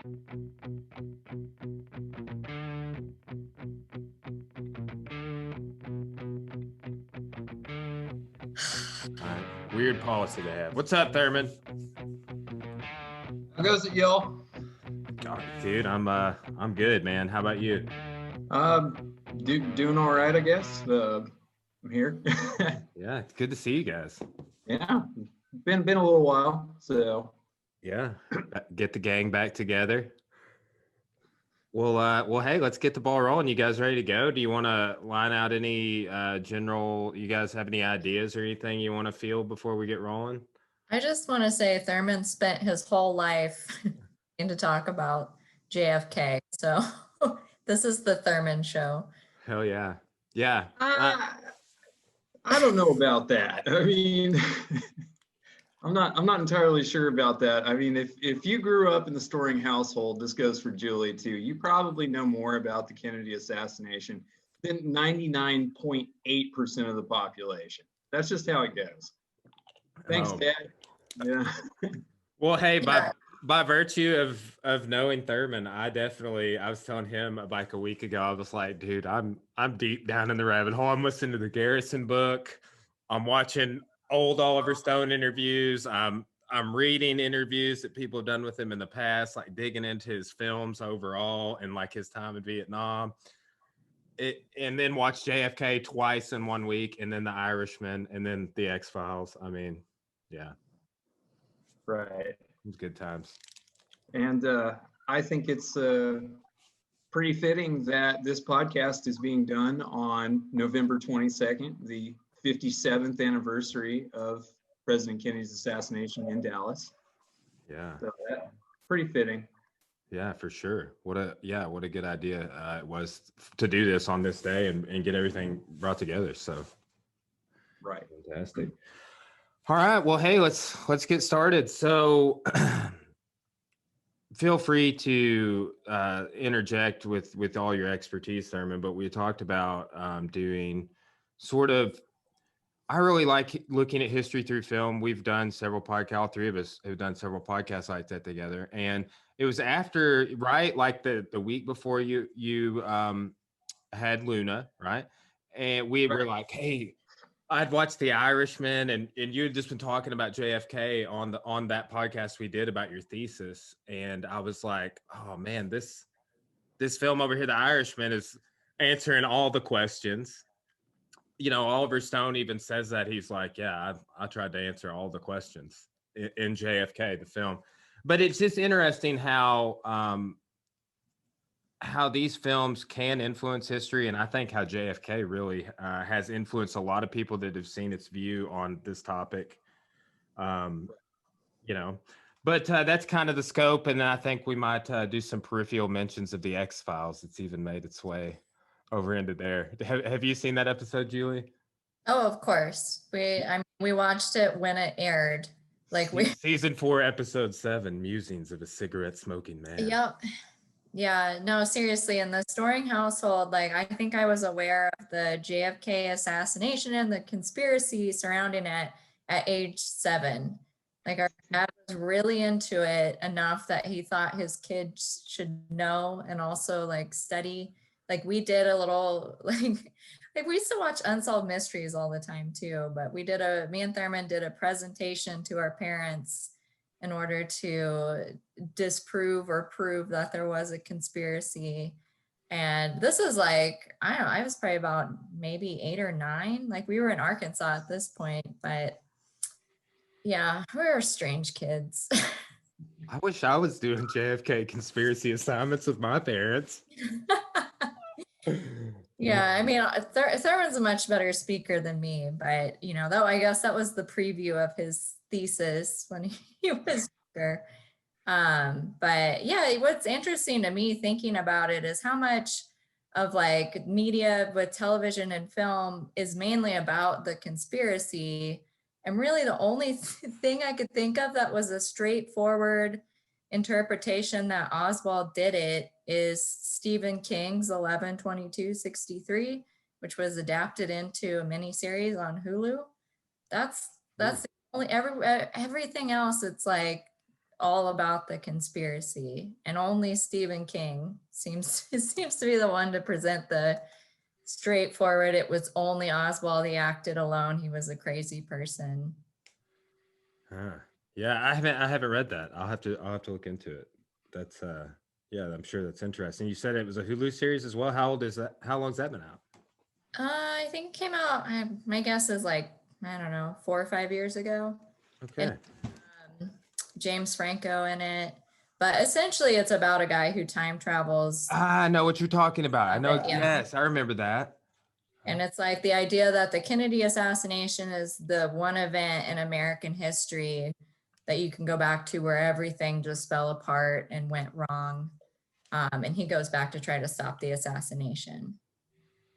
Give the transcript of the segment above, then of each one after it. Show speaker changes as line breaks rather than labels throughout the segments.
All right. Weird policy to have. What's up, Thurman?
How goes it, y'all?
God, dude, I'm good, man. How about you?
Doing all right, I guess. I'm here.
Yeah, it's good to see you guys.
Yeah, been a little while. So
Yeah, get the gang back together. Well, hey, let's get the ball rolling. You guys ready to go? Do you want to line out any general? You guys have any ideas or anything you want to field before we get rolling?
I just want to say Thurman spent his whole life to talk about JFK. So this is the Thurman show.
Hell yeah, yeah.
I don't know about that. I mean, I'm not entirely sure about that. I mean, if you grew up in the Storing household, this goes for Julie too. You probably know more about the Kennedy assassination than 99.8% of the population. That's just how it goes. Thanks,
Oh.
Dad. Yeah.
Well, hey,
Yeah.
by virtue of knowing Thurman, I was telling him like a week ago, I was like, dude, I'm deep down in the rabbit hole. I'm listening to the Garrison book. I'm watching old Oliver Stone interviews. I'm reading interviews that people have done with him in the past, like digging into his films overall and like his time in Vietnam. And then watch JFK twice in 1 week, and then The Irishman, and then The X-Files. I mean, yeah.
Right.
It was good times.
And I think it's pretty fitting that this podcast is being done on November 22nd, the 57th anniversary of President Kennedy's assassination in Dallas.
Yeah.
So pretty fitting.
Yeah, for sure. What a good idea it was to do this on this day and get everything brought together. So
right.
Fantastic. All right. Well, hey, let's get started. So feel free to interject with all your expertise, Thurman, but we talked about doing sort of, I really like looking at history through film. We've done several podcasts, all three of us have done several podcasts like that together. And it was after, right, like the week before you had Luna, right? And we were like, hey, I'd watched The Irishman, and you had just been talking about JFK on that podcast we did about your thesis, and I was like, oh man, this film over here, The Irishman, is answering all the questions. You know, Oliver Stone even says that. He's like, yeah, I tried to answer all the questions in JFK, the film. But it's just interesting how these films can influence history, and I think how JFK really has influenced a lot of people that have seen its view on this topic. You know, but that's kind of the scope, and I think we might do some peripheral mentions of the X-Files. It's even made its way over into there. Have you seen that episode, Julie?
Oh, of course. We watched it when it aired. Like
Season 4, episode 7, Musings of a Cigarette Smoking Man.
Yep. Yeah, no, seriously, in the Storing household, like I think I was aware of the JFK assassination and the conspiracy surrounding it at age 7. Like our dad was really into it enough that he thought his kids should know and also like study. Like we did a little like we used to watch Unsolved Mysteries all the time too, but me and Thurman did a presentation to our parents in order to disprove or prove that there was a conspiracy. And this is like, I don't know, I was probably about maybe 8 or 9. Like we were in Arkansas at this point, but yeah, we were strange kids.
I wish I was doing JFK conspiracy assignments with my parents.
Yeah, I mean, Thurman's a much better speaker than me, but you know, though I guess that was the preview of his thesis when he was younger. But yeah, what's interesting to me thinking about it is how much of like media with television and film is mainly about the conspiracy. And really the only thing I could think of that was a straightforward interpretation that Oswald did it is Stephen King's 11/22/63, which was adapted into a miniseries on Hulu. That's the only everything else. It's like all about the conspiracy, and only Stephen King seems to be the one to present the straightforward, it was only Oswald, he acted alone, he was a crazy person.
Yeah, I haven't read that. I'll have to look into it. That's yeah, I'm sure that's interesting. You said it was a Hulu series as well. How long's that been out?
I think it came out, my guess is like, I don't know, 4 or 5 years ago.
Okay.
And James Franco in it. But essentially it's about a guy who time travels.
I know what you're talking about. I know.
Yeah.
Yes, I remember that.
And it's like the idea that the Kennedy assassination is the one event in American history that you can go back to where everything just fell apart and went wrong. And he goes back to try to stop the assassination.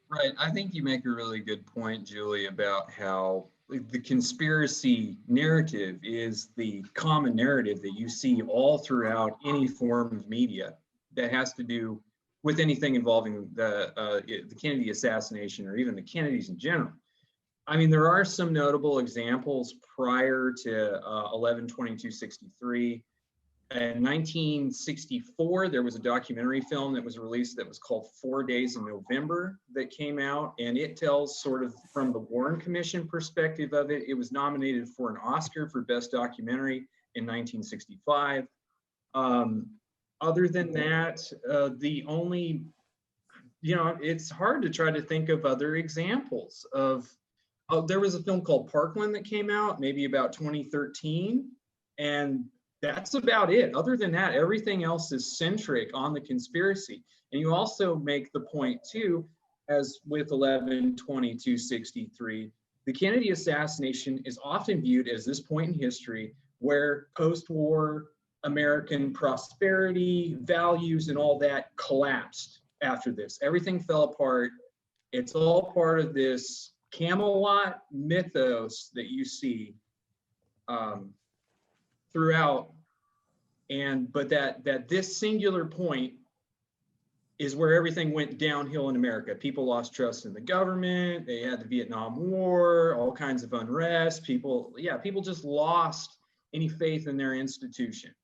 Right. I think you make a really good point, Julie, about how the conspiracy narrative is the common narrative that you see all throughout any form of media that has to do with anything involving the Kennedy assassination or even the Kennedys in general. I mean, there are some notable examples prior to 11/22/63. In 1964, there was a documentary film that was released that was called 4 Days in November that came out, and it tells sort of from the Warren Commission perspective of it. It was nominated for an Oscar for Best Documentary in 1965. Other than that, the only, it's hard to try to think of other examples of, there was a film called Parkland that came out maybe about 2013, and that's about it. Other than that, everything else is centric on the conspiracy. And you also make the point too, as with 11/22/63, the Kennedy assassination is often viewed as this point in history where post-war American prosperity, values, and all that collapsed after this. Everything fell apart. It's all part of this Camelot mythos that you see throughout, but that this singular point is where everything went downhill in America. People lost trust in the government. They had the Vietnam War, all kinds of unrest. People just lost any faith in their institutions,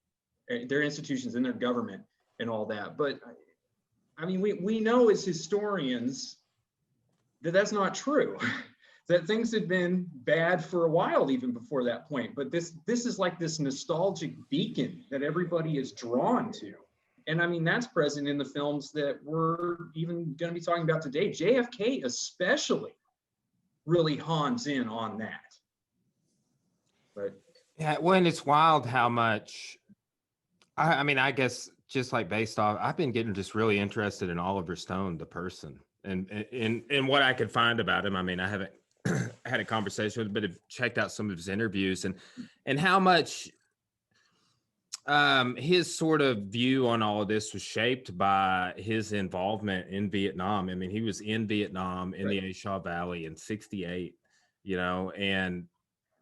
in their government, and all that. But I mean, we know as historians that that's not true. That things had been bad for a while even before that point. But this is like this nostalgic beacon that everybody is drawn to. And I mean, that's present in the films that we're even going to be talking about today. JFK especially really hones in on that. But
yeah, when it's wild how much, I mean, I guess just like based off, I've been getting just really interested in Oliver Stone, the person, and in what I could find about him. I mean, I haven't had a conversation with him, but have checked out some of his interviews and how much his sort of view on all of this was shaped by his involvement in Vietnam. I mean, he was in Vietnam in the A Shaw Valley in '68, and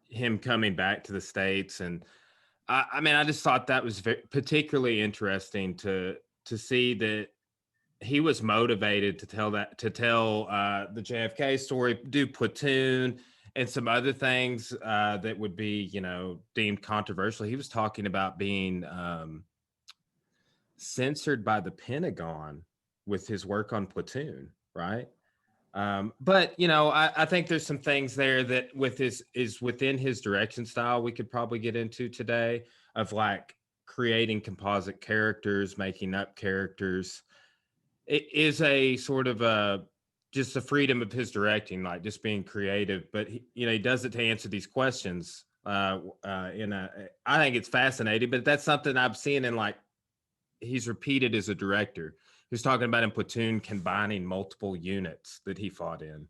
him coming back to the States. And I mean, I just thought that was particularly interesting to see that he was motivated to tell the JFK story, do Platoon and some other things that would be, deemed controversial. He was talking about being censored by the Pentagon with his work on Platoon, right? But I think there's some things there that is within his direction style we could probably get into today, of like creating composite characters, making up characters. It is a sort of just the freedom of his directing, like just being creative. But he does it to answer these questions. I think it's fascinating, but that's something I've seen in, like, he's repeated as a director. Who's talking about in Platoon combining multiple units that he fought in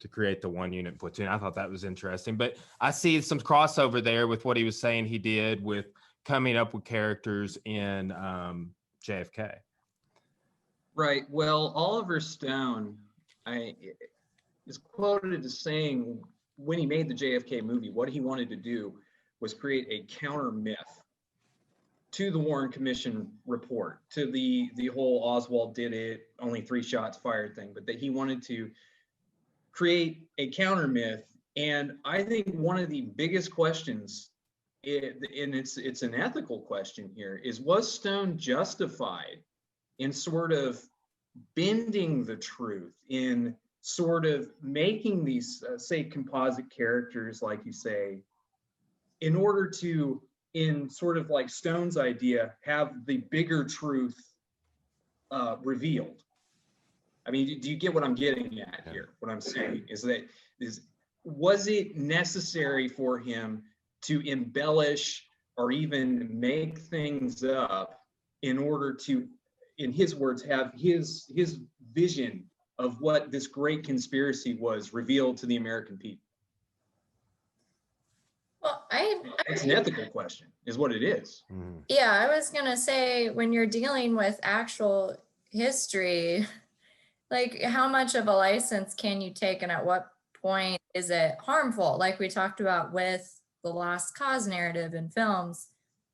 to create the one unit Platoon. I thought that was interesting, but I see some crossover there with what he was saying he did with coming up with characters in JFK.
Right. Well, Oliver Stone is quoted as saying when he made the JFK movie, what he wanted to do was create a counter myth to the Warren Commission report, to the whole Oswald did it, only 3 shots fired thing, but that he wanted to create a counter myth. And I think one of the biggest questions and it's an ethical question here, was Stone justified in sort of bending the truth, in sort of making these say composite characters, like you say, in order to, in sort of like Stone's idea, have the bigger truth revealed? I mean, do you get what I'm getting at here? What I'm saying was it necessary for him to embellish or even make things up in order to, in his words, have his vision of what this great conspiracy was revealed to the American people?
Well,
It's an ethical question, is what it is.
yeah, I was gonna say, when you're dealing with actual history, like, how much of a license can you take, and at what point is it harmful? Like we talked about with the lost cause narrative in films,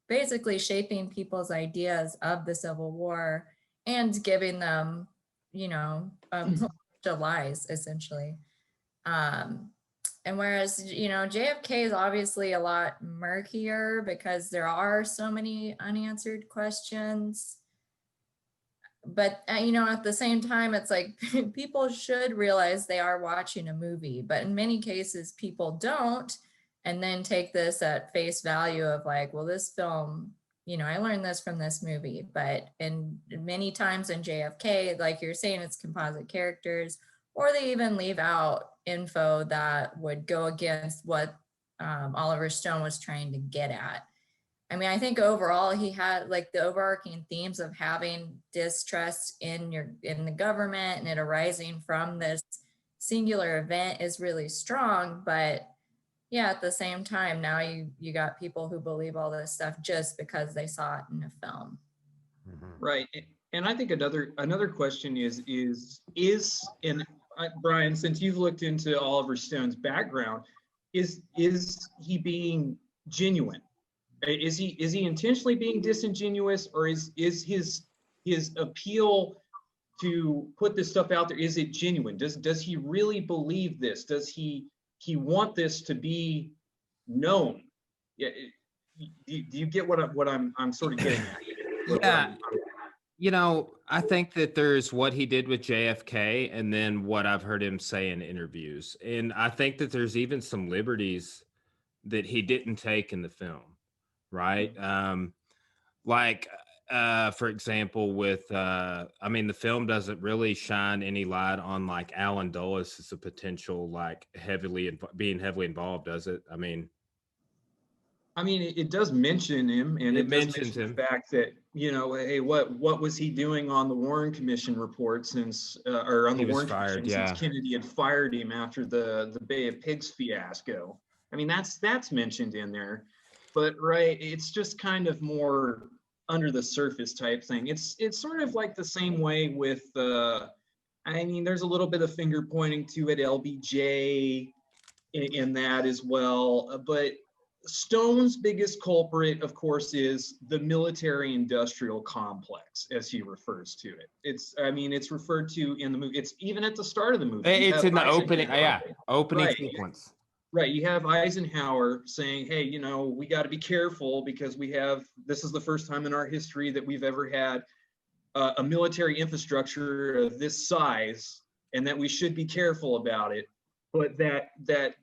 basically shaping people's ideas of the Civil War and giving them, you know, the lies, essentially. And whereas, you know, JFK is obviously a lot murkier because there are so many unanswered questions. But, you know, at the same time, it's like people should realize they are watching a movie, but in many cases, people don't, and then take this at face value of like, well, this film, you know, I learned this from this movie. But in many times in JFK, like you're saying, it's composite characters, or they even leave out info that would go against what Oliver Stone was trying to get at. I mean, I think overall he had like the overarching themes of having distrust in the government and it arising from this singular event is really strong. But yeah, at the same time, now you got people who believe all this stuff just because they saw it in a film.
Right. And I think another question is and Brian, since you've looked into Oliver Stone's background, is he being genuine? Is he intentionally being disingenuous, or is his appeal to put this stuff out there, is it genuine? Does he really believe this? Does he want this to be known? Yeah. Do you get what I'm sort of getting at?
Yeah. You know, I think that there's what he did with JFK and then what I've heard him say in interviews. And I think that there's even some liberties that he didn't take in the film, right? For example, with, I mean, the film doesn't really shine any light on like Alan Dulles as a potential, like being heavily involved, does it? I mean,
it does mention him, and it does
mentions
mention
him.
the fact that, you know, hey, what was he doing on the Warren Commission report since, or on the Warren Commission since Kennedy had fired him after the Bay of Pigs fiasco? I mean, that's mentioned in there, but right, it's just kind of more under the surface type thing. It's sort of like the same way with, I mean, there's a little bit of finger pointing to it, LBJ in that as well, but Stone's biggest culprit, of course, is the military-industrial complex, as he refers to it. It's referred to in the movie. It's even at the start of the movie.
It's in the opening, opening sequence.
Right, you have Eisenhower saying, hey, you know, we got to be careful because this is the first time in our history that we've ever had a military infrastructure of this size, and that we should be careful about it. But that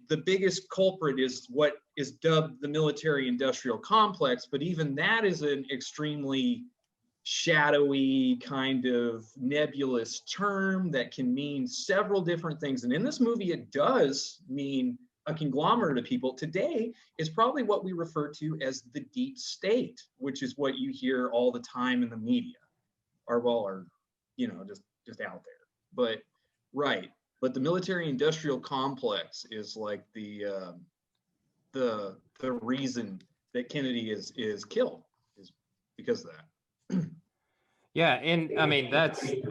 the biggest culprit is what is dubbed the military-industrial complex, but even that is an extremely shadowy, kind of nebulous term that can mean several different things. And in this movie, it does mean a conglomerate of people. Today is probably what we refer to as the deep state, which is what you hear all the time in the media, or you know, just out there. But right. But the military-industrial complex is like the reason that Kennedy is killed, is because of that.
Yeah, and I mean that's a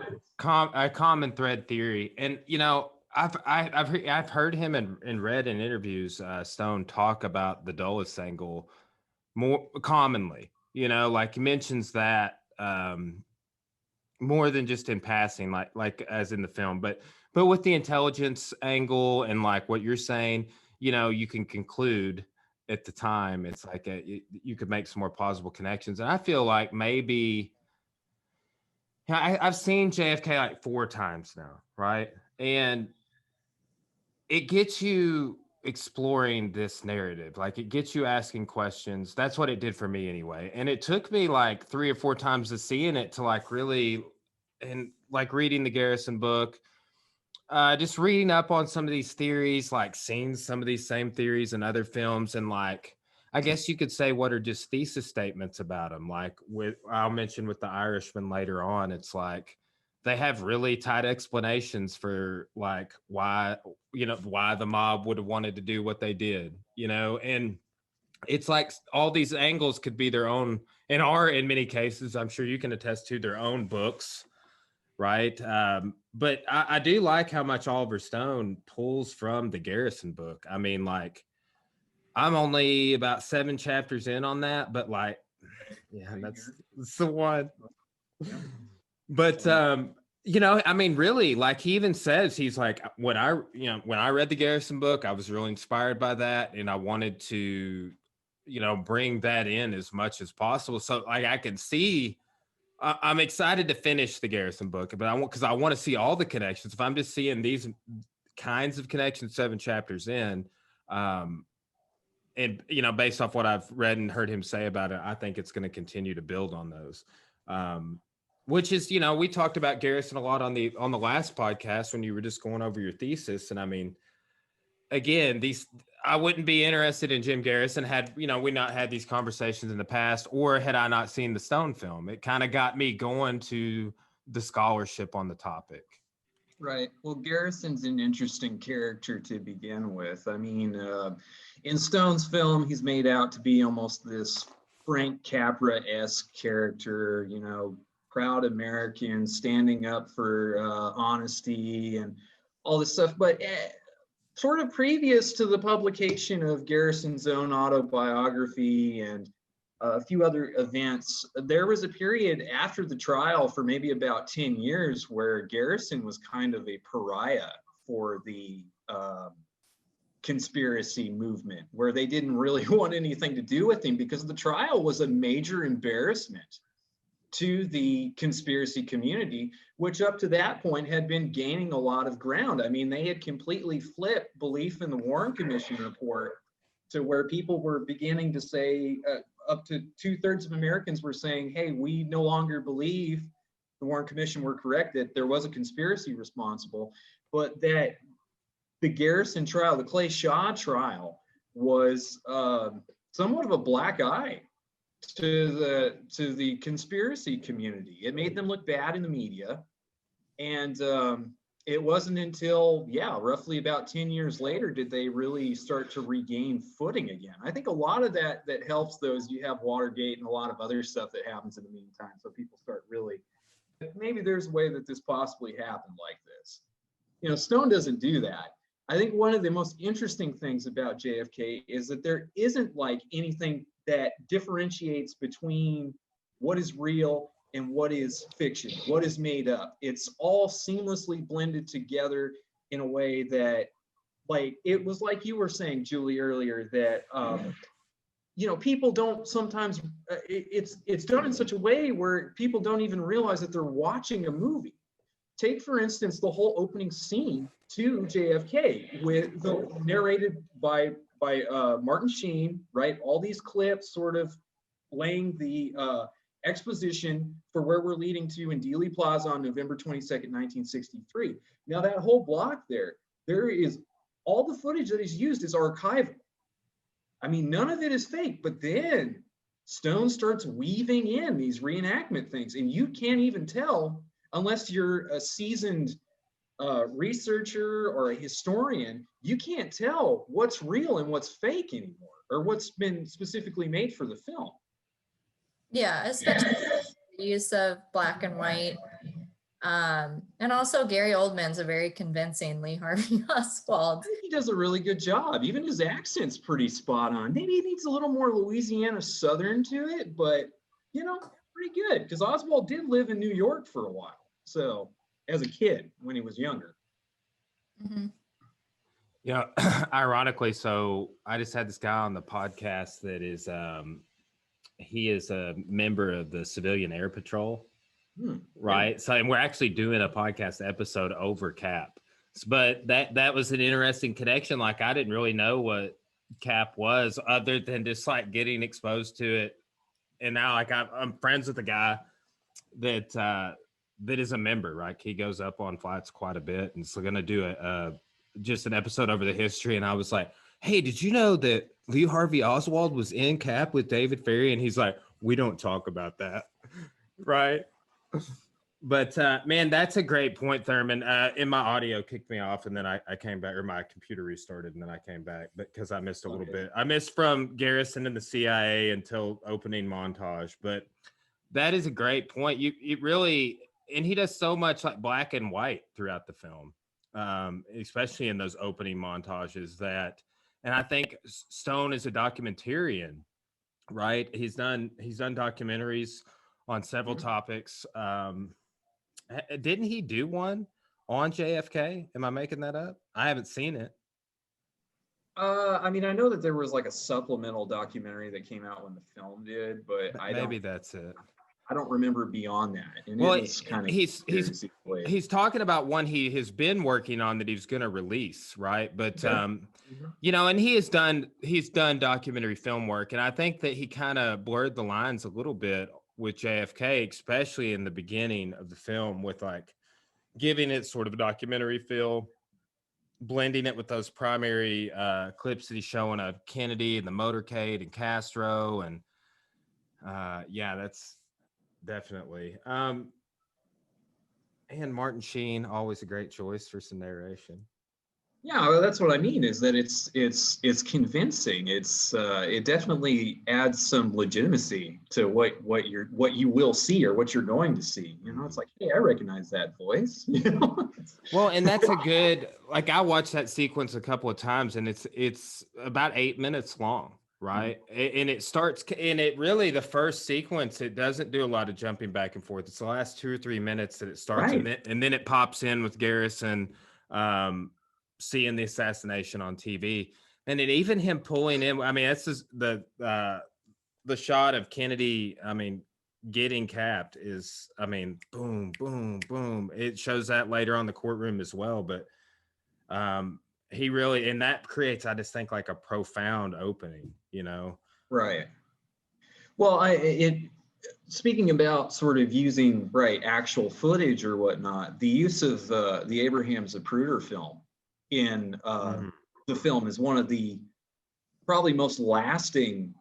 common thread theory, and you know I've heard him and read in interviews Stone talk about the Dulles angle more commonly. You know, like he mentions that more than just in passing, like as in the film, but with the intelligence angle and like what you're saying, you know, you can conclude at the time, it's like you could make some more plausible connections. And I feel like maybe I've seen JFK like 4 times now, right? And it gets you exploring this narrative. Like it gets you asking questions. That's what it did for me anyway. And it took me like 3 or 4 times of seeing it to like really, and like reading the Garrison book, just reading up on some of these theories, like seeing some of these same theories in other films, and like I guess you could say what are just thesis statements about them. Like I'll mention with the Irishman later on, it's like they have really tight explanations for like why the mob would have wanted to do what they did, and it's like all these angles could be their own, and are in many cases, I'm sure you can attest to, their own books, right? But I do like how much Oliver Stone pulls from the Garrison book. I mean, like, I'm only about 7 chapters in on that, but like, yeah, that's the one. But I mean, really, like he even says, he's like, when I read the Garrison book, I was really inspired by that, and I wanted to, bring that in as much as possible. So like I can see. I'm excited to finish the Garrison book, but because I want to see all the connections. If I'm just seeing these kinds of connections 7 chapters in, and based off what I've read and heard him say about it, I think it's going to continue to build on those. Which is, we talked about Garrison a lot on the last podcast when you were just going over your thesis, and I mean, again, I wouldn't be interested in Jim Garrison had we not had these conversations in the past, or had I not seen the Stone film. It kind of got me going to the scholarship on the topic.
Right. Well, Garrison's an interesting character to begin with. I mean, in Stone's film, he's made out to be almost this Frank Capra-esque character, proud American, standing up for honesty and all this stuff. But sort of previous to the publication of Garrison's own autobiography and a few other events, there was a period after the trial for maybe about 10 years where Garrison was kind of a pariah for the conspiracy movement, where they didn't really want anything to do with him because the trial was a major embarrassment to the conspiracy community, which up to that point had been gaining a lot of ground. I mean, they had completely flipped belief in the Warren Commission report to where people were beginning to say, up to 2/3 of Americans were saying, hey, we no longer believe the Warren Commission were correct, that there was a conspiracy responsible, but that the Garrison trial, the Clay Shaw trial, was somewhat of a black eye to the conspiracy community. It made them look bad in the media, and it wasn't until roughly about 10 years later did they really start to regain footing again. I think a lot of that helps those. You have Watergate and a lot of other stuff that happens in the meantime, so people start really, maybe there's a way that this possibly happened like this. Stone doesn't do that. I think one of the most interesting things about JFK is that there isn't like anything that differentiates between what is real and what is fiction, what is made up. It's all seamlessly blended together in a way that, like, it was like you were saying, Julie, earlier, that people don't sometimes, it's done in such a way where people don't even realize that they're watching a movie. Take, for instance, the whole opening scene to JFK, with narrated by Martin Sheen, right? All these clips sort of laying the exposition for where we're leading to in Dealey Plaza on November 22nd, 1963. Now, that whole block there is all the footage that is used is archival. I mean, none of it is fake, but then Stone starts weaving in these reenactment things, and you can't even tell unless you're a seasoned researcher or a historian. You can't tell what's real and what's fake anymore, or what's been specifically made for the film.
Yeah, especially the use of black and white. And also Gary Oldman's a very convincing Lee Harvey Oswald.
I think he does a really good job. Even his accent's pretty spot on. Maybe he needs a little more Louisiana Southern to it, but pretty good, because Oswald did live in New York for a while. So as a kid, when he was younger.
Mm-hmm.
You know, ironically, so I just had this guy on the podcast that is he is a member of the Civilian Air Patrol, right? So, and we're actually doing a podcast episode over Cap. But that was an interesting connection. Like, I didn't really know what Cap was, other than just like getting exposed to it. And now, like, I'm friends with a guy that that is a member, right? He goes up on flights quite a bit, and so going to do a just an episode over the history. And I was like, "Hey, did you know that Lee Harvey Oswald was in Cap with David Ferrie?" And he's like, "We don't talk about that," right? But man, that's a great point, Thurman. And my audio kicked me off, and then I came back, or my computer restarted, and then I came back because I missed a little bit. I missed from Garrison and the CIA until opening montage, but that is a great point. You really, and he does so much like black and white throughout the film, especially in those opening montages. And I think Stone is a documentarian, right? He's done documentaries on several topics. Didn't he do one on JFK? Am I making that up? I haven't seen it.
I mean, I know that there was like a supplemental documentary that came out when the film did, but
Maybe that's it.
I don't remember beyond that. And
Well,
it was kind of
he's talking about one he has been working on that he's going to release, right? But you know, and he's done documentary film work, and I think that he kind of blurred the lines a little bit with JFK, especially in the beginning of the film, with like giving it sort of a documentary feel, blending it with those primary clips that he's showing of Kennedy and the motorcade and Castro, and yeah, that's definitely. And Martin Sheen, always a great choice for some narration.
Yeah, well, that's what I mean, is that it's convincing. It definitely adds some legitimacy to what you will see or what you're going to see. You know, it's like, hey, I recognize that voice. You know?
Well, and that's a good, like, I watched that sequence a couple of times, and it's about 8 minutes long, right? And it starts, and it really, the first sequence, it doesn't do a lot of jumping back and forth. It's the last 2 or 3 minutes that it starts,
Right.
and then it pops in with Garrison seeing the assassination on TV, and it even him pulling in. I mean, that's just the shot of Kennedy. I mean, getting capped is, I mean, boom, boom, boom. It shows that later on the courtroom as well, but he really, and that creates, I just think, like a profound opening, you know?
Right. Well, speaking about sort of using actual footage or whatnot, the use of the Abraham Zapruder film in the film is one of the probably most lasting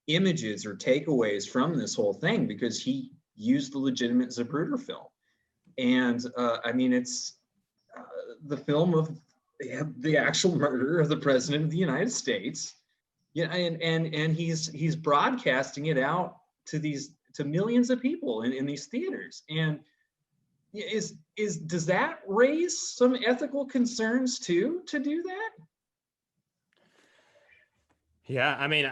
images or takeaways from this whole thing, because he used the legitimate Zapruder film. And I mean, it's the film of the actual murder of the president of the United States. Yeah, and he's broadcasting it out to millions of people in these theaters. And does that raise some ethical concerns too, to do that?
Yeah, I mean,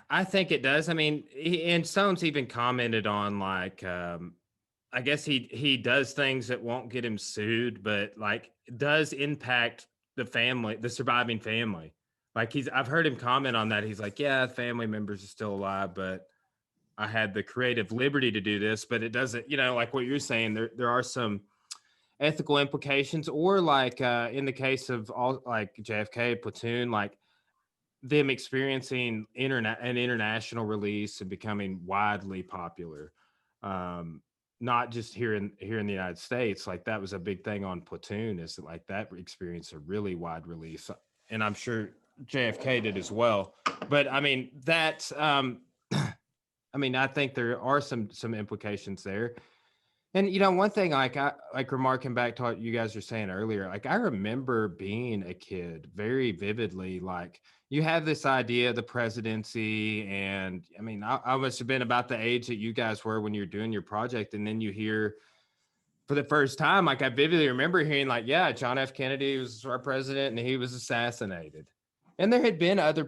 I think it does. I mean, and Stone's even commented on, like, I guess he does things that won't get him sued, but like does impact the family, the surviving family. Like I've heard him comment on that. He's like, yeah, family members are still alive, but I had the creative liberty to do this, but it doesn't, you know, like what you're saying, there are some ethical implications, or like in the case of all, like JFK, Platoon, like them experiencing an international release and becoming widely popular. Not just here in the United States. Like that was a big thing on Platoon, is that like that experienced a really wide release, and I'm sure JFK did as well. But I mean, that's I mean, I think there are some implications there. And you know, one thing, like remarking back to what you guys were saying earlier, like I remember being a kid very vividly. Like you have this idea of the presidency, and I mean, I must have been about the age that you guys were when you're doing your project, and then you hear for the first time, like I vividly remember hearing, like, yeah, John F. Kennedy was our president, and he was assassinated, and there had been other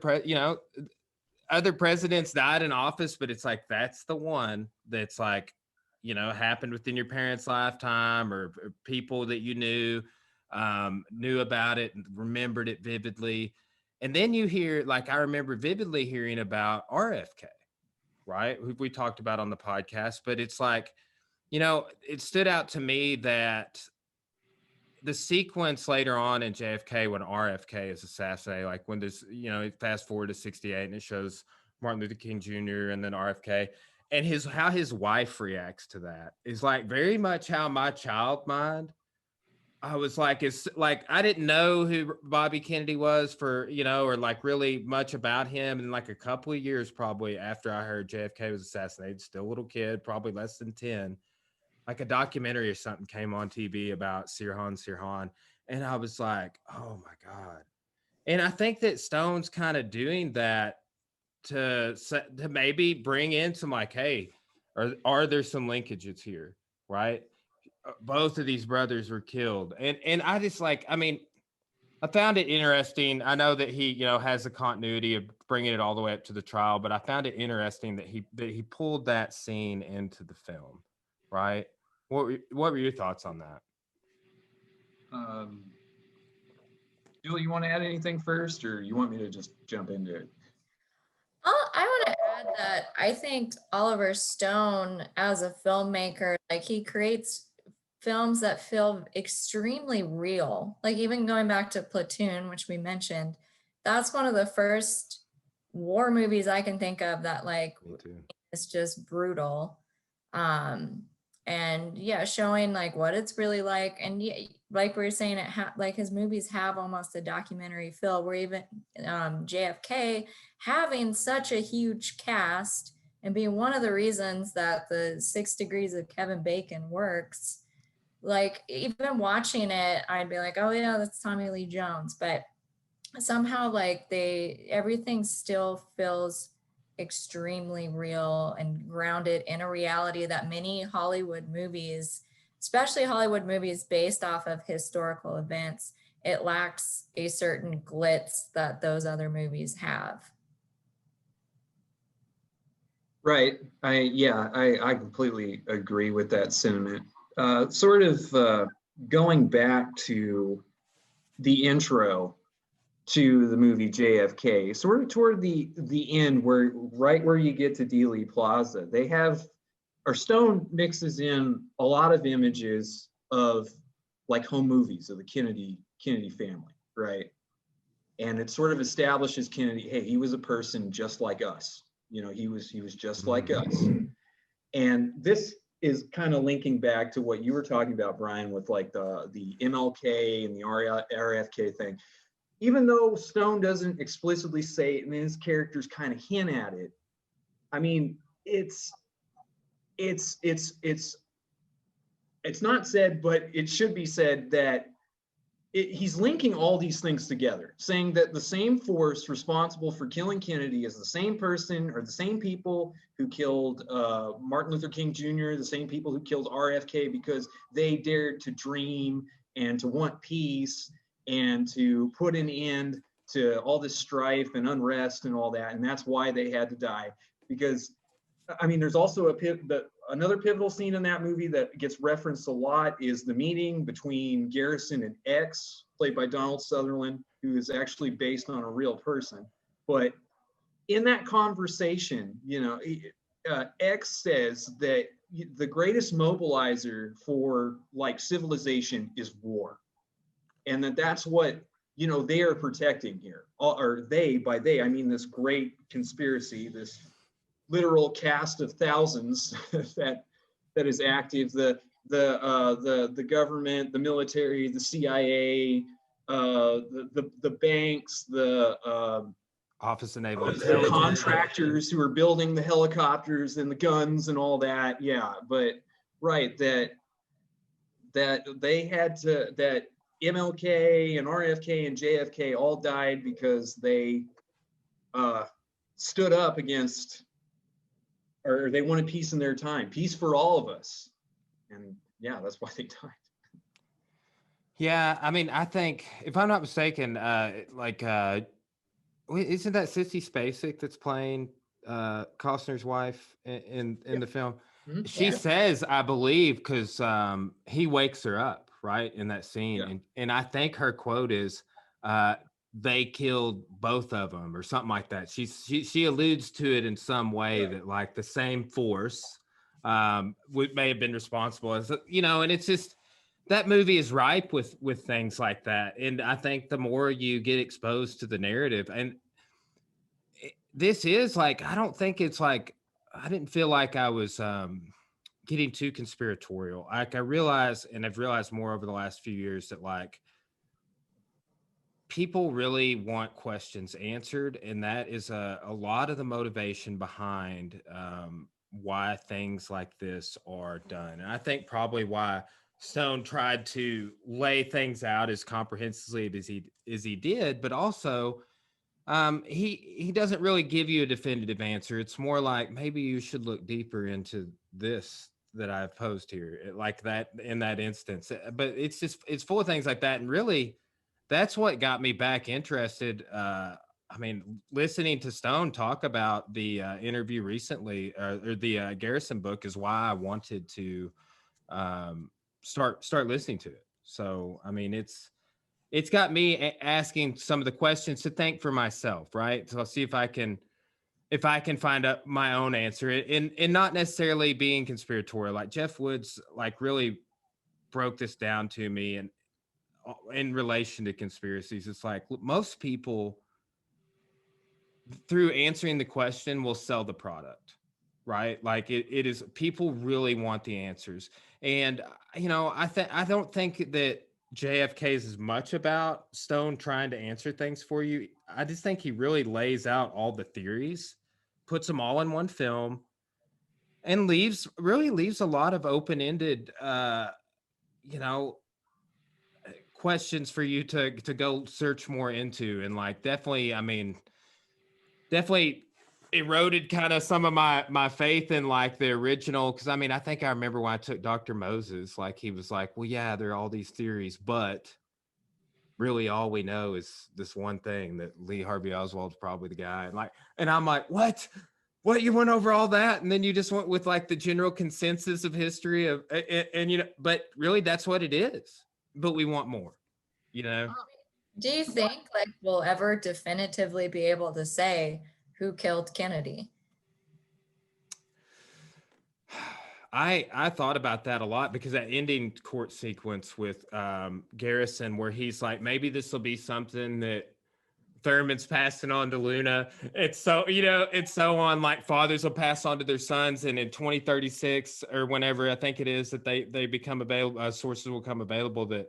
other presidents died in office, but it's like that's the one that's like, you know, happened within your parents' lifetime, or people that you knew. knew about it and remembered it vividly. And then you hear, like, I remember vividly hearing about RFK, right? Who we talked about on the podcast, but it's like, you know, it stood out to me that the sequence later on in JFK when RFK is assassinated, like when this, you know, fast forward to 68 and it shows Martin Luther King Jr. and then RFK, and how his wife reacts to that is like very much how my child mind. I was like, it's like I didn't know who Bobby Kennedy was for, you know, or like really much about him. And like a couple of years probably after I heard JFK was assassinated, still a little kid, probably less than 10, like a documentary or something came on TV about Sirhan. And I was like, oh my God. And I think that Stone's kind of doing that to maybe bring in some like, hey, are there some linkages here, right? Both of these brothers were killed, and I just like, I mean, I found it interesting. I know that he, you know, has the continuity of bringing it all the way up to the trial, but I found it interesting that he pulled that scene into the film, right? What were your thoughts on that?
Julie, you want to add anything first, or you want me to just jump into it?
I want to add that I think Oliver Stone, as a filmmaker, like he creates films that feel extremely real. Like even going back to Platoon, which we mentioned, that's one of the first war movies I can think of that like is just brutal. And yeah, showing like what it's really like. And yeah, like we were saying, like his movies have almost a documentary feel, where even JFK having such a huge cast and being one of the reasons that the 6 Degrees of Kevin Bacon works. Like even watching it, I'd be like, oh yeah, that's Tommy Lee Jones. But somehow like everything still feels extremely real and grounded in a reality that many Hollywood movies, especially Hollywood movies based off of historical events, it lacks a certain glitz that those other movies have.
Right. I completely agree with that sentiment. Sort of going back to the intro to the movie JFK, sort of toward the end, right where you get to Dealey Plaza, they have, or Stone mixes in a lot of images of like home movies of the Kennedy family, right? And it sort of establishes Kennedy, hey, he was a person just like us. You know, he was just like us. And this is kind of linking back to what you were talking about, Brian, with like the MLK and the RFK thing. Even though Stone doesn't explicitly say it, and his characters kind of hint at it, I mean, it's not said, but it should be said that he's linking all these things together, saying that the same force responsible for killing Kennedy is the same person or the same people who killed Martin Luther King Jr., the same people who killed RFK because they dared to dream and to want peace and to put an end to all this strife and unrest and all that. And that's why they had to die. Because, I mean, there's also another pivotal scene in that movie that gets referenced a lot is the meeting between Garrison and X, played by Donald Sutherland, who is actually based on a real person. But in that conversation, you know, X says that the greatest mobilizer for like civilization is war. And that's what, you know, they are protecting here. Or by they, I mean this great conspiracy, this literal cast of thousands that is active, the government, the military, the CIA, the banks, the
Office of Naval
Intelligence, contractors who are building the helicopters and the guns and all that. Yeah, but right, that they had to, that MLK and RFK and JFK all died because they stood up against, or they wanted peace in their time, peace for all of us. And yeah, that's why they died.
Yeah, I mean, I think if I'm not mistaken, isn't that Sissy Spacek that's playing Costner's wife in the film?
Mm-hmm.
She says, I believe, because he wakes her up, right, in that scene.
Yeah.
And I think her quote is, they killed both of them or something like that. She alludes to it in some way
Right.
that like the same force may have been responsible as, you know, and it's just, that movie is ripe with things like that. And I think the more you get exposed to the narrative, and this is like, I don't think it's like, I didn't feel like I was getting too conspiratorial. Like I realize, and I've realized more over the last few years, that like people really want questions answered, and that is a lot of the motivation behind why things like this are done. And I think probably why Stone tried to lay things out as comprehensively as he did, but also he doesn't really give you a definitive answer. It's more like, maybe you should look deeper into this that I've posed here, like that in that instance. But it's just, it's full of things like that, and really that's what got me back interested. I mean, listening to Stone talk about the interview recently, or the Garrison book, is why I wanted to start listening to it. So I mean, it's got me asking some of the questions to think for myself, right? So I'll see if I can find out my own answer, and not necessarily being conspiratorial. Like Jeff Woods, like really broke this down to me, and in relation to conspiracies, it's like most people, through answering the question, will sell the product, right? Like it is, people really want the answers. And you know, I don't think that JFK is as much about Stone trying to answer things for you. I just think he really lays out all the theories, puts them all in one film, and really leaves a lot of open-ended you know, questions for you to go search more into. And like, definitely, I mean, definitely eroded kind of some of my faith in like the original, because I mean, I think I remember when I took Dr. Moses, like he was like, well, yeah, there are all these theories, but really all we know is this one thing, that Lee Harvey Oswald's probably the guy. And like, and I'm like, what, you went over all that, and then you just went with like the general consensus of history of, and you know, but really that's what it is, but we want more, you know.
Do you think like we'll ever definitively be able to say who killed Kennedy?
I thought about that a lot, because that ending court sequence with Garrison, where he's like, maybe this will be something that Thurman's passing on to Luna. It's so, you know, it's so on, like fathers will pass on to their sons, and in 2036 or whenever I think it is that they become available, sources will come available. That,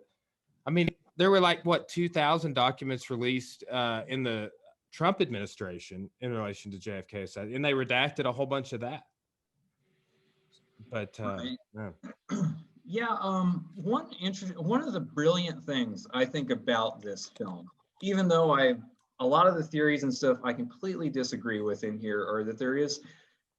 I mean, there were like what 2,000 documents released in the Trump administration in relation to JFK, and they redacted a whole bunch of that. But
Right.
yeah.
Yeah, one of the brilliant things I think about this film, even though a lot of the theories and stuff I completely disagree with in here, or that there is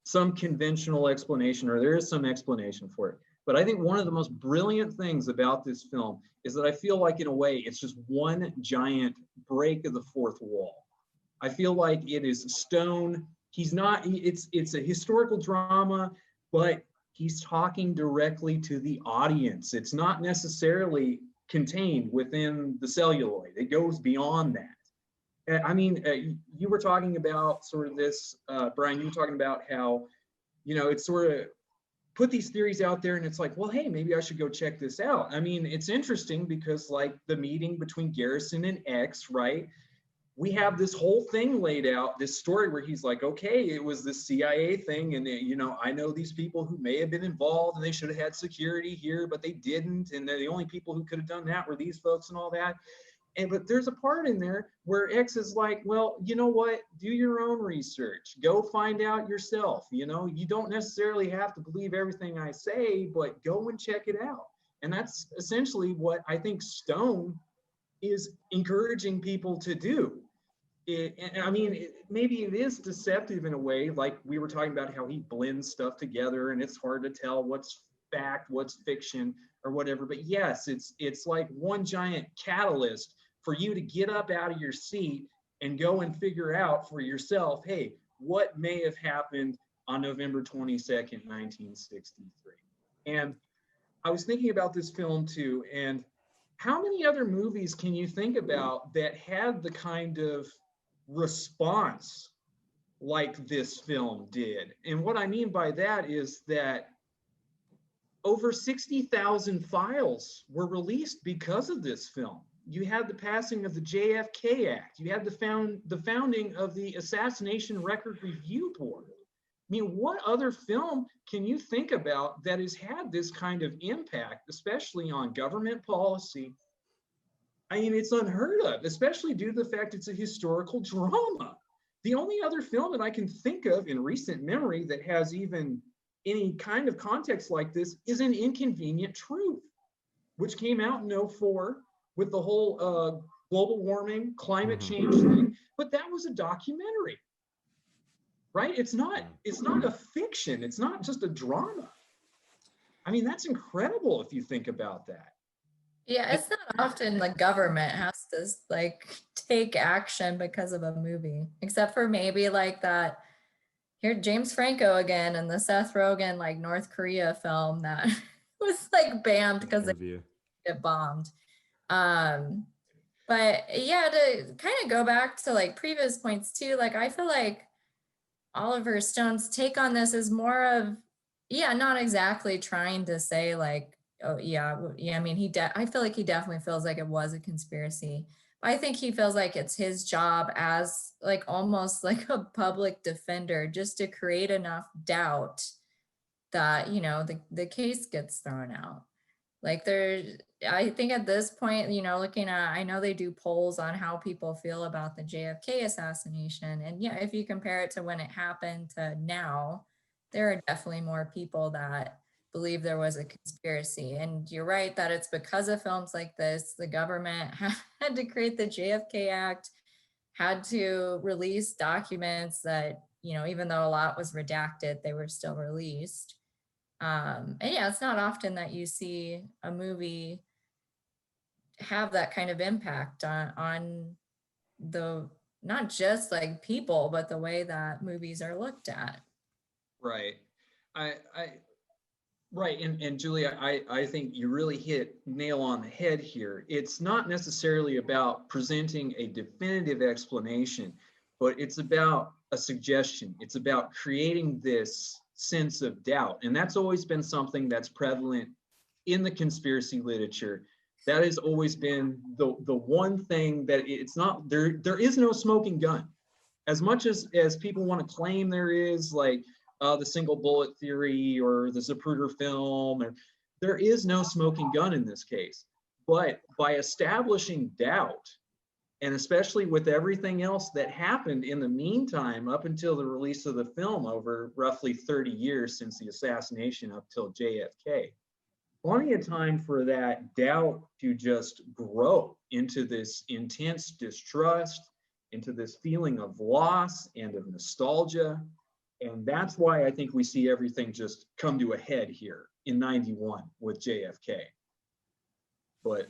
some conventional explanation, or there is some explanation for it. But I think one of the most brilliant things about this film is that I feel like, in a way, it's just one giant break of the fourth wall. I feel like it is Stone. He's not, it's a historical drama, but he's talking directly to the audience. It's not necessarily contained within the celluloid. It goes beyond that. I mean, you were talking about sort of this, Brian, you were talking about how, you know, it's sort of put these theories out there, and it's like, well, hey, maybe I should go check this out. I mean, it's interesting because like the meeting between Garrison and X, right? We have this whole thing laid out, this story where he's like, okay, it was this CIA thing. And, you know, I know these people who may have been involved, and they should have had security here, but they didn't. And they're the only people who could have done that were these folks and all that. And, but there's a part in there where X is like, well, you know what, do your own research, go find out yourself. You know, you don't necessarily have to believe everything I say, but go and check it out. And that's essentially what I think Stone is encouraging people to do. And I mean, maybe it is deceptive in a way, like we were talking about how he blends stuff together and it's hard to tell what's fact, what's fiction, or whatever. But yes, it's like one giant catalyst for you to get up out of your seat and go and figure out for yourself, hey, what may have happened on November 22nd, 1963. And I was thinking about this film too, and how many other movies can you think about that had the kind of response like this film did? And what I mean by that is that over 60,000 files were released because of this film. You had the passing of the JFK Act. You had the founding of the Assassination Record Review Board. I mean, what other film can you think about that has had this kind of impact, especially on government policy? I mean, it's unheard of, especially due to the fact it's a historical drama. The only other film that I can think of in recent memory that has even any kind of context like this is An Inconvenient Truth, which came out in 2004 with the whole global warming, climate change thing. But that was a documentary, right? It's not a fiction. It's not just a drama. I mean, that's incredible if you think about that.
Yeah, it's not often the government has to like take action because of a movie, except for maybe like that here James Franco again and the Seth Rogen like North Korea film that was like banned because they get bombed. But yeah, to kind of go back to like previous points too, like I feel like Oliver Stone's take on this is more of, yeah, not exactly trying to say like, oh yeah, I mean, I feel like he definitely feels like it was a conspiracy. I think he feels like it's his job as like almost like a public defender just to create enough doubt that, you know, the case gets thrown out. Like I think at this point, you know, looking at, I know they do polls on how people feel about the JFK assassination. And yeah, if you compare it to when it happened to now, there are definitely more people that believe there was a conspiracy. And you're right that it's because of films like this, the government had to create the JFK Act, had to release documents that, you know, even though a lot was redacted, they were still released. And yeah, it's not often that you see a movie have that kind of impact on the, not just like people, but the way that movies are looked at.
Right. Right. And Julia, I think you really hit nail on the head here. It's not necessarily about presenting a definitive explanation, but it's about a suggestion. It's about creating this sense of doubt. And that's always been something that's prevalent in the conspiracy literature. That has always been the one thing that it's not, there is no smoking gun. As much as people want to claim there is, like the single bullet theory or the Zapruder film, or there is no smoking gun in this case. But by establishing doubt, and especially with everything else that happened in the meantime, up until the release of the film over roughly 30 years since the assassination up till JFK, plenty of time for that doubt to just grow into this intense distrust, into this feeling of loss and of nostalgia. And that's why I think we see everything just come to a head here in '91 with JFK. But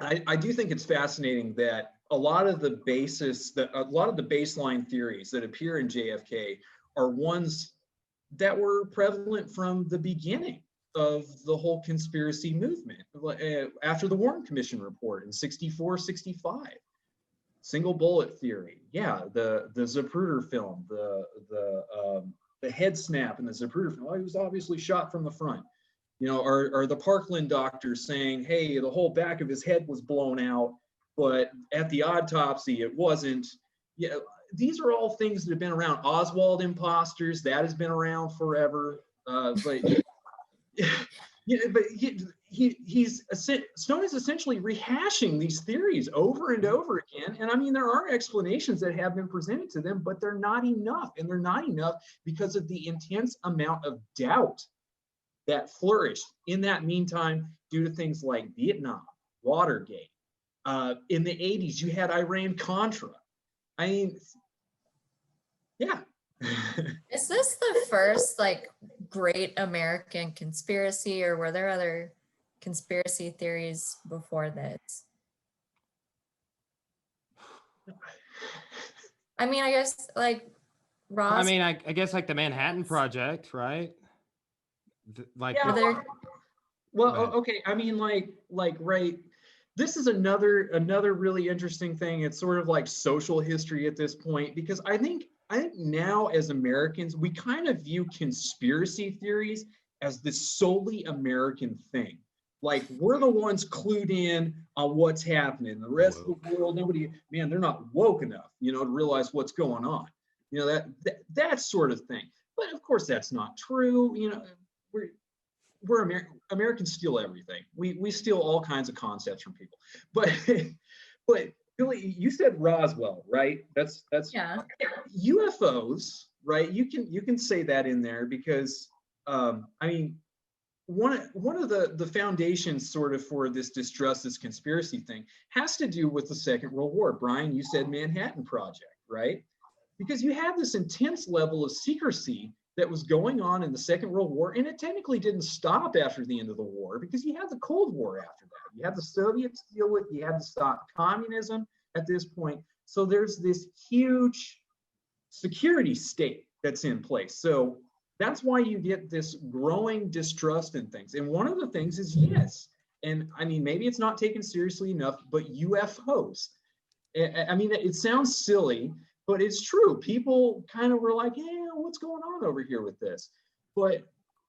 I do think it's fascinating that a lot of the baseline theories that appear in JFK are ones that were prevalent from the beginning of the whole conspiracy movement after the Warren Commission report in '64, '65. Single bullet theory, yeah, the Zapruder film, the head snap in the Zapruder film. Oh, he was obviously shot from the front. You know, or the Parkland doctors saying, hey, the whole back of his head was blown out, but at the autopsy it wasn't. Yeah, these are all things that have been around. Oswald imposters, that has been around forever. But yeah, but Stone is essentially rehashing these theories over and over again. And I mean, there are explanations that have been presented to them, but they're not enough. And they're not enough because of the intense amount of doubt that flourished in that meantime due to things like Vietnam, Watergate. In the 80s, you had Iran-Contra. I mean, yeah.
Is this the first like great American conspiracy, or were there other conspiracy theories before this? I mean, I guess like Ross.
I mean, I guess like the Manhattan Project, right?
Like, yeah, Well,
But
okay. I mean, right. This is another really interesting thing. It's sort of like social history at this point, because I think now as Americans, we kind of view conspiracy theories as this solely American thing. Like we're the ones clued in on what's happening. The rest of the
woke.
world, nobody, man, they're not woke enough, to realize what's going on. That sort of thing. But of course, that's not true. We're Americans steal everything. We steal all kinds of concepts from people. But but Billy, you said Roswell, right? That's
Yeah.
UFOs, right? You can say that in there because I mean one of the foundations sort of for this distrust, this conspiracy thing, has to do with the Second World War. Brian, you said Manhattan Project, right? Because you have this intense level of secrecy that was going on in the Second World War, and it technically didn't stop after the end of the war because you had the Cold War after that. You had the Soviets to deal with, you had to stop communism at this point. So there's this huge security state that's in place. So that's why you get this growing distrust in things. And one of the things is, yes, and I mean, maybe it's not taken seriously enough, but UFOs. I mean, it sounds silly, but it's true. People kind of were like, yeah, what's going on over here with this? But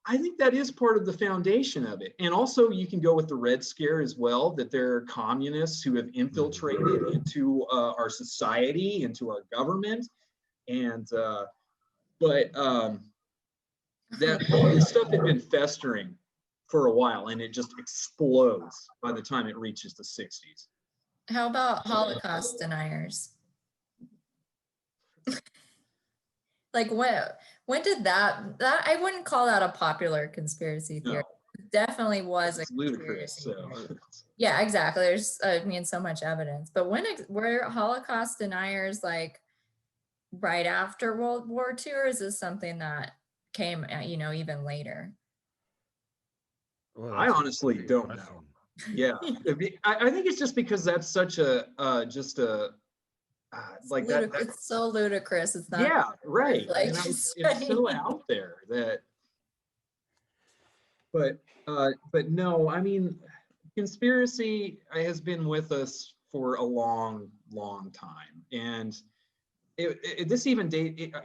I think that is part of the foundation of it. And also you can go with the Red Scare as well, that there are communists who have infiltrated into our society, into our government. And, but that all this stuff had been festering for a while, and it just explodes by the time it reaches the 60s.
How about Holocaust deniers? Like when did that I wouldn't call that a popular conspiracy theory.
No,
It definitely was a
it's ludicrous.
conspiracy
So
theory. Yeah, exactly. There's so much evidence. But were Holocaust deniers like right after World War II, or is this something that came even later?
Well,
I
that's a
honestly
great
don't
question.
know. Yeah, I think it's just because that's such a just a like that.
It's so ludicrous. It's not
Yeah, right.
like
It's so out there that. But no, I mean, conspiracy has been with us for a long, long time, and this even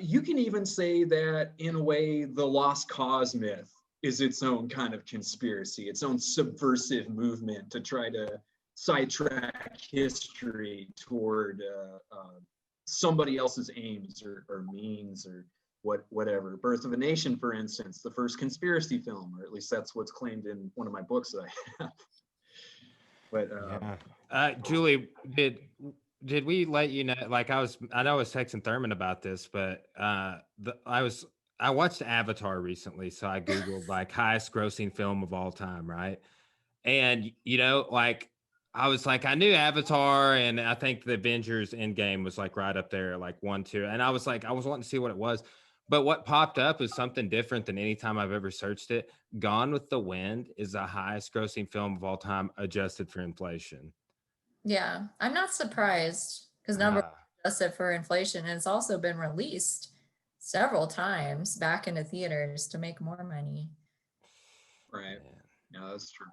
you can even say that in a way, the Lost Cause myth is its own kind of conspiracy, its own subversive movement to try to sidetrack history toward somebody else's aims or means or whatever. Birth of a Nation, for instance, the first conspiracy film, or at least that's what's claimed in one of my books that I have. But
Julie, did we let you know? Like I know I was texting Thurman about this, but I watched Avatar recently, so I googled like highest grossing film of all time, right? And like I was like, I knew Avatar, and I think the Avengers Endgame was like right up there, like 1, 2, and I was like, I was wanting to see what it was, but what popped up is something different than any time I've ever searched it. Gone with the Wind is the highest grossing film of all time, adjusted for inflation.
Yeah, I'm not surprised because number one,
Ah,
adjusted for inflation, and it's also been released several times back into theaters to make more money.
right,
man.
yeah, that's true.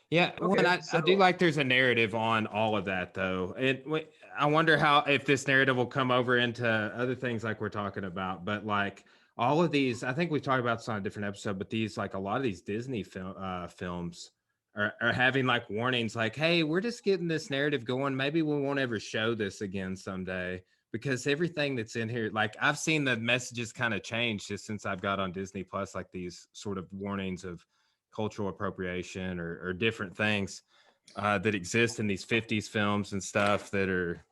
Yeah, well, and
Okay,
I do
so
like there's a narrative on all of that, though. I wonder how if this narrative will come over into other things like we're talking about. But like all of these, I think we talked about this on a different episode. But these, like a lot of these Disney films, are having like warnings, like, "Hey, we're just getting this narrative going. Maybe we won't ever show this again someday." Because everything that's in here, like I've seen the messages kind of change just since I've got on Disney Plus, like these sort of warnings of cultural appropriation or different things that exist in these 50s films and stuff that are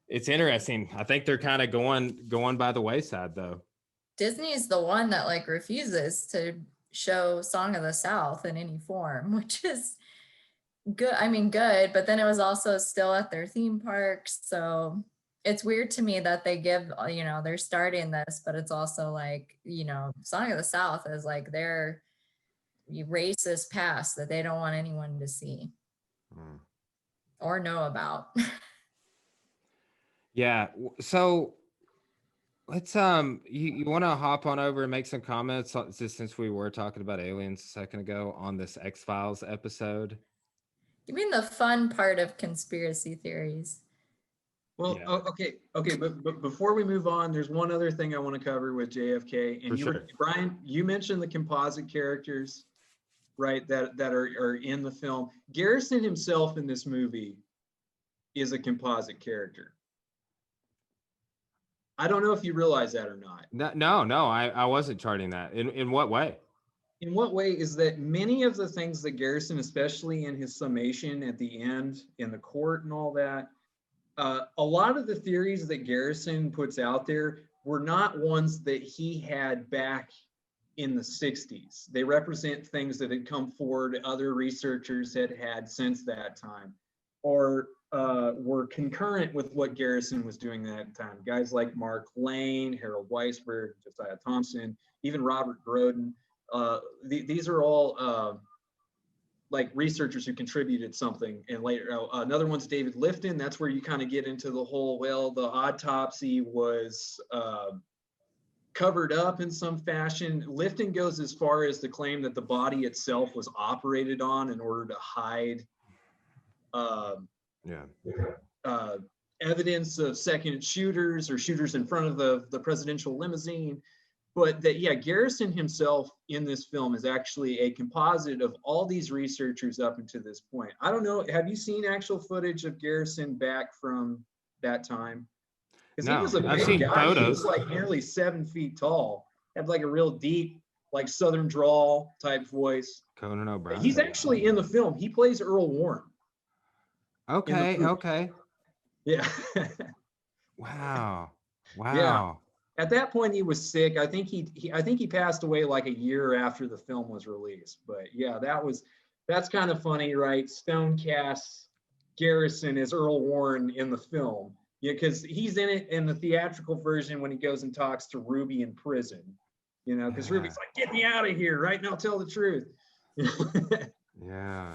it's interesting. I think they're kind of going by the wayside though.
Disney's the one that like refuses to show Song of the South in any form, which is good. I mean, good, but then it was also still at their theme parks. So it's weird to me that they give, they're starting this, but it's also like, Song of the South is like their racist past that they don't want anyone to see or know about.
Yeah. So let's you want to hop on over and make some comments just since we were talking about aliens a second ago on this X-Files episode.
You mean the fun part of conspiracy theories?
Well,
Yeah.
okay, but before we move on, there's one other thing I want to cover with JFK. And
For sure.
Brian, you mentioned the composite characters, right? That are in the film. Garrison himself in this movie is a composite character. I don't know if you realize that or not.
No, I wasn't charting that. In what way?
In what way is that many of the things that Garrison, especially in his summation at the end in the court and all that, a lot of the theories that Garrison puts out there were not ones that he had back in the 60s. They represent things that had come forward, other researchers had since that time, or were concurrent with what Garrison was doing at that time. Guys like Mark Lane, Harold Weisberg, Josiah Thompson, even Robert Groden. These are all like researchers who contributed something. And later, another one's David Lifton. That's where you kind of get into the whole, well, the autopsy was covered up in some fashion. Lifton goes as far as to claim that the body itself was operated on in order to hide evidence of second shooters or shooters in front of the presidential limousine. But that, yeah, Garrison himself in this film is actually a composite of all these researchers up until this point. I don't know, have you seen actual footage of Garrison back from that time? Because
No,
he was a
I've
big
seen
guy.
photos.
He was like nearly 7 feet tall, had like a real deep, like Southern drawl type voice.
Conan O'Brien.
He's actually in the film. He plays Earl Warren.
Okay.
Yeah.
Wow.
Yeah. At that point, he was sick. I think he passed away like a year after the film was released. But yeah, that's kind of funny, right? Stone casts Garrison as Earl Warren in the film. Yeah, because he's in it in the theatrical version when he goes and talks to Ruby in prison. You know, because Ruby's like, "Get me out of here, right? Now tell the truth."
Yeah.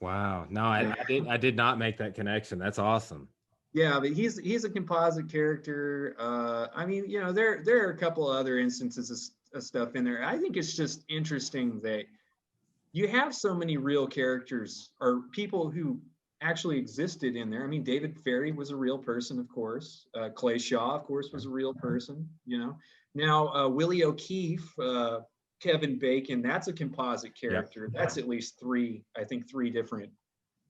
Wow. No, I did not make that connection. That's awesome.
Yeah, but he's a composite character. I mean, you know, there are a couple of other instances of stuff in there. I think it's just interesting that you have so many real characters or people who actually existed in there. I mean, David Ferry was a real person, of course. Clay Shaw, of course, was a real person. You know, now Willie O'Keefe, Kevin Bacon, that's a composite character. Yep. That's at least three different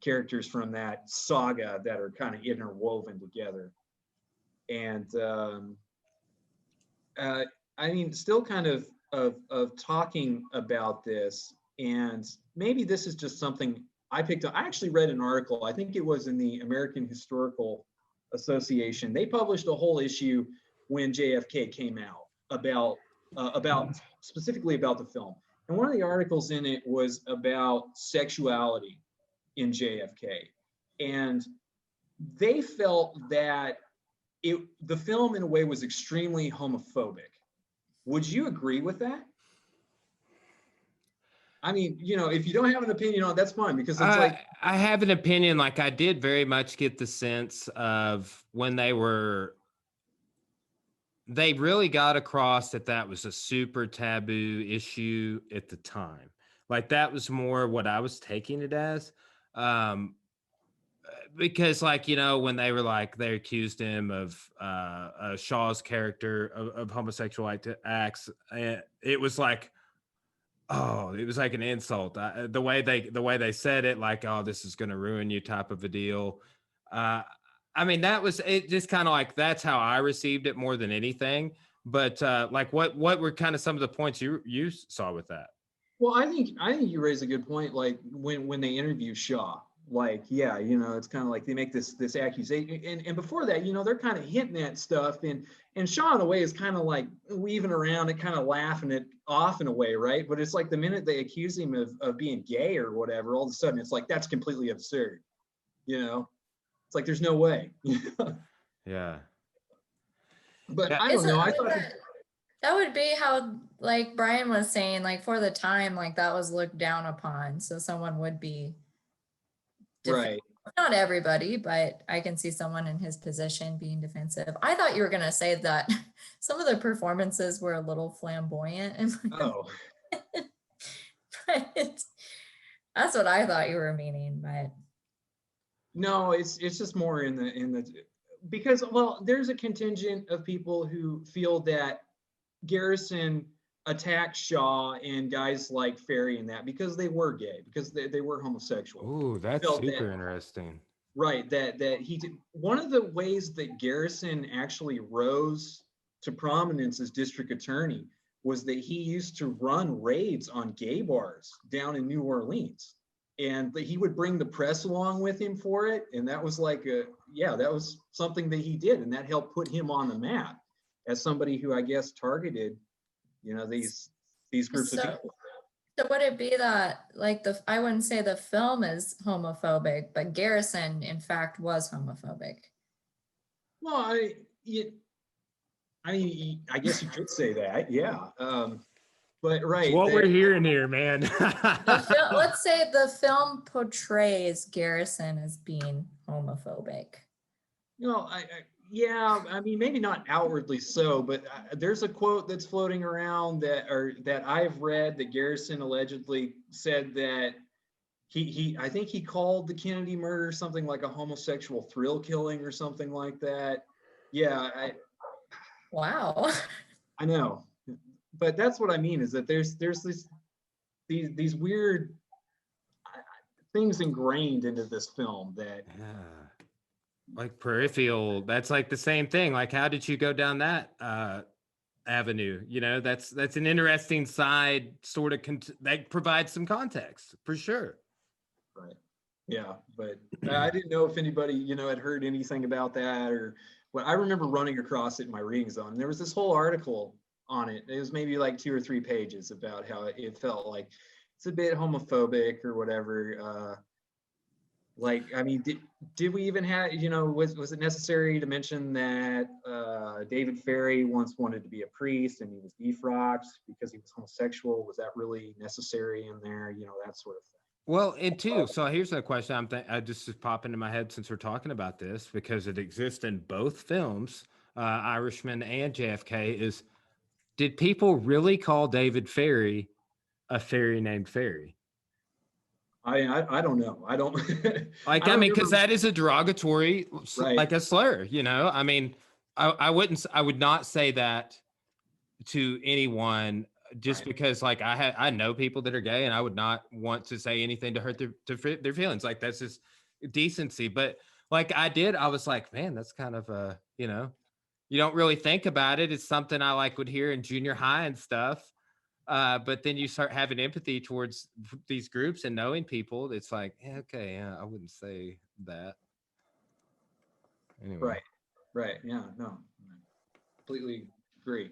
characters from that saga that are kind of interwoven together. And I mean, still kind of talking about this, and maybe this is just something I picked up. I actually read an article, I think it was in the American Historical Association. They published a whole issue when JFK came out about specifically about the film. And one of the articles in it was about sexuality in JFK. And they felt that the film in a way was extremely homophobic. Would you agree with that? I mean, you know, if you don't have an opinion on it, that's fine, because it's like,
I have an opinion. Like, I did very much get the sense of when they really got across that was a super taboo issue at the time. Like, that was more what I was taking it as. Because, like, you know, when they were like, they accused him of Shaw's character of homosexual acts, it was like, oh, it was like an insult. The way they said it, like, oh, this is going to ruin you type of a deal. I mean, that was it. Just kind of like, that's how I received it more than anything. But like, what were kind of some of the points you saw with that?
Well, I think you raise a good point. Like when they interview Shaw, like, yeah, you know, it's kind of like they make this accusation, and before that, you know, they're kind of hinting at stuff, and Shaw in a way is kind of like weaving around and kind of laughing it off in a way, right? But it's like the minute they accuse him of being gay or whatever, all of a sudden it's like, that's completely absurd, you know? It's like, there's no way.
Yeah.
But I don't know. I thought
that would be how, like Brian was saying, like for the time, like that was looked down upon. So someone would be
right.
Not everybody, but I can see someone in his position being defensive. I thought you were going to say that some of the performances were a little flamboyant.
Oh,
But that's what I thought you were meaning, but
no, it's just more in the because, well, there's a contingent of people who feel that Garrison attacked Shaw and guys like Ferry and that because they were gay, because they were homosexual.
Ooh, that's
Felt
super
that,
interesting.
right, that he did. One of the ways that Garrison actually rose to prominence as district attorney was that he used to run raids on gay bars down in New Orleans. And he would bring the press along with him for it. And that was like that was something that he did. And that helped put him on the map as somebody who, I guess, targeted, these groups of
so
people.
so would it be that like I wouldn't say the film is homophobic, but Garrison in fact was homophobic.
Well, I guess you could say that, yeah. But right.
It's what we're hearing here, man.
Let's say the film portrays Garrison as being homophobic.
I mean, maybe not outwardly so, but there's a quote that's floating around that I've read that Garrison allegedly said that I think he called the Kennedy murder something like a homosexual thrill killing or something like that. Yeah.
Wow.
I know, but that's what I mean, is that there's these weird things ingrained into this film that
like peripheral, that's like the same thing. Like, how did you go down that avenue? That's an interesting side sort of that provides some context for sure.
Right. Yeah, but I didn't know if anybody had heard anything about that, or well, I remember running across it in my reading zone. There was this whole article on it. It was maybe like 2 or 3 pages about how it felt like it's a bit homophobic or whatever. I mean, did we even have, was it necessary to mention that David Ferry once wanted to be a priest and he was defrocked because he was homosexual? Was that really necessary in there? That sort of thing.
Well, and too, so here's a question I just popped into my head since we're talking about this, because it exists in both films, Irishman and JFK, is did people really call David Ferry a fairy named Ferry?
I don't know. I don't
like, I mean, because that is a derogatory,
right.
Like a slur, I mean, I would not say that to anyone just because like I know people that are gay and I would not want to say anything to hurt their feelings. Like, that's just decency. But like I was like, man, that's kind of you don't really think about it. It's something I would hear in junior high and stuff. But then you start having empathy towards these groups and knowing people. It's like, okay, I wouldn't say that. Anyway.
Right. Yeah, no, completely agree.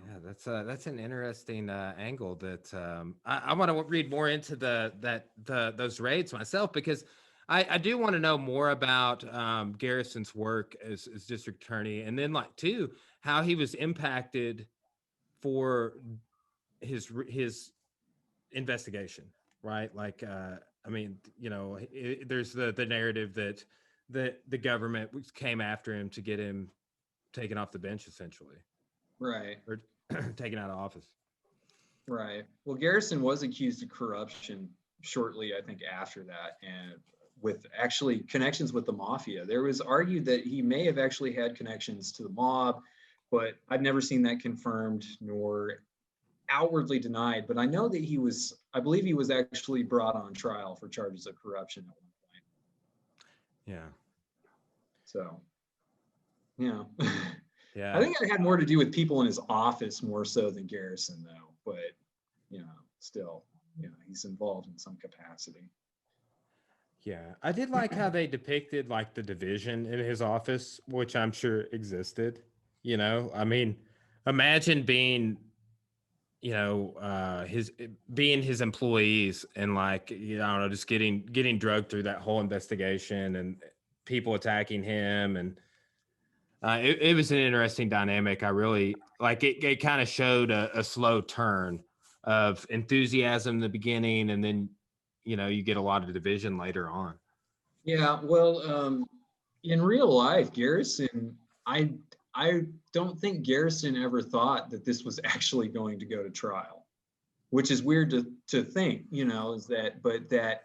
Yeah, that's an interesting angle that I want to read more into those raids myself, because I do want to know more about Garrison's work as district attorney, and then too how he was impacted for his investigation, right? Like I mean, there's the narrative that the government came after him to get him taken off the bench, essentially.
Right.
Or taken out of office.
Right. Well, Garrison was accused of corruption shortly, I think, after that, and with actually connections with the mafia. There was argued that he may have actually had connections to the mob, but I've never seen that confirmed nor outwardly denied. But I know that I believe he was actually brought on trial for charges of corruption at one point.
Yeah.
So, yeah.
Yeah.
I think it had more to do with people in his office more so than Garrison, though. But, still, he's involved in some capacity.
Yeah. I did like how they depicted the division in his office, which I'm sure existed. I mean, imagine being, his employees and I don't know, just getting drugged through that whole investigation and people attacking him, and it was an interesting dynamic. I really it kind of showed a slow turn of enthusiasm in the beginning, and then you get a lot of division later on.
Yeah, well, in real life, Garrison, I don't think Garrison ever thought that this was actually going to go to trial, which is weird to think, is that, but that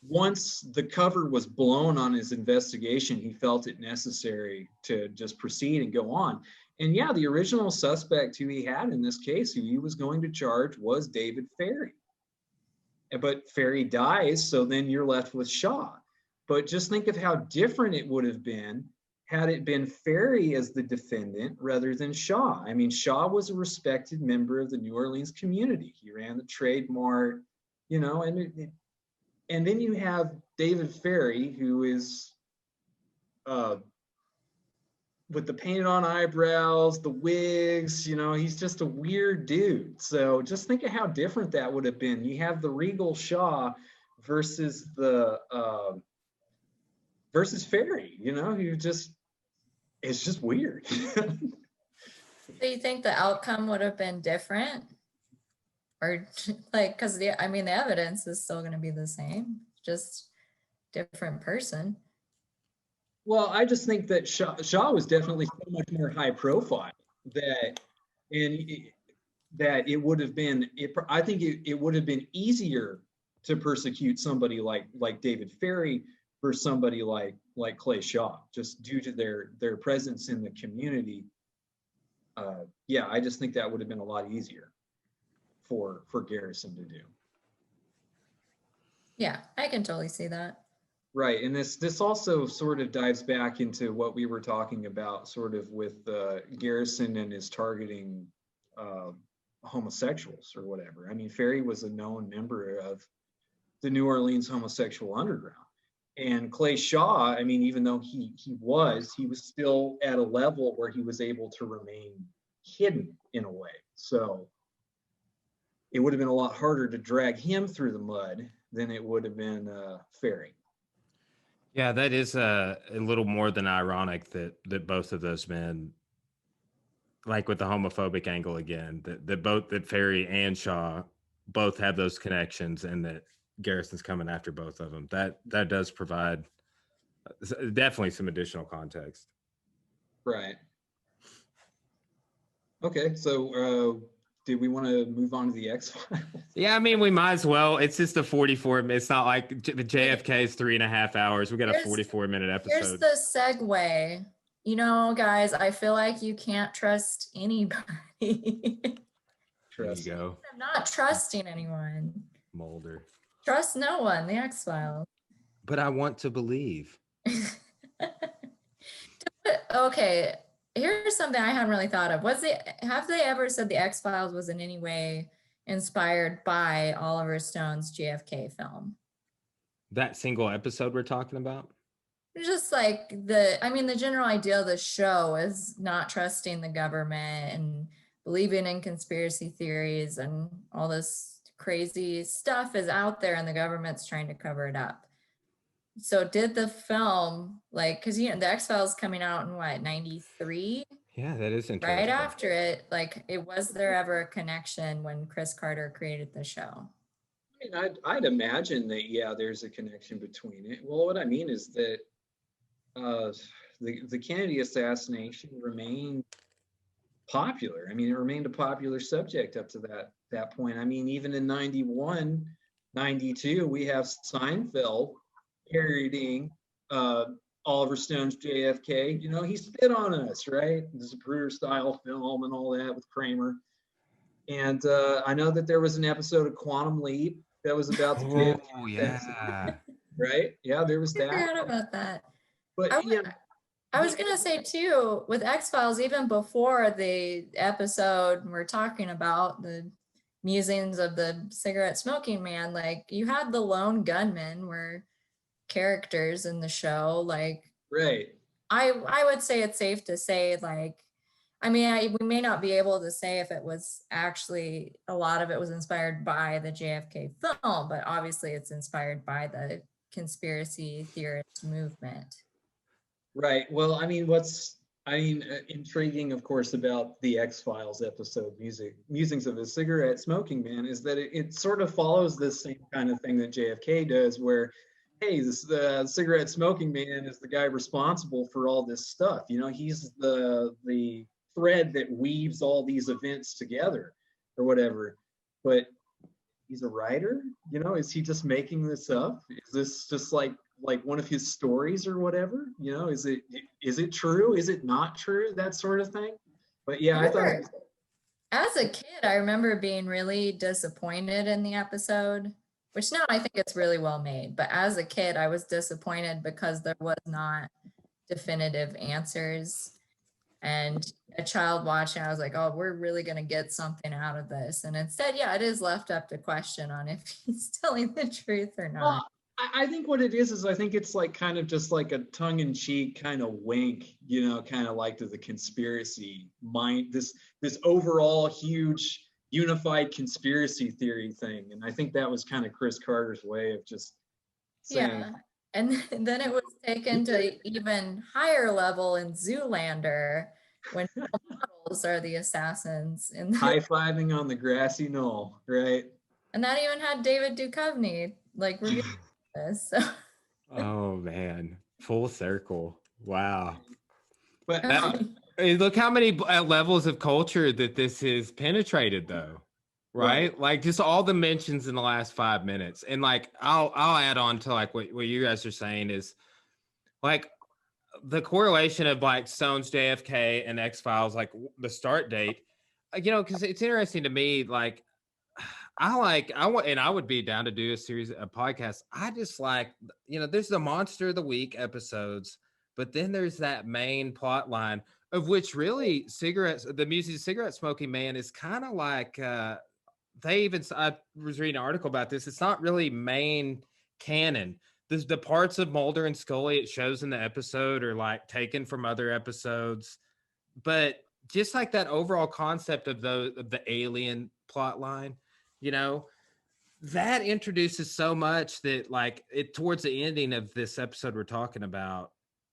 once the cover was blown on his investigation, he felt it necessary to just proceed and go on. And yeah, the original suspect who he had in this case, who he was going to charge, was David Ferry. But Ferry dies, so then you're left with Shaw. But just think of how different it would have been had it been Ferry as the defendant rather than Shaw. I mean, Shaw was a respected member of the New Orleans community. He ran the Trade Mart, and then you have David Ferry, who is with the painted on eyebrows, the wigs, he's just a weird dude. So just think of how different that would have been. You have the regal Shaw versus versus Ferry, who just, it's just weird.
So you think the outcome would have been different? Or because the evidence is still going to be the same, just different person.
Well, I just think that Shaw was definitely so much more high profile that it would have been, I think it would have been easier to persecute somebody like David Ferry for somebody like Clay Shaw, just due to their presence in the community. Yeah, I just think that would have been a lot easier for Garrison to do.
Yeah, I can totally see that.
Right, and this also sort of dives back into what we were talking about, sort of with Garrison and his targeting homosexuals or whatever. I mean, Ferry was a known member of the New Orleans homosexual underground. And Clay Shaw, I mean, even though he was still at a level where he was able to remain hidden in a way. So it would have been a lot harder to drag him through the mud than it would have been Ferry.
Yeah, that is a little more than ironic that both of those men, like with the homophobic angle again, that Ferry and Shaw both have those connections, and that Garrison's coming after both of them. That does provide definitely some additional context.
Right. Okay, so do we want to move on to the X-Files?
Yeah, I mean, we might as well. It's just a 44. It's not like the JFK is 3.5 hours. We got a 44-minute episode.
Here's the segue. Guys, I feel like you can't trust anybody.
There you go.
I'm not trusting anyone.
Mulder.
Trust no one. The X-Files.
But I want to believe.
Okay, here's something I hadn't really thought of. Have they ever said the X-Files was in any way inspired by Oliver Stone's JFK film?
That single episode we're talking about?
Just like the general idea of the show is not trusting the government and believing in conspiracy theories, and all this crazy stuff is out there and the government's trying to cover it up. So did the film, because the X-Files coming out in what, 93?
Yeah, that is interesting.
Right after it, was there ever a connection when Chris Carter created the show?
I mean, I'd imagine that, yeah, there's a connection between it. Well, what I mean is that the Kennedy assassination remained popular. I mean, it remained a popular subject up to that point. I mean, even in 91, 92, we have Seinfeld parodying Oliver Stone's JFK. He spit on us, right? The Zapruder style film and all that with Kramer. And I know that there was an episode of Quantum Leap that was about the JFK.
Oh, yeah.
Right? Yeah, there was that.
I forgot about that.
But
I was going to say too, with X-Files, even before the episode we're talking about, the musings of the cigarette smoking man, you had the lone gunmen were characters in the show.
Right.
I would say it's safe to say, we may not be able to say if it was actually, a lot of it was inspired by the JFK film, but obviously it's inspired by the conspiracy theorist movement.
Right. Well, I mean, what's intriguing, of course, about the X-Files episode, Musings of a Cigarette Smoking Man, is that it sort of follows this same kind of thing that JFK does, where hey, this cigarette smoking man is the guy responsible for all this stuff. You know, he's the thread that weaves all these events together or whatever. But he's a writer, you know, is he just making this up? Is this just like one of his stories or whatever? You know, is it true? Is it not true? That sort of thing. But yeah, I thought it was,
as a kid, I remember being really disappointed in the episode, which now I think it's really well made. But as a kid, I was disappointed because there was not definitive answers. And a child watching, I was like, oh, we're really going to get something out of this. And instead, yeah, it is left up to question on if he's telling the truth or not.
well, I think what it is I think it's like kind of just like a tongue-in-cheek kind of wink, you know, kind of like to the conspiracy mind, this overall huge unified conspiracy theory thing. And I think that was kind of Chris Carter's way of just saying,
Yeah. And then it was taken to even higher level in Zoolander when models are the assassins.
high-fiving on the grassy knoll, right?
And that even had David Duchovny like reviewing this. So.
Oh man, full circle. Wow.
But
Hey, look how many levels of culture that this has penetrated, though. Right? Like just all the mentions in the last 5 minutes. And like I'll add on to like what you guys are saying is like the correlation of like Stone's JFK and X-Files, like the start date, you know, because it's interesting to me, like I would be down to do a series of podcasts. I just like, you know, there's the Monster of the Week episodes, but then there's that main plot line of which really the music cigarette smoking man is kind of like I was reading an article about this. It's not really main canon. The parts of Mulder and Scully it shows in the episode are like taken from other episodes, but just like that overall concept of the alien plot line, you know, that introduces so much that like it towards the ending of this episode we're talking about,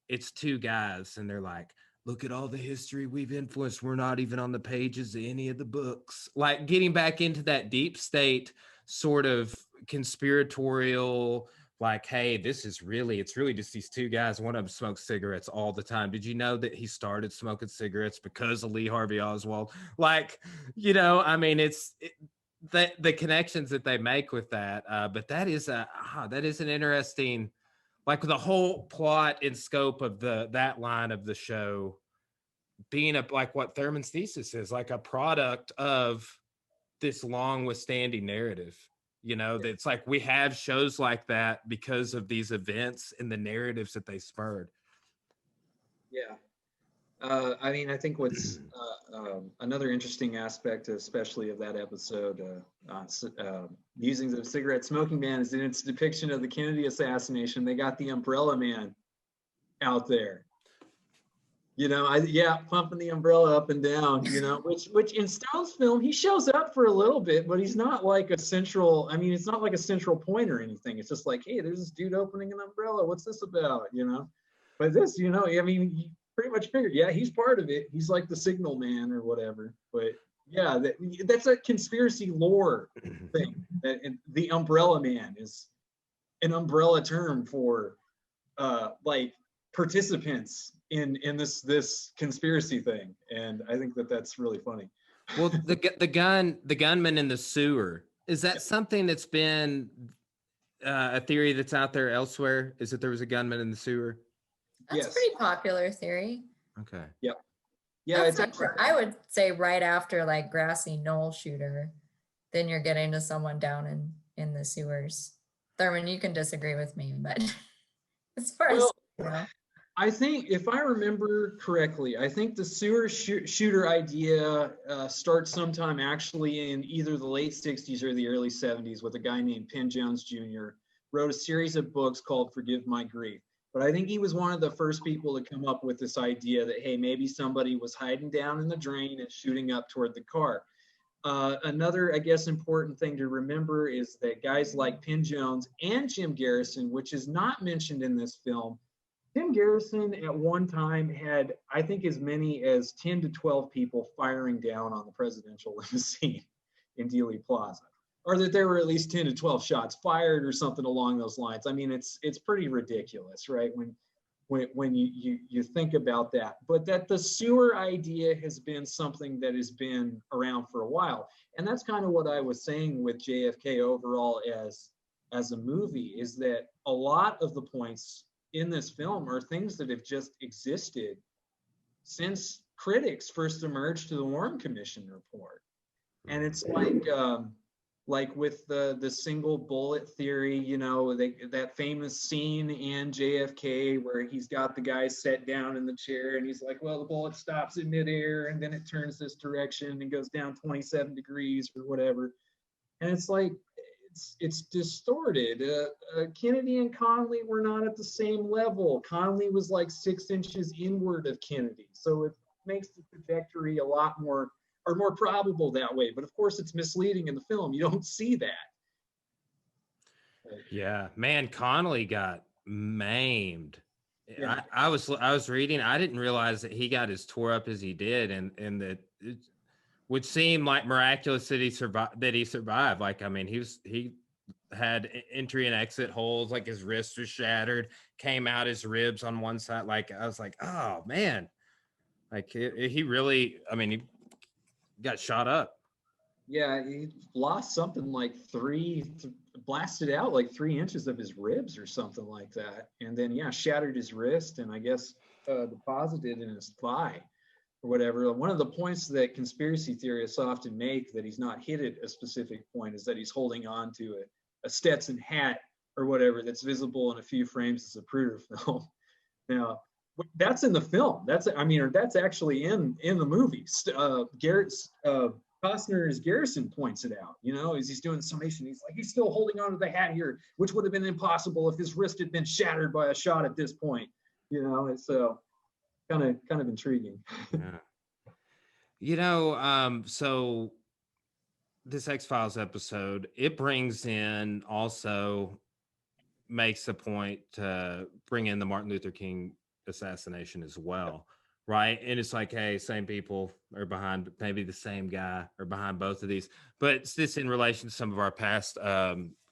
it's two guys and they're like, look at all the history we've influenced. We're not even on the pages of any of the books. Like getting back into that deep state sort of conspiratorial, like, hey, it's really just these two guys. One of them smokes cigarettes all the time. Did you know that he started smoking cigarettes because of Lee Harvey Oswald? Like, you know, I mean, the connections that they make with that. But that is an interesting, like the whole plot and scope of that line of the show being like what Thurman's thesis is, like a product of this long withstanding narrative, you know, that's like we have shows like that because of these events and the narratives that they spurred.
yeah. I mean, I think what's another interesting aspect, especially of that episode, using the cigarette smoking ban, is in its depiction of the Kennedy assassination. They got the Umbrella Man out there, you know. Pumping the umbrella up and down, you know. Which in Stone's film, he shows up for a little bit, but he's not like a central. I mean, it's not like a central point or anything. It's just like, hey, there's this dude opening an umbrella. What's this about, you know? But this, you know, I mean, pretty much figured, yeah, he's part of it. He's like the signal man or whatever. But yeah, that's a conspiracy lore thing. And the Umbrella Man is an umbrella term for like participants in this conspiracy thing. And I think that's really funny.
Well, the gunman in the sewer, is that something that's been a theory that's out there elsewhere? Is that there was a gunman in the sewer?
That's a pretty popular theory.
Okay.
Yep. Yeah,
it's actually, I would say right after like Grassy Knoll shooter, then you're getting to someone down in the sewers. Thurman, you can disagree with me, but as far as you know.
I think if I remember correctly, I think the sewer shooter idea starts sometime actually in either the late 60s or the early 70s with a guy named Penn Jones Jr. Wrote a series of books called Forgive My Grief. But I think he was one of the first people to come up with this idea that, hey, maybe somebody was hiding down in the drain and shooting up toward the car. Another, I guess, important thing to remember is that guys like Penn Jones and Jim Garrison, which is not mentioned in this film, Jim Garrison at one time had, I think, as many as 10 to 12 people firing down on the presidential limousine in Dealey Plaza. or that there were at least 10 to 12 shots fired or something along those lines. I mean, it's pretty ridiculous, right? When you think about that, but that the sewer idea has been something that has been around for a while. And that's kind of what I was saying with JFK overall as a movie, is that a lot of the points in this film are things that have just existed since critics first emerged to the Warren Commission report. And it's like with the single bullet theory, you know, that famous scene in JFK where he's got the guy set down in the chair and he's like, well, the bullet stops in midair and then it turns this direction and goes down 27 degrees or whatever. And it's like, it's distorted. Kennedy and Connally were not at the same level. Connally was like 6 inches inward of Kennedy. So it makes the trajectory a lot more probable that way. But of course, it's misleading in the film. You don't see that.
Yeah, man, Connolly got maimed.
Yeah.
I was reading. I didn't realize that he got as tore up as he did, and that it would seem like miraculous that he survived. Like, I mean, he had entry and exit holes. Like his wrist was shattered, came out his ribs on one side. Like I was like, oh man, like he really. I mean, he got shot up.
Yeah, he lost something like blasted out like 3 inches of his ribs or something like that. And then, yeah, shattered his wrist and I guess deposited in his thigh or whatever. One of the points that conspiracy theorists often make that he's not hit at a specific point is that he's holding on to a Stetson hat or whatever that's visible in a few frames as a Zapruder film. Now, that's in the film. That's actually in the movie. Costner's Garrison points it out, you know, as he's doing the summation. He's like, he's still holding on to the hat here, which would have been impossible if his wrist had been shattered by a shot at this point. You know, it's kind of intriguing.
Yeah. You know, so this X-Files episode, it brings in, also makes the point to bring in the Martin Luther King assassination as well. Right. And it's like, hey, same people are behind, maybe the same guy are behind both of these. But it's this in relation to some of our past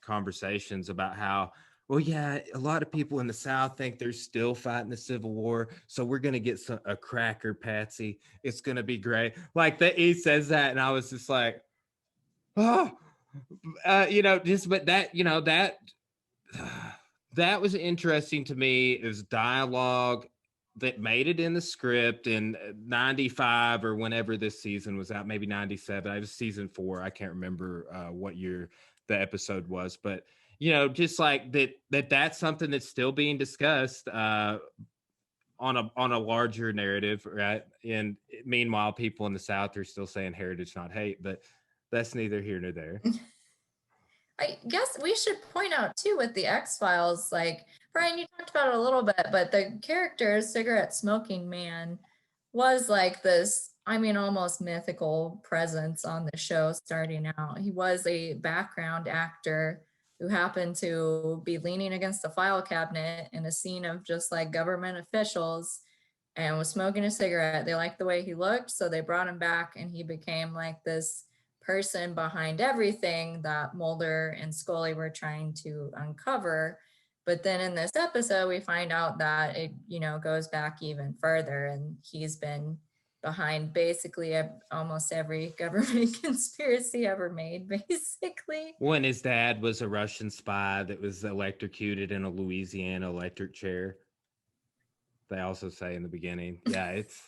conversations about how, well, yeah, a lot of people in the South think they're still fighting the Civil War. So we're going to get a cracker Patsy. It's going to be great. Like that, he says that. And I was just like, oh, you know, just, but that, you know, that was interesting to me. It was dialogue that made it in the script in 95 or whenever this season was out, maybe 97. I was season 4. I can't remember what year the episode was, but you know, just like that's something that's still being discussed on a larger narrative, right? And meanwhile, people in the South are still saying heritage, not hate, but that's neither here nor there.
I guess we should point out too with the X-Files, like Brian, you talked about it a little bit, but the character cigarette smoking man was like this, I mean, almost mythical presence on the show starting out. He was a background actor who happened to be leaning against the file cabinet in a scene of just like government officials and was smoking a cigarette. They liked the way he looked, so they brought him back and he became like this person behind everything that Mulder and Scully were trying to uncover. But then in this episode, we find out that it, you know, goes back even further, and he's been behind basically almost every government conspiracy ever made, basically.
When his dad was a Russian spy that was electrocuted in a Louisiana electric chair. They also say in the beginning. Yeah, it's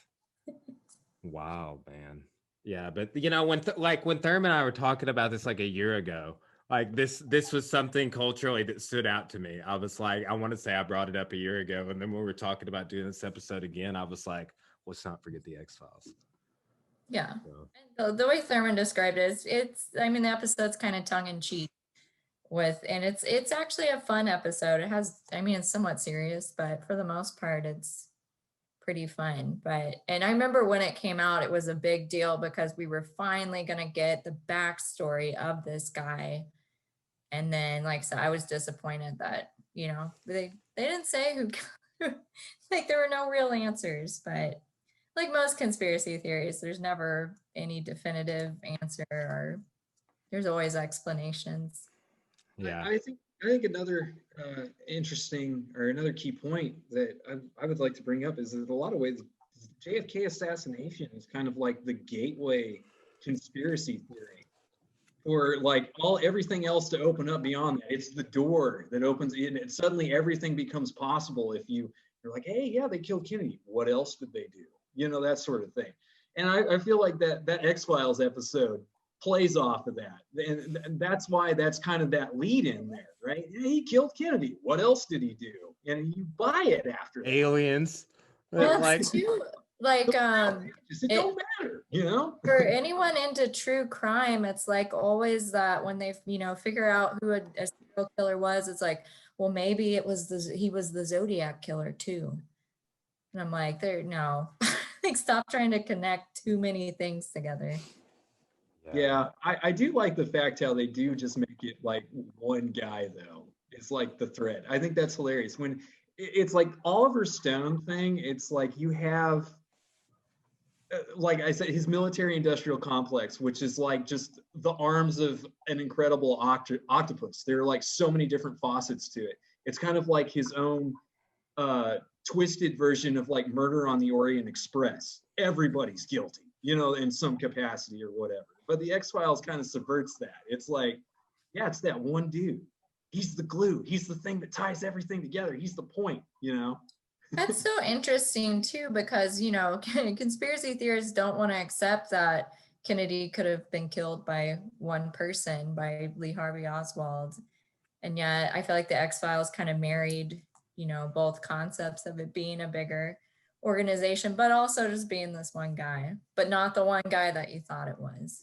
wow, man. Yeah, but you know, when Thurman and I were talking about this like a year ago, like this was something culturally that stood out to me. I was like, I want to say I brought it up a year ago, and then when we were talking about doing this episode again, I was like, let's not forget the X-Files.
Yeah, so. And the way Thurman described it, it's I mean, the episode's kind of tongue in cheek and it's actually a fun episode. It has, I mean, it's somewhat serious, but for the most part, it's pretty fun. And I remember when it came out, it was a big deal because we were finally going to get the backstory of this guy. And then, like, so I was disappointed that, you know, they didn't say who, like, there were no real answers. But like most conspiracy theories, there's never any definitive answer or There's always explanations.
Yeah.
I think another interesting or another key point that I would like to bring up is that in a lot of ways, JFK assassination is kind of like the gateway conspiracy theory for like everything else to open up beyond that. It's the door that opens in, and suddenly everything becomes possible if you're like, hey, yeah, they killed Kennedy. What else did they do? You know, that sort of thing. And I feel like that X-Files episode plays off of that. And that's why that's kind of that lead in there, right? Yeah, he killed Kennedy. What else did he do? And you buy it after that.
Aliens.
Well,
Like,
too, like
it don't matter, you know?
For anyone into true crime, it's like always that when they, figure out who a serial killer was, it's like, well, maybe he was the Zodiac killer too. And I'm like, no, like stop trying to connect too many things together.
Yeah, I do like the fact how they do just make it like one guy though. It's like the thread. I think that's hilarious. When it's like Oliver Stone thing, it's like you have, like I said, his military industrial complex, which is like just the arms of an incredible octopus. There are like so many different faucets to it. It's kind of like his own twisted version of like Murder on the Orient Express. Everybody's guilty, in some capacity or whatever. But the X-Files kind of subverts that. It's like, yeah, it's that one dude. He's the glue. He's the thing that ties everything together. He's the point,
That's so interesting too, because, conspiracy theorists don't want to accept that Kennedy could have been killed by one person, by Lee Harvey Oswald. And yet I feel like the X-Files kind of married, both concepts of it being a bigger organization, but also just being this one guy, but not the one guy that you thought it was.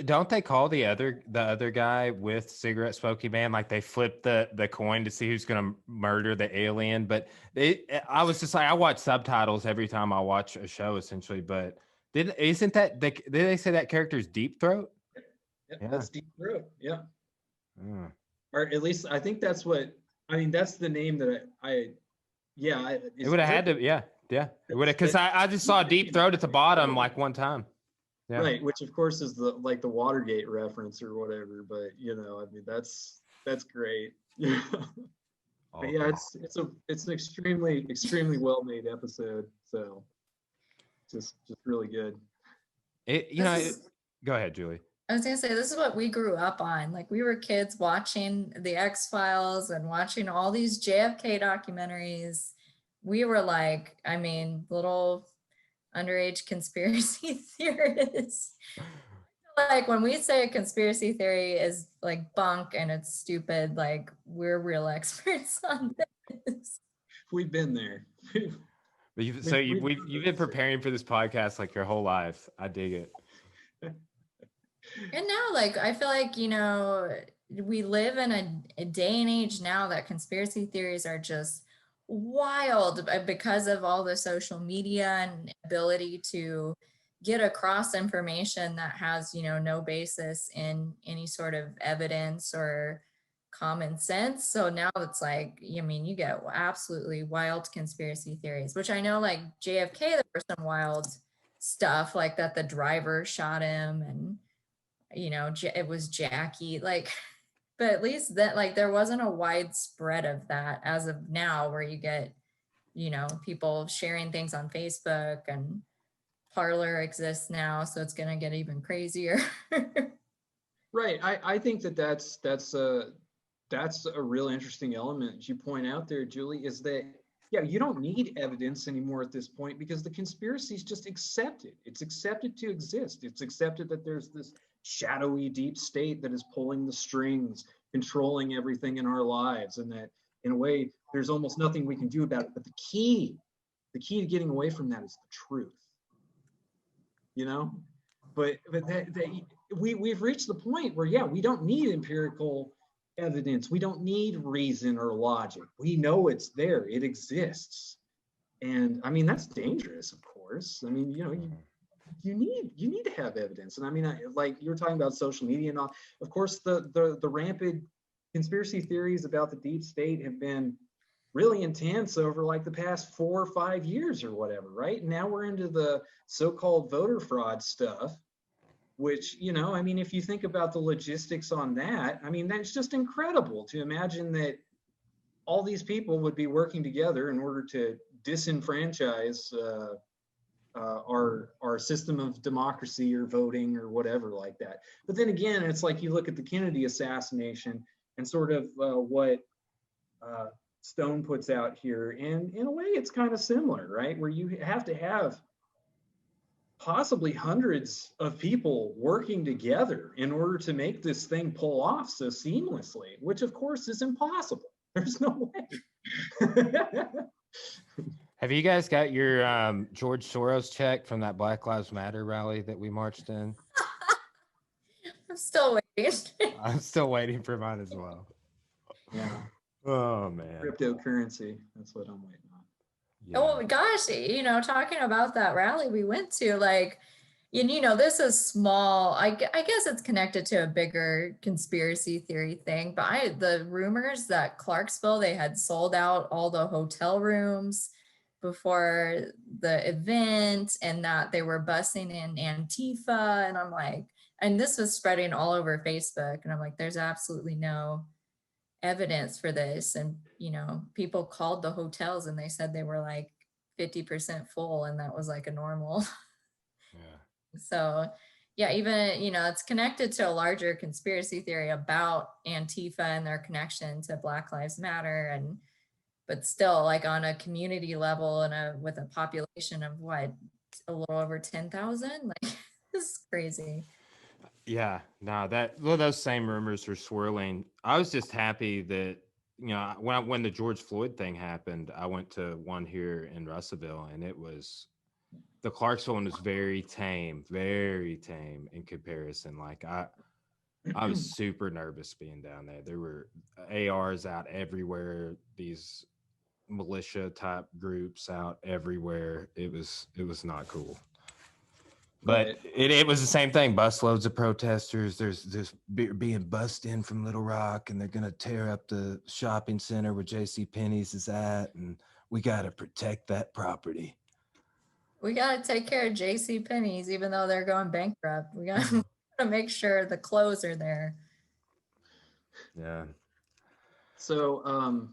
Don't they call the other guy with cigarette smoking man? Like they flip the coin to see who's going to murder the alien. But I was just like, I watch subtitles every time I watch a show essentially. But did they say that character's Deep Throat?
Yeah. That's Deep Throat. Yeah.
Mm.
Or at least I think that's that's the name that
it would have had to. Yeah. It would have, because I just saw Deep Throat at the bottom like one time. Yeah.
Right, which of course is the Watergate reference or whatever, but that's great. But yeah, it's an extremely well made episode, so just really good.
Go ahead, Julie.
I was gonna say, this is what we grew up on. Like we were kids watching the X-Files and watching all these JFK documentaries. We were like, little underage conspiracy theorists. Like when we say a conspiracy theory is like bunk and it's stupid, like we're real experts on this.
We've been there.
You've been preparing for this podcast like your whole life. I dig it.
And now, like, I feel like, we live in a day and age now that conspiracy theories are just wild because of all the social media and ability to get across information that has, no basis in any sort of evidence or common sense. So now it's like, you get absolutely wild conspiracy theories, which I know like JFK, there were some wild stuff like that the driver shot him and, it was Jackie, like, but at least that, like, there wasn't a widespread of that as of now where you get, people sharing things on Facebook, and Parler exists now, so it's going to get even crazier.
Right. I think that's a real interesting element you point out there, Julie, is that, yeah, you don't need evidence anymore at this point because the conspiracy is just accepted. It's accepted to exist. It's accepted that there's this shadowy deep state that is pulling the strings, controlling everything in our lives, and that in a way there's almost nothing we can do about it. But the key to getting away from that is the truth. But we've reached the point where, yeah, we don't need empirical evidence. We don't need reason or logic. We know it's there. It exists. And that's dangerous, of course. You need to have evidence. And like you were talking about social media and all, of course, the rampant conspiracy theories about the deep state have been really intense over like the past 4 or 5 years or whatever, right? Now we're into the so-called voter fraud stuff. which, you know, I mean, if you think about the logistics on that, I mean, that's just incredible to imagine that all these people would be working together in order to disenfranchise our system of democracy or voting or whatever like that. But then again, it's like you look at the Kennedy assassination and sort of what Stone puts out here, and in a way it's kind of similar, right? Where you have to have possibly hundreds of people working together in order to make this thing pull off so seamlessly, which of course is impossible. There's no way.
Have you guys got your George Soros check from that Black Lives Matter rally that we marched in?
I'm still waiting.
I'm still waiting for mine as well.
Yeah.
Oh man.
Cryptocurrency. That's what I'm waiting on.
Yeah.
Oh gosh, you know, talking about that rally we went to, like, you know, this is small. I guess it's connected to a bigger conspiracy theory thing, but the rumors that Clarksville, they had sold out all the hotel rooms before the event, and that they were busing in Antifa, and I'm like, and this was spreading all over Facebook, and I'm like, there's absolutely no evidence for this. And you know, people called the hotels and they said they were like 50% full, and that was like a normal.
Yeah.
So yeah, even, you know, it's connected to a larger conspiracy theory about Antifa and their connection to Black Lives Matter, and but still, like on a community level and with a population of what, a little over 10,000, like this is crazy.
Yeah, no, those same rumors were swirling. I was just happy that, you know, when the George Floyd thing happened, I went to one here in Russellville, and the Clarksville one was very tame in comparison. Like I was super nervous being down there. There were ARs out everywhere, these militia type groups out everywhere. It was not cool. But it was the same thing. Busloads of protesters. There's being bussed in from Little Rock, and they're gonna tear up the shopping center where JCPenney's is at, and we gotta protect that property.
We got to take care of JCPenney's, even though they're going bankrupt. We got to make sure the clothes are there.
Yeah.
So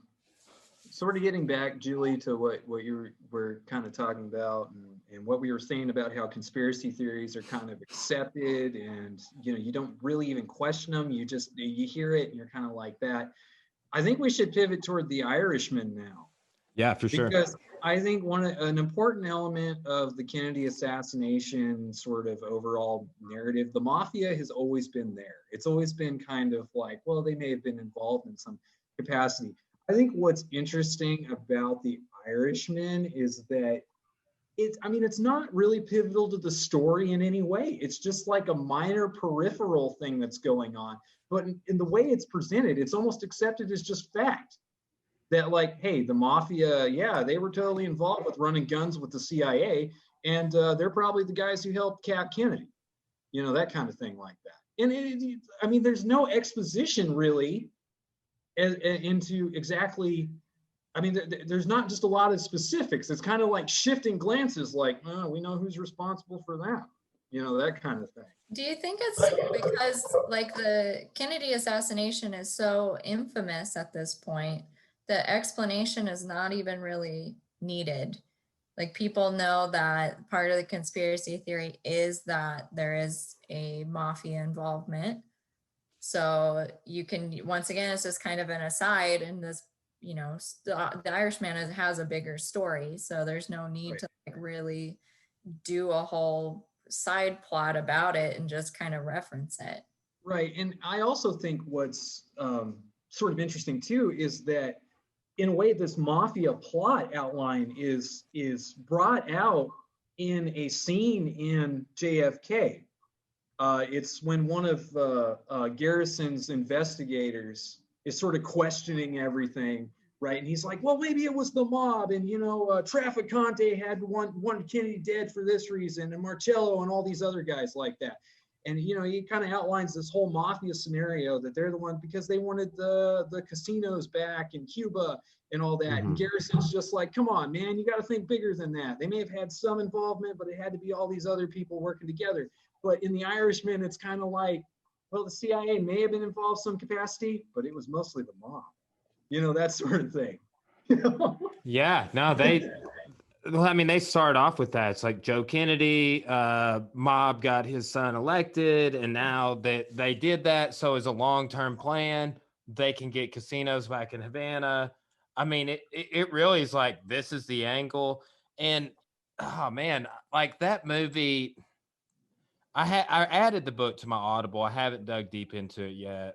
sort of getting back, Julie, to what you were kind of talking about, and what we were saying about how conspiracy theories are kind of accepted, and you know, you don't really even question them. You hear it and you're kind of like that. I think we should pivot toward the Irishman now.
Yeah, for sure.
Because I think an important element of the Kennedy assassination sort of overall narrative, the mafia has always been there. It's always been kind of like, well, they may have been involved in some capacity. I think what's interesting about the Irishman is that it's not really pivotal to the story in any way. It's just like a minor peripheral thing that's going on. But in the way it's presented, it's almost accepted as just fact. That like, hey, the mafia, yeah, they were totally involved with running guns with the CIA, and they're probably the guys who helped cap Kennedy, you know, that kind of thing like that. And I mean, there's no exposition really into exactly. I mean, there's not just a lot of specifics. It's kind of like shifting glances, like, oh, we know who's responsible for that, you know, that kind of thing.
Do you think it's because like the Kennedy assassination is so infamous at this point, the explanation is not even really needed? Like, people know that part of the conspiracy theory is that there is a mafia involvement. So you can, once again, it's just kind of an aside, and this, you know, the Irishman has a bigger story. So there's no need to like really do a whole side plot about it and just kind of reference it.
Right. And I also think what's sort of interesting too is that in a way this mafia plot outline is brought out in a scene in JFK. It's when one of Garrison's investigators is sort of questioning everything, right? And he's like, well, maybe it was the mob, and you know, Trafficante had one Kennedy dead for this reason, and Marcello and all these other guys like that. And you know, he kind of outlines this whole mafia scenario that they're the one because they wanted the casinos back in Cuba and all that.
Mm-hmm.
And Garrison's just like, come on, man, you got to think bigger than that. They may have had some involvement, but it had to be all these other people working together. But in The Irishman, it's kind of like, well, the CIA may have been involved some capacity, but it was mostly the mob. You know, that sort of thing. You know?
Yeah, no, well, I mean, they start off with that. It's like Joe Kennedy, mob got his son elected, and now they did that. So as a long-term plan, they can get casinos back in Havana. I mean, it really is like, this is the angle. And oh man, like that movie, I added the book to my Audible. I haven't dug deep into it yet.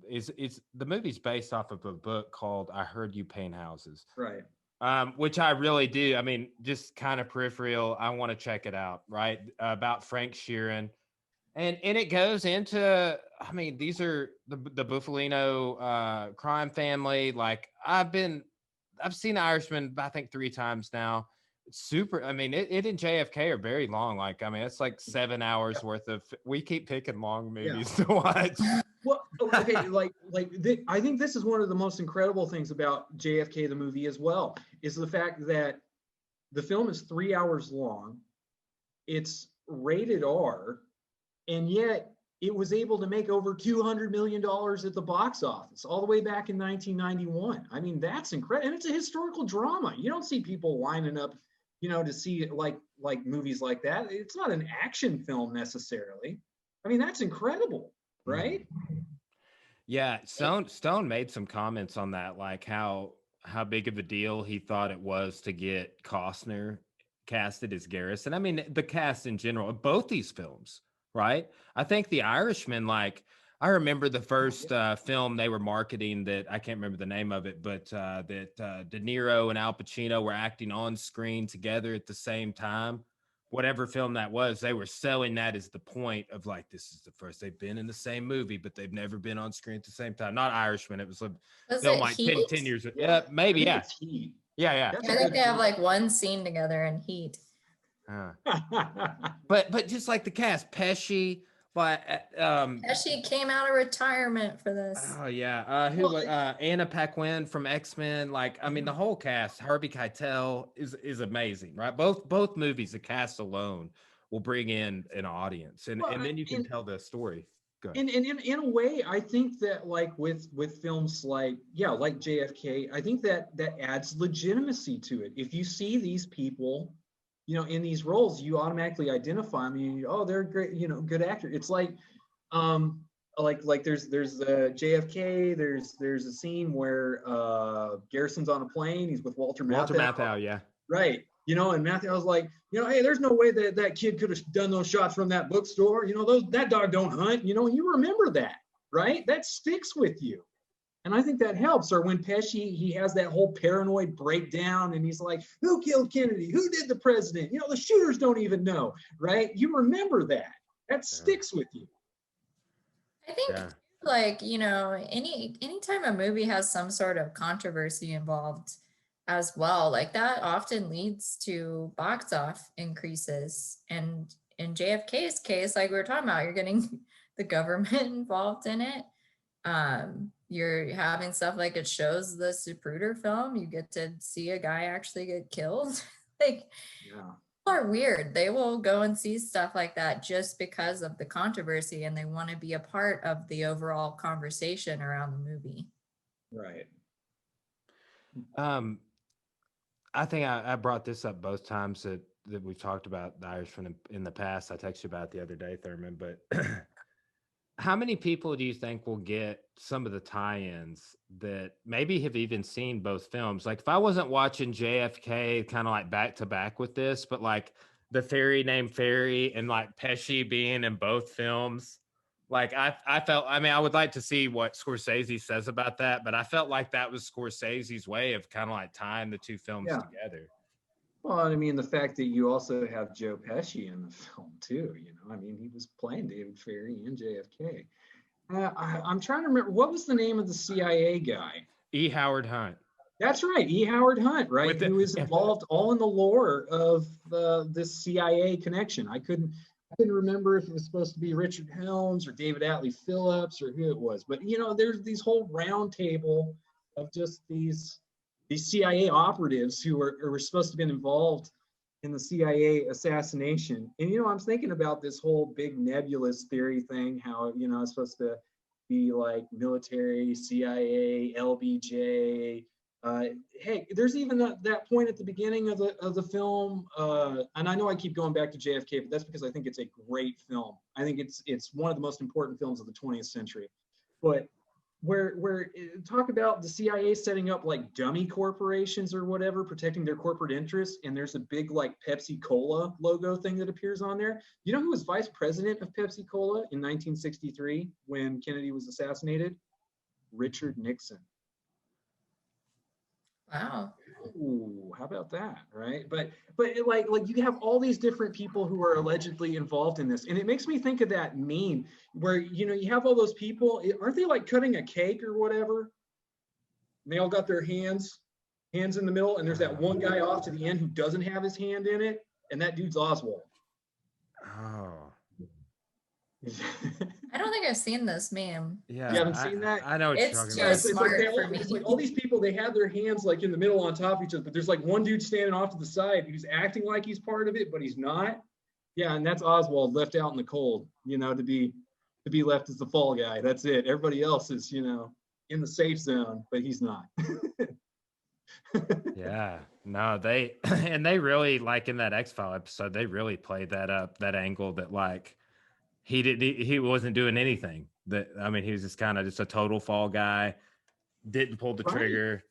Is the movie's based off of a book called I Heard You Paint Houses.
Right.
Which I really do. I mean, just kind of peripheral. I want to check it out, right? About Frank Sheeran. And it goes into, I mean, these are the Buffalino crime family. Like I've seen Irishman, I think 3 times now. It's super. I mean, it and JFK are very long. Like, I mean, it's like 7 hours worth of, we keep picking long movies to watch.
Well, okay, I think this is one of the most incredible things about JFK the movie as well, is the fact that the film is 3 hours long. It's rated R, and yet it was able to make over $200 million at the box office all the way back in 1991. I mean, that's incredible. And it's a historical drama. You don't see people lining up, you know, to see like movies like that. It's not an action film necessarily. I mean, that's incredible, right?
Yeah, Stone made some comments on that, like how big of a deal he thought it was to get Costner casted as Garrison. I mean, the cast in general of both these films, right? I think The Irishman, like, I remember the first film they were marketing that I can't remember the name of it, but that De Niro and Al Pacino were acting on screen together at the same time. Whatever film that was, they were selling that as the point of like, this is the first they've been in the same movie, but they've never been on screen at the same time. Not Irishman. It was a film like 10 years ago. Yeah, maybe. Yeah.
It's Heat.
Yeah.
I think they have like one scene together in Heat.
But just like the cast, Pesci, but
Pesci came out of retirement for this.
oh yeah, Anna Paquin from X-Men. Like, I mean, the whole cast. Harvey Keitel is amazing, right? Both movies, the cast alone will bring in an audience, and then you can tell the story. Good.
And in a way, I think that like with films like JFK, I think that adds legitimacy to it. If you see these people, you know, in these roles, you automatically identify them. They're great, you know, good actor. It's like there's JFK. There's a scene where Garrison's on a plane. He's with Walter Matthau.
Yeah.
Right. You know, and Matthau was like, you know, hey, there's no way that kid could have done those shots from that bookstore. You know, that dog don't hunt. You know, and you remember that, right? That sticks with you. And I think that helps. Or when Pesci, he has that whole paranoid breakdown and he's like, who killed Kennedy? Who did the president? You know, the shooters don't even know, right? You remember that. That sticks with you.
I think like, you know, anytime a movie has some sort of controversy involved as well, like that often leads to box office increases. And in JFK's case, like we were talking about, you're getting the government involved in it. You're having stuff like it shows the Zapruder film. You get to see a guy actually get killed. Like, people are weird. They will go and see stuff like that just because of the controversy, and they want to be a part of the overall conversation around the movie.
Right.
I think I brought this up both times that we've talked about The Irishman in the past. I texted you about it the other day, Thurman, but how many people do you think will get some of the tie-ins that maybe have even seen both films? Like, if I wasn't watching JFK kind of like back to back with this, but like The Fairy Named Fairy and like Pesci being in both films, like I felt, I mean, I would like to see what Scorsese says about that, but I felt like that was Scorsese's way of kind of like tying the two films together.
Well, I mean, the fact that you also have Joe Pesci in the film too, you know, I mean, he was playing David Ferrie and JFK. I'm trying to remember, what was the name of the CIA guy?
E. Howard Hunt.
That's right, E. Howard Hunt, right? Who is involved all in the lore of this CIA connection. I couldn't remember if it was supposed to be Richard Helms or David Atlee Phillips or who it was, but you know, there's these whole round table of just these CIA operatives who were supposed to have been involved in the CIA assassination. And, you know, I'm thinking about this whole big nebulous theory thing, how, you know, it's supposed to be like military, CIA, LBJ. Hey, there's even that point at the beginning of the film, and I know I keep going back to JFK, but that's because I think it's a great film. I think it's one of the most important films of the 20th century. But where talk about the CIA setting up like dummy corporations or whatever, protecting their corporate interests, and there's a big like Pepsi Cola logo thing that appears on there. You know who was vice president of Pepsi Cola in 1963 when Kennedy was assassinated? Richard Nixon.
Wow.
Ooh, how about that, right? But like you have all these different people who are allegedly involved in this, and it makes me think of that meme where, you know, you have all those people, aren't they like cutting a cake or whatever? And they all got their hands in the middle, and there's that one guy off to the end who doesn't have his hand in it, and that dude's Oswald.
Oh.
I don't think I've seen this meme.
Yeah.
You haven't seen that?
I know what
It's
you're talking
just
about.
It's
smart
like
for me.
it's like all these people, they have their hands like in the middle on top of each other, but there's like one dude standing off to the side who's acting like he's part of it, but he's not. Yeah, and that's Oswald left out in the cold, you know, to be left as the fall guy. That's it. Everybody else is, you know, in the safe zone, but he's not.
Yeah, no, they and they really, like in that X-File episode, they really played that up, that angle that like he wasn't doing anything. That, I mean, he was just kind of just a total fall guy, didn't pull the
Right.
trigger.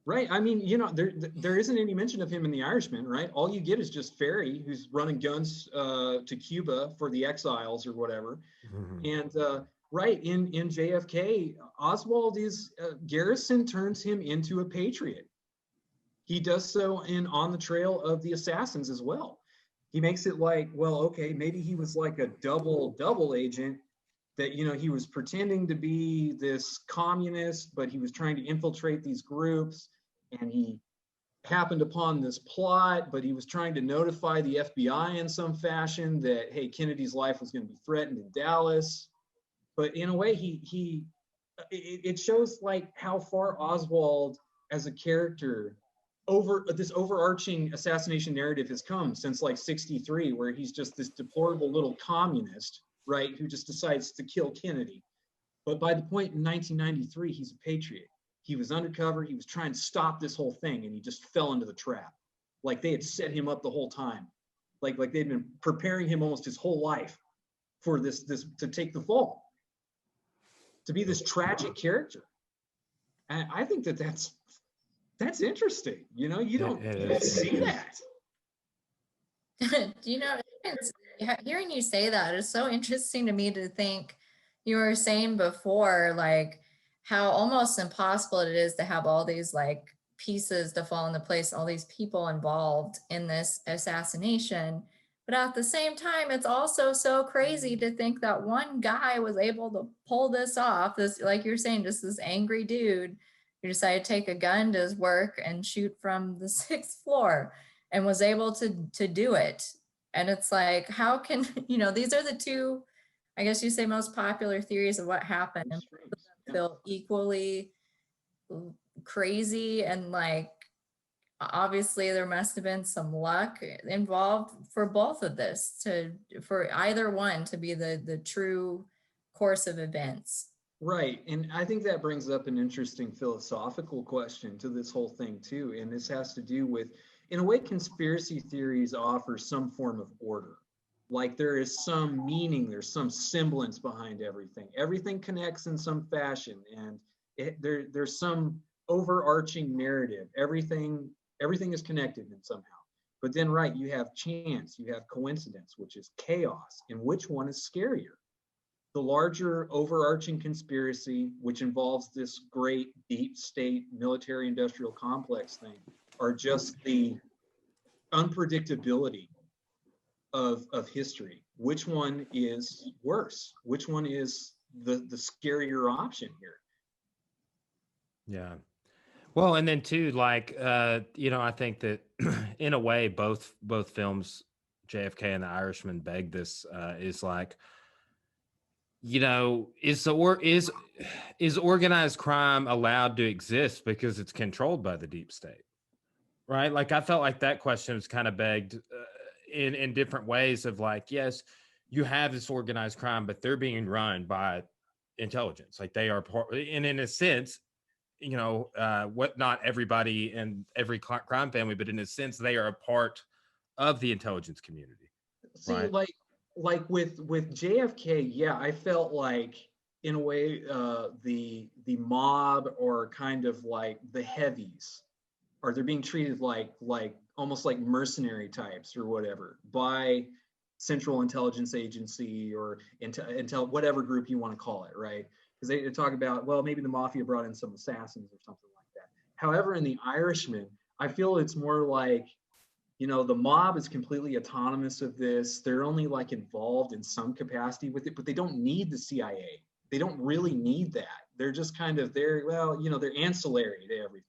Right. I mean, you know, there isn't any mention of him in The Irishman, right? All you get is just Ferry, who's running guns to Cuba for the exiles or whatever. And right, in JFK, Oswald is Garrison turns him into a patriot. He does so in On the Trail of the Assassins as well. He makes it like, well, okay, maybe he was like a double agent, that, you know, he was pretending to be this communist, but he was trying to infiltrate these groups, and he happened upon this plot, but he was trying to notify the FBI in some fashion that, hey, Kennedy's life was going to be threatened in Dallas. But in a way, it shows like how far Oswald as a character over this overarching assassination narrative has come since like 63, where he's just this deplorable little communist, right, who just decides to kill Kennedy. But by the point in 1993, he's a patriot. He was undercover. He was trying to stop this whole thing, and he just fell into the trap. Like they had set him up the whole time. Like they'd been preparing him almost his whole life for this to take the fall, to be this tragic character. And I think that's interesting. You know, you don't see that.
Do you know, hearing you say that is so interesting to me, to think you were saying before, like how almost impossible it is to have all these like pieces to fall into place, all these people involved in this assassination. But at the same time, it's also so crazy to think that one guy was able to pull this off. This, like you're saying, just this angry dude who decided to take a gun to his work and shoot from the 6th floor, and was able to do it. And it's like, how can, you know, these are the two, I guess you say, most popular theories of what happened, and feel equally crazy. And like, obviously there must have been some luck involved for both of this, for either one to be the true course of events.
Right. And I think that brings up an interesting philosophical question to this whole thing too. And this has to do with, in a way, conspiracy theories offer some form of order. Like there is some meaning, there's some semblance behind everything. Everything connects in some fashion, and there's some overarching narrative. Everything is connected in somehow. But then, right, you have chance, you have coincidence, which is chaos. And which one is scarier? The larger overarching conspiracy, which involves this great deep state military industrial complex thing, or just the unpredictability of history? Which one is worse? Which one is the scarier option here?
Yeah. Well, and then too, like, you know, I think that in a way, both films, JFK and The Irishman, beg this, is like, you know, is organized crime allowed to exist because it's controlled by the deep state? right? Like I felt like that question was kind of begged in different ways of like, yes, you have this organized crime, but they're being run by intelligence. Like they are part, and in a sense, what not everybody in every crime family, but in a sense, they are a part of the intelligence community,
See,
right?
like with JFK, yeah, I felt like in a way the mob or kind of like the heavies, or they're being treated like almost like mercenary types or whatever by Central Intelligence Agency or intel whatever group you want to call it, right? Because they talk about, well, maybe the mafia brought in some assassins or something like that. However, in the Irishman, I feel it's more like, the mob is completely autonomous of this. They're only like involved in some capacity with it, but they don't need the CIA. They don't really need that. They're just kind of there. Well, they're ancillary to everything.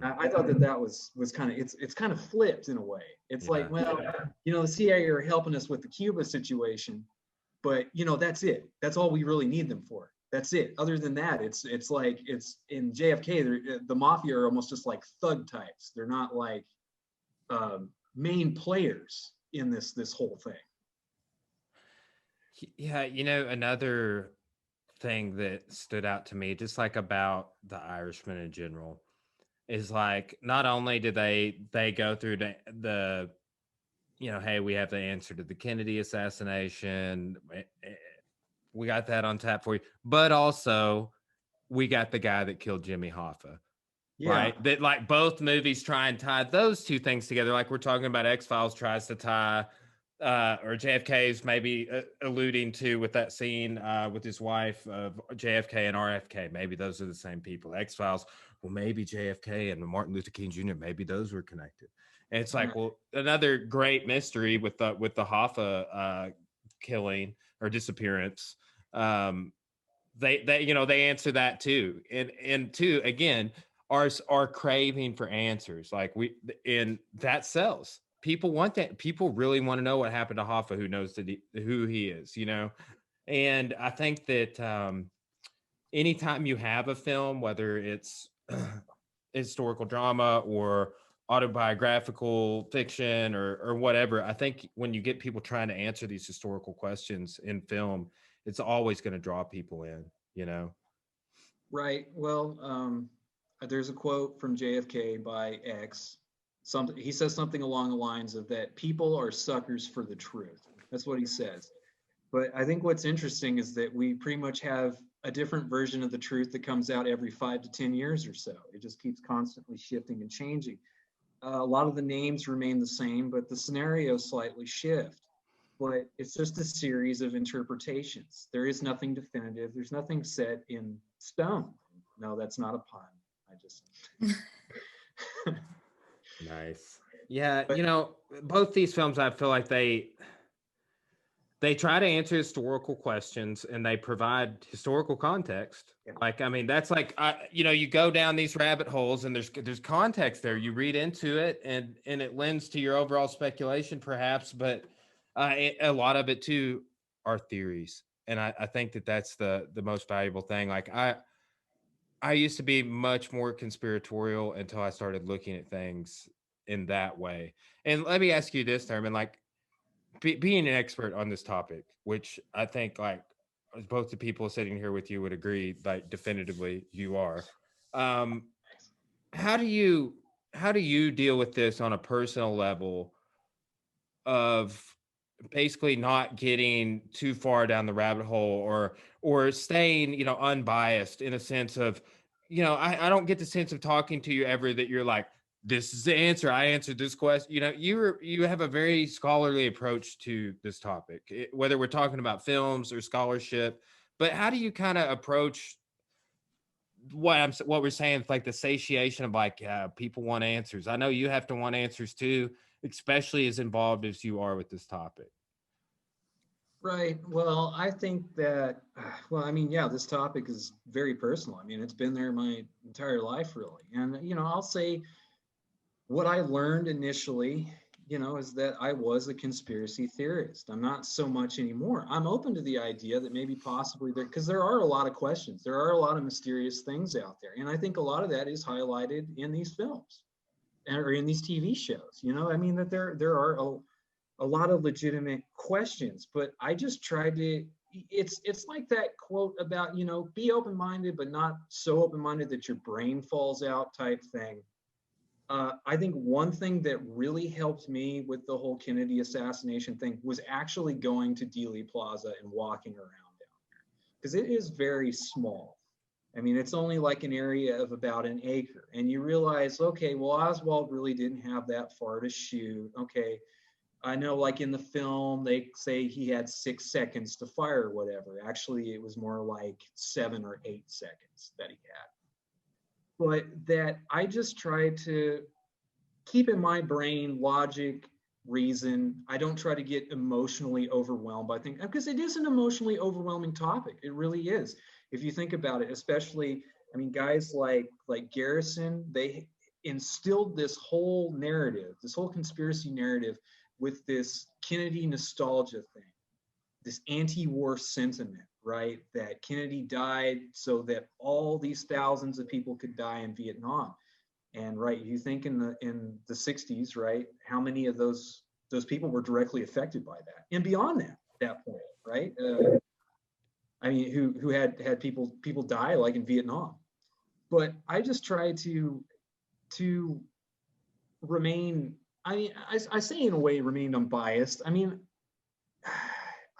I thought that was kind of, it's kind of flipped in a way. It's
Yeah.
like, well, the CIA are helping us with the Cuba situation, but that's it. That's all we really need them for. That's it. Other than that, it's like it's in JFK. The mafia are almost just like thug types. They're not like main players in this whole thing.
Yeah, another thing that stood out to me, just like about the Irishman in general, is like not only do they go through the hey, we have the answer to the Kennedy assassination, we got that on tap for you, but also we got the guy that killed Jimmy Hoffa.
Yeah.
Right. That like both movies try and tie those two things together. Like we're talking about X-Files tries to tie, or JFK's maybe alluding to with that scene with his wife of JFK and RFK. Maybe those are the same people. X-Files, well, maybe JFK and Martin Luther King Jr., maybe those were connected. And it's like, well, another great mystery with the Hoffa killing or disappearance. They they answer that too. And two, again, are craving for answers. Like and that sells. People want that. People really want to know what happened to Hoffa, who knows who he is, And I think that anytime you have a film, whether it's historical drama or autobiographical fiction or whatever, I think when you get people trying to answer these historical questions in film, it's always going to draw people in.
Right. Well, there's a quote from JFK by X. He says something along the lines of that people are suckers for the truth. That's what he says. But I think what's interesting is that we pretty much have a different version of the truth that comes out every 5 to 10 years or so. It just keeps constantly shifting and changing. A lot of the names remain the same, but the scenarios slightly shift. But it's just a series of interpretations. There is nothing definitive. There's nothing set in stone. No, that's not a pun. I just.
Nice. Yeah,
But,
both these films, I feel like they try to answer historical questions and they provide historical context.
Yeah.
Like, I mean, that's like, you go down these rabbit holes and there's context there. You read into it and it lends to your overall speculation, perhaps, but a lot of it too are theories. And I think that that's the most valuable thing. Like I used to be much more conspiratorial until I started looking at things in that way. And let me ask you this, Thurman, like being an expert on this topic, which I think like both the people sitting here with you would agree, like definitively you are. How do you deal with this on a personal level of basically not getting too far down the rabbit hole or staying unbiased in a sense of I don't get the sense of talking to you ever that you're like, this is the answer, I answered this question. You have a very scholarly approach to this topic, whether we're talking about films or scholarship. But how do you kind of approach what we're saying, like the satiation of like people want answers? I know you have to want answers too, especially as involved as you are with this topic.
right. Well, I think that, well, I mean, yeah, this topic is very personal. I mean, it's been there my entire life, really. And, I'll say what I learned initially, is that I was a conspiracy theorist. I'm not so much anymore. I'm open to the idea that maybe possibly because there are a lot of questions. There are a lot of mysterious things out there. And I think a lot of that is highlighted in these films. or in these TV shows, you know, I mean, that there are a lot of legitimate questions, but I just tried to, it's like that quote about, you know, be open-minded, but not so open-minded that your brain falls out type thing. I think one thing that really helped me with the whole Kennedy assassination thing was actually going to Dealey Plaza and walking around down there, because it is very small. I mean, it's only like an area of about an acre, and you realize, okay, well, Oswald really didn't have that far to shoot. Okay, I know, like in the film, they say he had 6 seconds to fire or whatever. Actually, it was more like 7 or 8 seconds that he had. But that I just try to keep in my brain logic, reason. I don't try to get emotionally overwhelmed by things, because it is an emotionally overwhelming topic. It really is. If you think about it, especially, I mean, guys like Garrison, they instilled this whole narrative, this whole conspiracy narrative with this Kennedy nostalgia thing, this anti-war sentiment, right? That Kennedy died so that all these thousands of people could die in Vietnam. And right, you think in the 60s, right? How many of those people were directly affected by that, and beyond that point, right? I mean, who had people die like in Vietnam. But I just try to remain. I mean, I say in a way remain unbiased. I mean,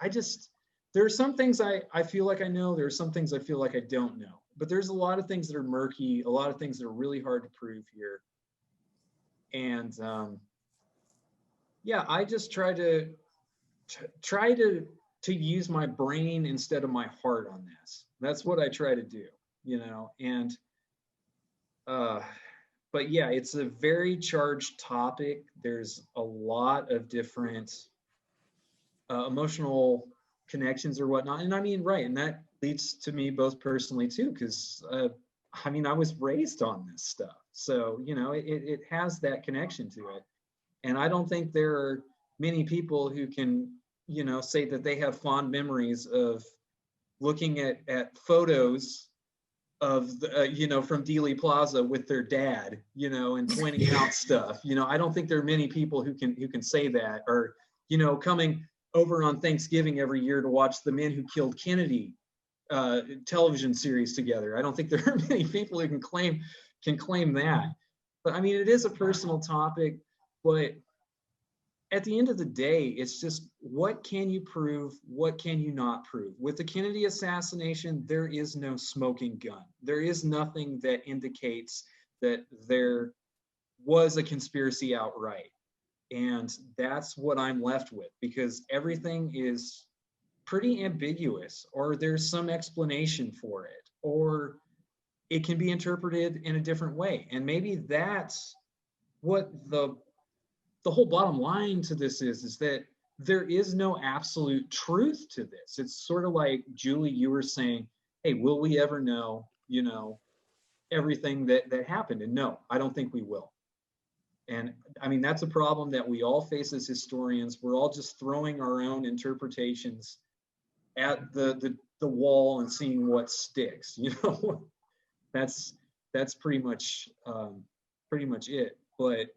there are some things I feel like I know. There are some things I feel like I don't know. But there's a lot of things that are murky, a lot of things that are really hard to prove here. And yeah, I just try to use my brain instead of my heart on this. That's what I try to do, you know. And but yeah, it's a very charged topic. There's a lot of different emotional connections or whatnot. And I mean, right, and that leads to me both personally too, because I mean, I was raised on this stuff, so you know, it has that connection to it. And I don't think there are many people who can, you know, say that they have fond memories of looking at photos of the, you know, from Dealey Plaza with their dad, you know, and pointing out stuff. You know, I don't think there are many people who can say that, or, you know, coming over on Thanksgiving every year to watch The Men Who Killed Kennedy television series together. I don't think there are many people who can claim that. But I mean, it is a personal topic, but at the end of the day, it's just, what can you prove? What can you not prove? With the Kennedy assassination, there is no smoking gun. There is nothing that indicates that there was a conspiracy outright. And that's what I'm left with, because everything is pretty ambiguous, or there's some explanation for it, or it can be interpreted in a different way. And maybe that's what the whole bottom line to this is that there is no absolute truth to this. It's sort of like, Julie, you were saying, hey, will we ever know, you know, everything that happened? And no, I don't think we will. And I mean, that's a problem that we all face as historians. We're all just throwing our own interpretations at the wall and seeing what sticks, you know. That's pretty much it. But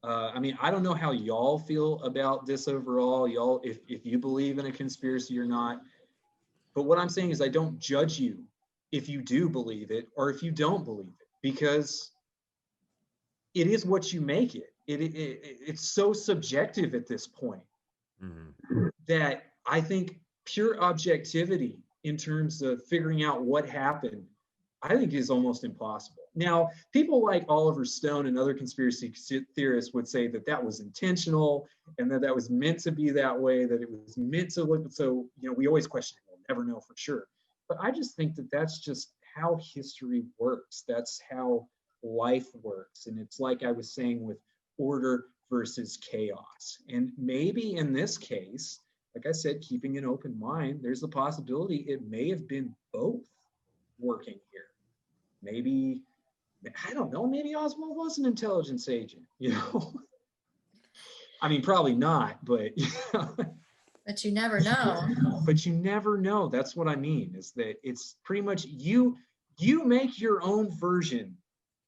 I mean, I don't know how y'all feel about this overall, y'all, if you believe in a conspiracy or not. But what I'm saying is, I don't judge you if you do believe it or if you don't believe it, because it is what you make it. It's so subjective at this point, that I think pure objectivity in terms of figuring out what happened, I think is almost impossible. Now, people like Oliver Stone and other conspiracy theorists would say that that was intentional, and that was meant to be that way, that it was meant to look, so, you know, we always question it, we'll never know for sure. But I just think that that's just how history works. That's how life works. And it's like I was saying, with order versus chaos. And maybe in this case, like I said, keeping an open mind, there's the possibility it may have been both working here. Maybe, I don't know, maybe Oswald was an intelligence agent, you know? I mean, probably not, but, you know.
But you never know.
But you never know. That's what I mean, is that it's pretty much you make your own version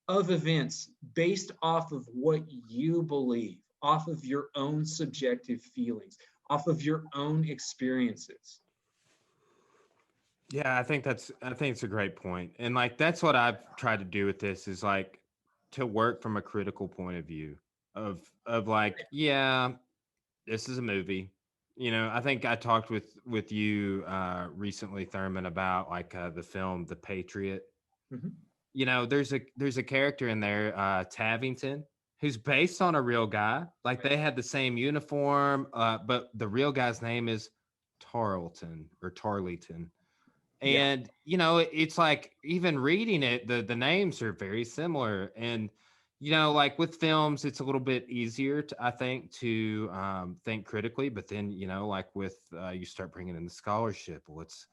of events based off of what you believe, off of your own subjective feelings, off of your own experiences.
Yeah, I think it's a great point. And like that's what I've tried to do with this is like to work from a critical point of view of like, yeah, this is a movie. You know, I think I talked with you recently, Thurman, about like the film The Patriot.
Mhm.
You know, there's a character in there, Tavington, who's based on a real guy. Like they had the same uniform, but the real guy's name is Tarleton or Tarleton.
Yeah,
And you know, it's like even reading it, the names are very similar. And you know, like with films, it's a little bit easier to, I think, to think critically. But then you know, like with you start bringing in the scholarship. Well, let's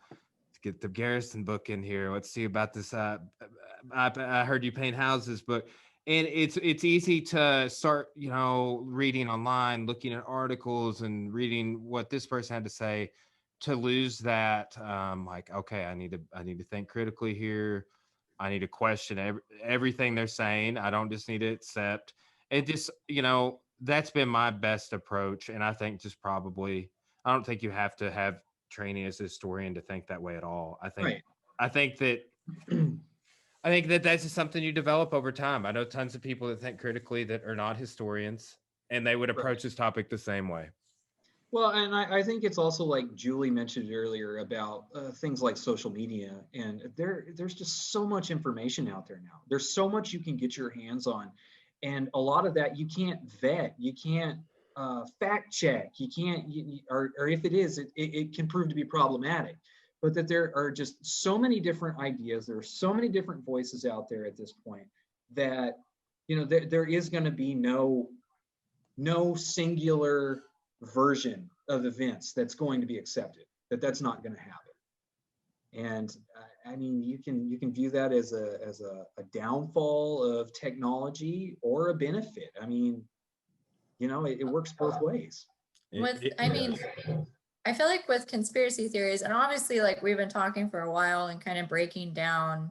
get the Garrison book in here. Let's see about this. I heard you paint houses, but and it's easy to start, you know, reading online, looking at articles and reading what this person had to say, to lose that like, okay, I need to think critically here. I need to question everything they're saying. I don't just need to accept. It just, you know, that's been my best approach. And I think just probably, I don't think you have to have training as a historian to think that way at all.
right.
I think that I think that that's just something you develop over time. I know tons of people that think critically that are not historians, and they would
Right.
approach this topic the same way.
Well, and I think it's also like Julie mentioned earlier about things like social media, and there's just so much information out there now. There's so much you can get your hands on, and a lot of that you can't vet, you can't fact check, you can't, or if it is, it can prove to be problematic. But that there are just so many different ideas, there are so many different voices out there at this point that there is going to be no singular version of events that's going to be accepted, that's not going to happen. And I mean, you can view that as a downfall of technology or a benefit. I mean, it works both ways.
I mean, I feel like with conspiracy theories, and obviously like we've been talking for a while and kind of breaking down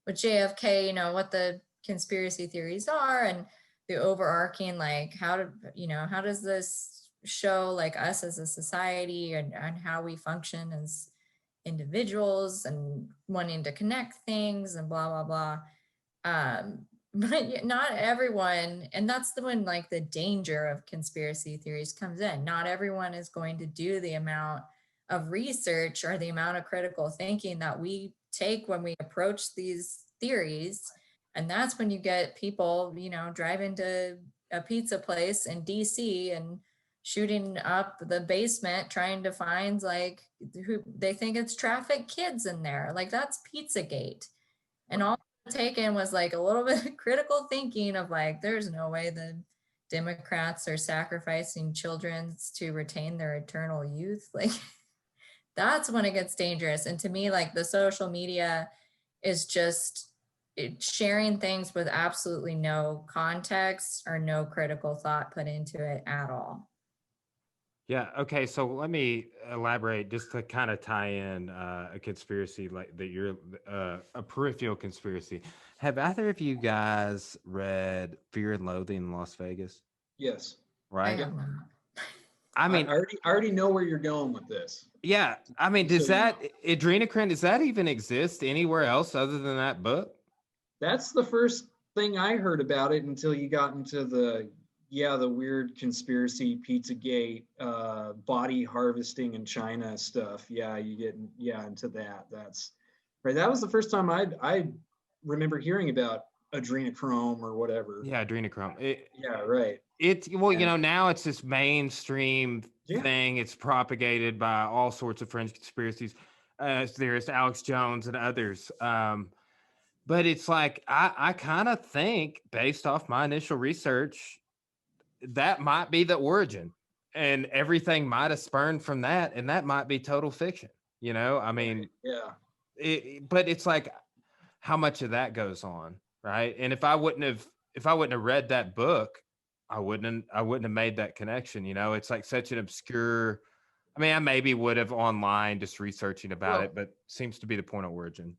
with JFK, you know, what the conspiracy theories are and the overarching, like how does this show like us as a society and how we function as individuals and wanting to connect things and blah blah blah. But not everyone, and that's the one, like the danger of conspiracy theories comes in. Not everyone is going to do the amount of research or the amount of critical thinking that we take when we approach these theories. And that's when you get people, you know, driving to a pizza place in DC and shooting up the basement trying to find like who they think it's trafficked kids in there. Like that's Pizzagate. And all taken was like a little bit of critical thinking of like, there's no way the Democrats are sacrificing children to retain their eternal youth. Like that's when it gets dangerous. And to me, like the social media is just sharing things with absolutely no context or no critical thought put into it at all.
Yeah. Okay. So let me elaborate just to kind of tie in a conspiracy like that. You're a peripheral conspiracy. Have either of you guys read Fear and Loathing in Las Vegas?
Yes.
I
Right.
have not.
I
I
mean,
already know where you're going with this.
yeah. I mean, does
So,
that adrenochrome, does that even exist anywhere else other than that book?
that's the first thing I heard about it until you got into the weird conspiracy Pizzagate, body harvesting in China stuff. Yeah, you get into that. That's right. That was the first time I remember hearing about adrenochrome or whatever.
Yeah, adrenochrome.
Yeah, right.
Well, you
And
know, now it's this mainstream
yeah,
thing. It's propagated by all sorts of fringe conspiracies. There's Alex Jones and others. But it's like I kind of think, based off my initial research, that might be the origin, and everything might have spurned from that, and that might be total fiction. You know, I
right.
mean,
Yeah.
but it's like how much of that goes on, right? And if I wouldn't have read that book, I wouldn't have made that connection. You know, it's like such an obscure. I mean, I maybe would have online just researching about
Well,
it, but seems to be the point of origin.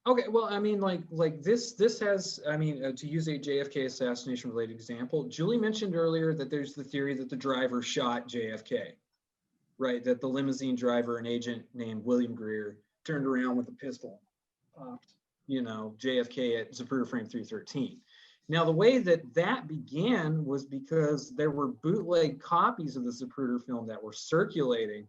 Okay, well, I mean, like this has, I mean, to use a JFK assassination related example, Julie mentioned earlier that there's the theory that the driver shot JFK, right? That the limousine driver, an agent named William Greer, turned around with a pistol, popped, JFK at Zapruder frame 313. Now, the way that that began was because there were bootleg copies of the Zapruder film that were circulating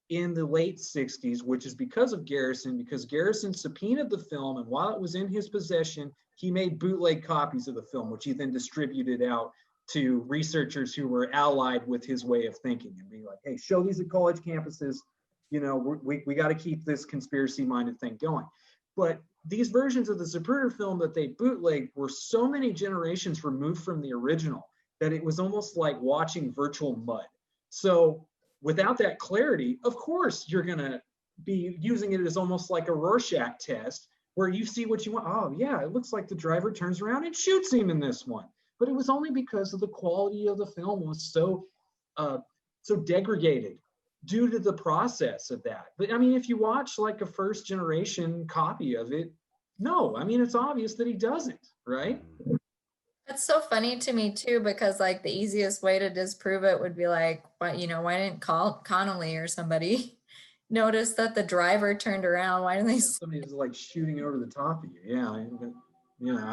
in the late 60s, which is because of Garrison, because Garrison subpoenaed the film, and while it was in his possession, he made bootleg copies of the film, which he then distributed out to researchers who were allied with his way of thinking and be like, hey, show these at college campuses. We got to keep this conspiracy-minded thing going. But these versions of the Zapruder film that they bootlegged were so many generations removed from the original that it was almost like watching virtual mud. So without that clarity, of course, you're going to be using it as almost like a Rorschach test where you see what you want. Oh, yeah, it looks like the driver turns around and shoots him in this one. But it was only because of the quality of the film was so degraded due to the process of that. But I mean, if you watch like a first generation copy of it, no, I mean, it's obvious that he doesn't, right?
That's so funny to me too, because like the easiest way to disprove it would be like, why didn't Connolly or somebody notice that the driver turned around? Why didn't they?
Somebody's like shooting over the top of you. Yeah, I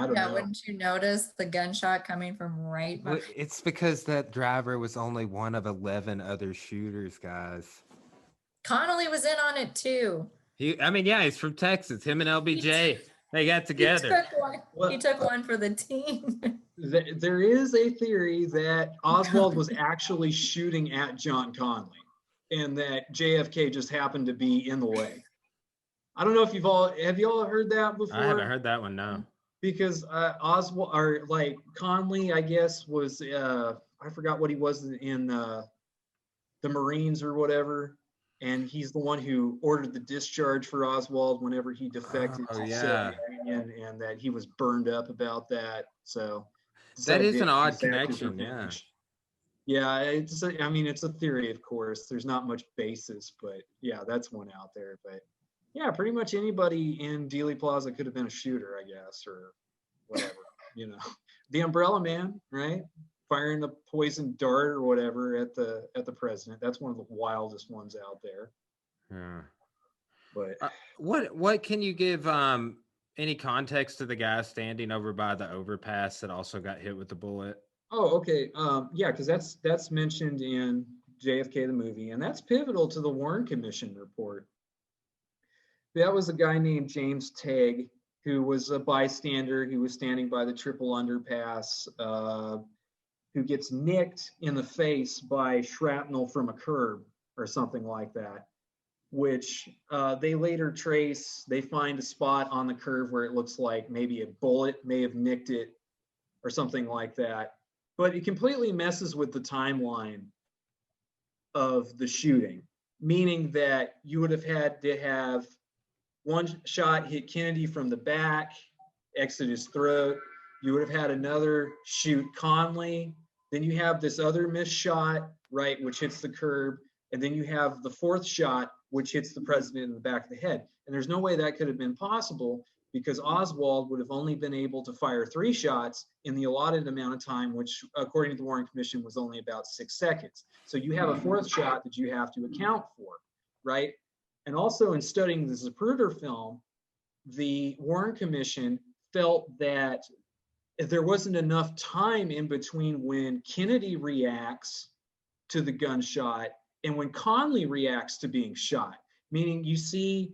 don't know.
Wouldn't you notice the gunshot coming from right behind?
It's because that driver was only one of 11 other shooters, guys.
Connolly was in on it too.
He's from Texas. Him and LBJ, they got together.
He took one for the team.
There is a theory that Oswald was actually shooting at John Connolly and that JFK just happened to be in the way. I don't know if have you all heard that before?
I haven't heard that one, no.
Because Oswald, or like Connolly, I guess, was, I forgot what he was in the Marines or whatever. And he's the one who ordered the discharge for Oswald whenever he defected to the Soviet Union, and that he was burned up about that. So
that is an odd connection, yeah.
Yeah, it's a theory, of course. There's not much basis, but yeah, that's one out there. But yeah, pretty much anybody in Dealey Plaza could have been a shooter, I guess, or whatever. The Umbrella Man, right? Firing the poison dart or whatever at the president. That's one of the wildest ones out there.
Yeah.
But
what can you give any context to the guy standing over by the overpass that also got hit with the bullet?
Oh, okay. Yeah, because that's mentioned in JFK the movie, and that's pivotal to the Warren Commission report. That was a guy named James Tague, who was a bystander. He was standing by the triple underpass, who gets nicked in the face by shrapnel from a curb or something like that, which they later trace. They find a spot on the curve where it looks like maybe a bullet may have nicked it or something like that. But it completely messes with the timeline of the shooting, meaning that you would have had to have one shot hit Kennedy from the back, exit his throat. You would have had another shoot Conley. Then you have this other missed shot, right, which hits the curb. And then you have the fourth shot, which hits the president in the back of the head. And there's no way that could have been possible because Oswald would have only been able to fire 3 shots in the allotted amount of time, which according to the Warren Commission was only about 6 seconds. So you have a fourth shot that you have to account for, right? And also in studying the Zapruder film, the Warren Commission felt that there wasn't enough time in between when Kennedy reacts to the gunshot and when Conley reacts to being shot. Meaning you see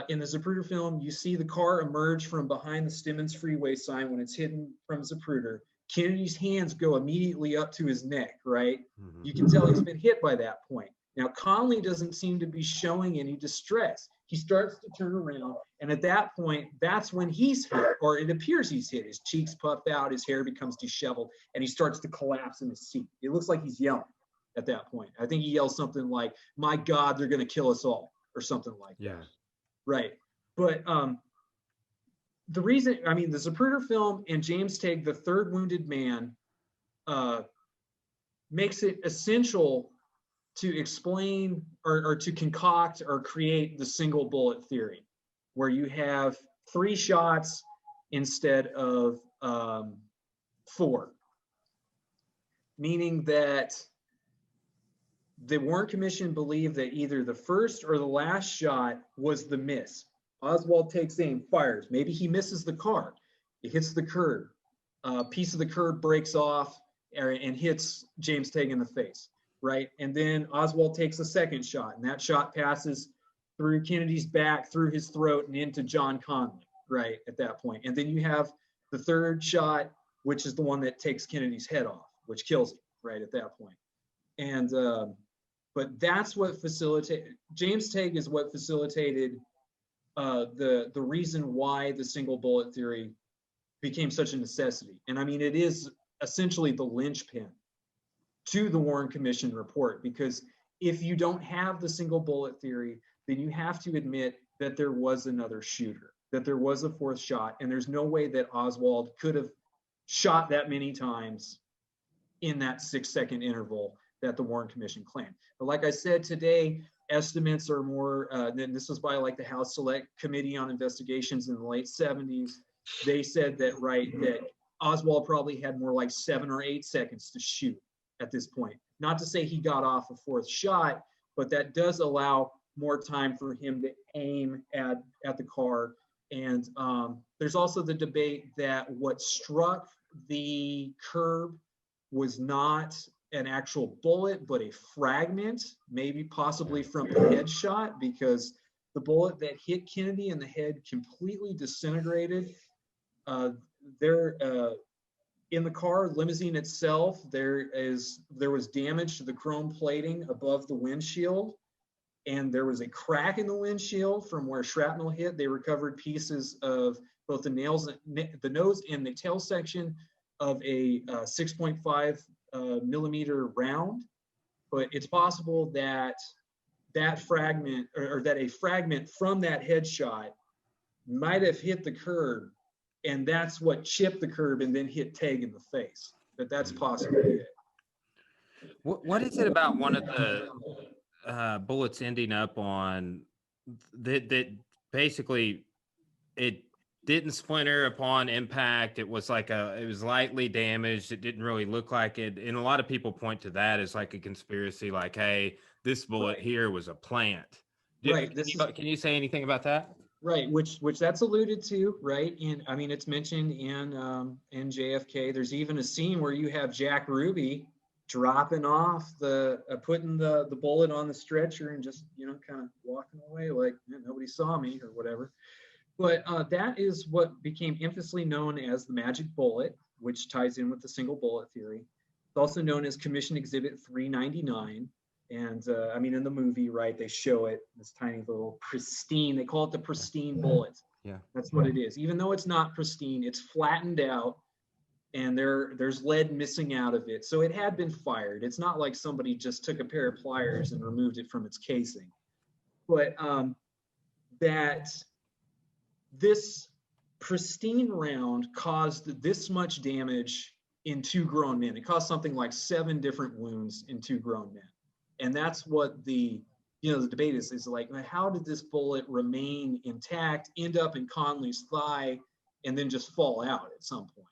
in the Zapruder film, you see the car emerge from behind the Stemmons Freeway sign when it's hidden from Zapruder. Kennedy's hands go immediately up to his neck, right? Mm-hmm. You can tell he's been hit by that point. Now, Conley doesn't seem to be showing any distress. He starts to turn around, and at that point, that's when he's hit, or it appears he's hit. His cheeks puff out, his hair becomes disheveled, and he starts to collapse in his seat. It looks like he's yelling at that point. I think he yells something like, "My God, they're going to kill us all," or something like that. Right. But the reason, the Zapruder film and James Tague, the third wounded man, makes it essential to explain or to concoct or create the single bullet theory, where you have 3 shots instead of 4, meaning that the Warren Commission believed that either the first or the last shot was the miss. Oswald takes aim, fires. Maybe he misses the car. It hits the curb. A piece of the curb breaks off and hits James Tague in the face, right? And then Oswald takes a second shot, and that shot passes through Kennedy's back, through his throat, and into John Connally, right, at that point. And then you have the third shot, which is the one that takes Kennedy's head off, which kills him, right, at that point. And, but that's what facilitated, James Tague is what facilitated the reason why the single bullet theory became such a necessity. And I mean, it is essentially the linchpin to the Warren Commission report, because if you don't have the single bullet theory, then you have to admit that there was another shooter, that there was a fourth shot, and there's no way that Oswald could have shot that many times in that 6-second interval that the Warren Commission claimed. But like I said, today, estimates are more, this was by like the House Select Committee on Investigations in the late 70s. They said that, right, that Oswald probably had more like 7 or 8 seconds to shoot at this point. Not to say he got off a fourth shot, but that does allow more time for him to aim at the car. And there's also the debate that what struck the curb was not an actual bullet, but a fragment, maybe possibly from a headshot, because the bullet that hit Kennedy in the head completely disintegrated. In the car limousine itself, there was damage to the chrome plating above the windshield, and there was a crack in the windshield from where shrapnel hit. They recovered pieces of both the nose and the tail section of a 6.5 millimeter round. But it's possible that that fragment, or that a fragment from that headshot might have hit the curb, and that's what chipped the curb and then hit Tague in the face. That's possibly it.
What is it about one of the bullets ending up on that basically it didn't splinter upon impact? It was like it was lightly damaged. It didn't really look like it. And a lot of people point to that as like a conspiracy, like, hey, this bullet here was a plant.
Right.
Can you say anything about that?
Right, which that's alluded to, right? And I mean, it's mentioned in JFK. There's even a scene where you have Jack Ruby dropping off putting the bullet on the stretcher and just, kind of walking away like nobody saw me or whatever. But that is what became infamously known as the magic bullet, which ties in with the single bullet theory. It's also known as Commission Exhibit 399. And I mean, in the movie, right, they show it, this tiny little pristine, they call it the pristine bullet.
Yeah.
That's what it is. Even though it's not pristine, it's flattened out and there's lead missing out of it. So it had been fired. It's not like somebody just took a pair of pliers and removed it from its casing. But that this pristine round caused this much damage in 2 grown men. It caused something like 7 different wounds in 2 grown men. And that's what the debate is like, how did this bullet remain intact, end up in Connally's thigh, and then just fall out at some point?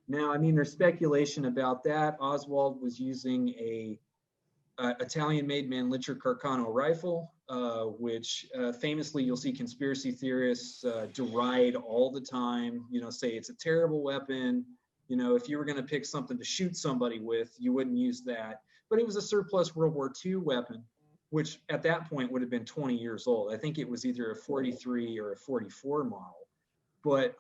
Now, I mean, there's speculation about that. Oswald was using a Italian-made Mannlicher Carcano rifle, which famously you'll see conspiracy theorists deride all the time, say it's a terrible weapon. If you were going to pick something to shoot somebody with, you wouldn't use that. But it was a surplus World War II weapon, which at that point would have been 20 years old. I think it was either a 43 or a 44 model. But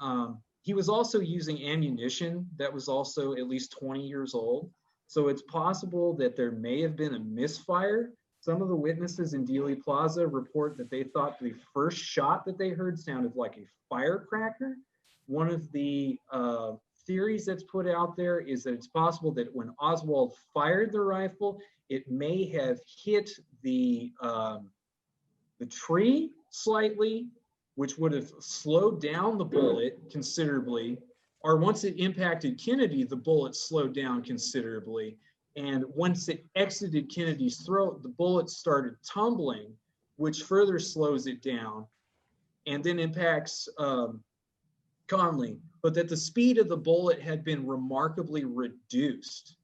he was also using ammunition that was also at least 20 years old. So it's possible that there may have been a misfire. Some of the witnesses in Dealey Plaza report that they thought the first shot that they heard sounded like a firecracker. One of the theories that's put out there is that it's possible that when Oswald fired the rifle, it may have hit the tree slightly, which would have slowed down the bullet considerably. Or once it impacted Kennedy, the bullet slowed down considerably. And once it exited Kennedy's throat, the bullet started tumbling, which further slows it down. and then impacts Conley, but that the speed of the bullet had been remarkably reduced,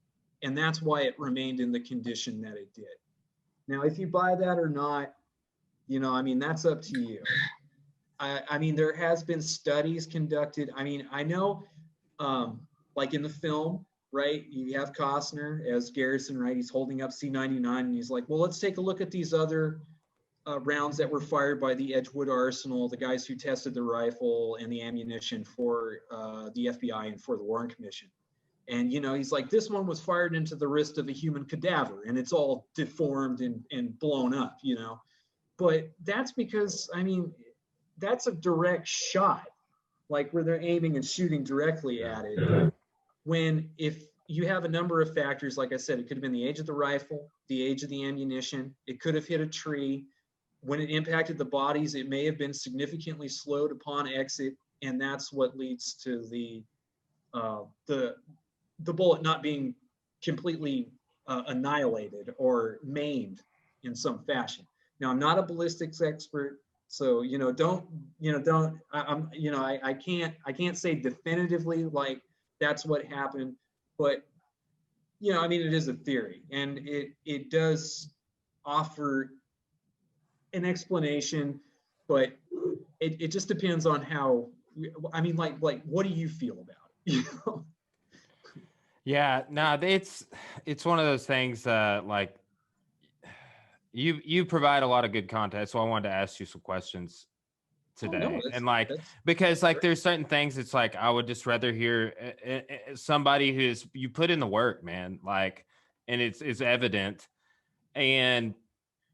and that's why it remained in the condition that it did. Now, if you buy that or not, you know, I mean, that's up to you. I mean, there has been studies conducted. I mean, I know, like in the film, right, you have Costner as Garrison, right? He's holding up C-99, and he's like, well, let's take a look at these other rounds that were fired by the Edgewood Arsenal, the guys who tested the rifle and the ammunition for the FBI and for the Warren Commission. And, you know, he's like, this one was fired into the wrist of a human cadaver, and it's all deformed and blown up, you know. But that's because, I mean, that's a direct shot, like where they're aiming and shooting directly at it. When if you have a number of factors, like I said, it could have been the age of the rifle, the age of the ammunition, it could have hit a tree. When it impacted the bodies, it may have been significantly slowed upon exit, and that's what leads to the bullet not being completely annihilated or maimed in some fashion. Now, I'm not a ballistics expert, so I can't say definitively like that's what happened, but you know, I mean, it is a theory, and it does offer an explanation, but it just depends on how. I mean, like what do you feel about it? You know?
Yeah, no, it's one of those things. Like you provide a lot of good content, so I wanted to ask you some questions today. And like, because like there's certain things, it's like I would just rather hear somebody who's you put in the work, man. Like, and it's evident. And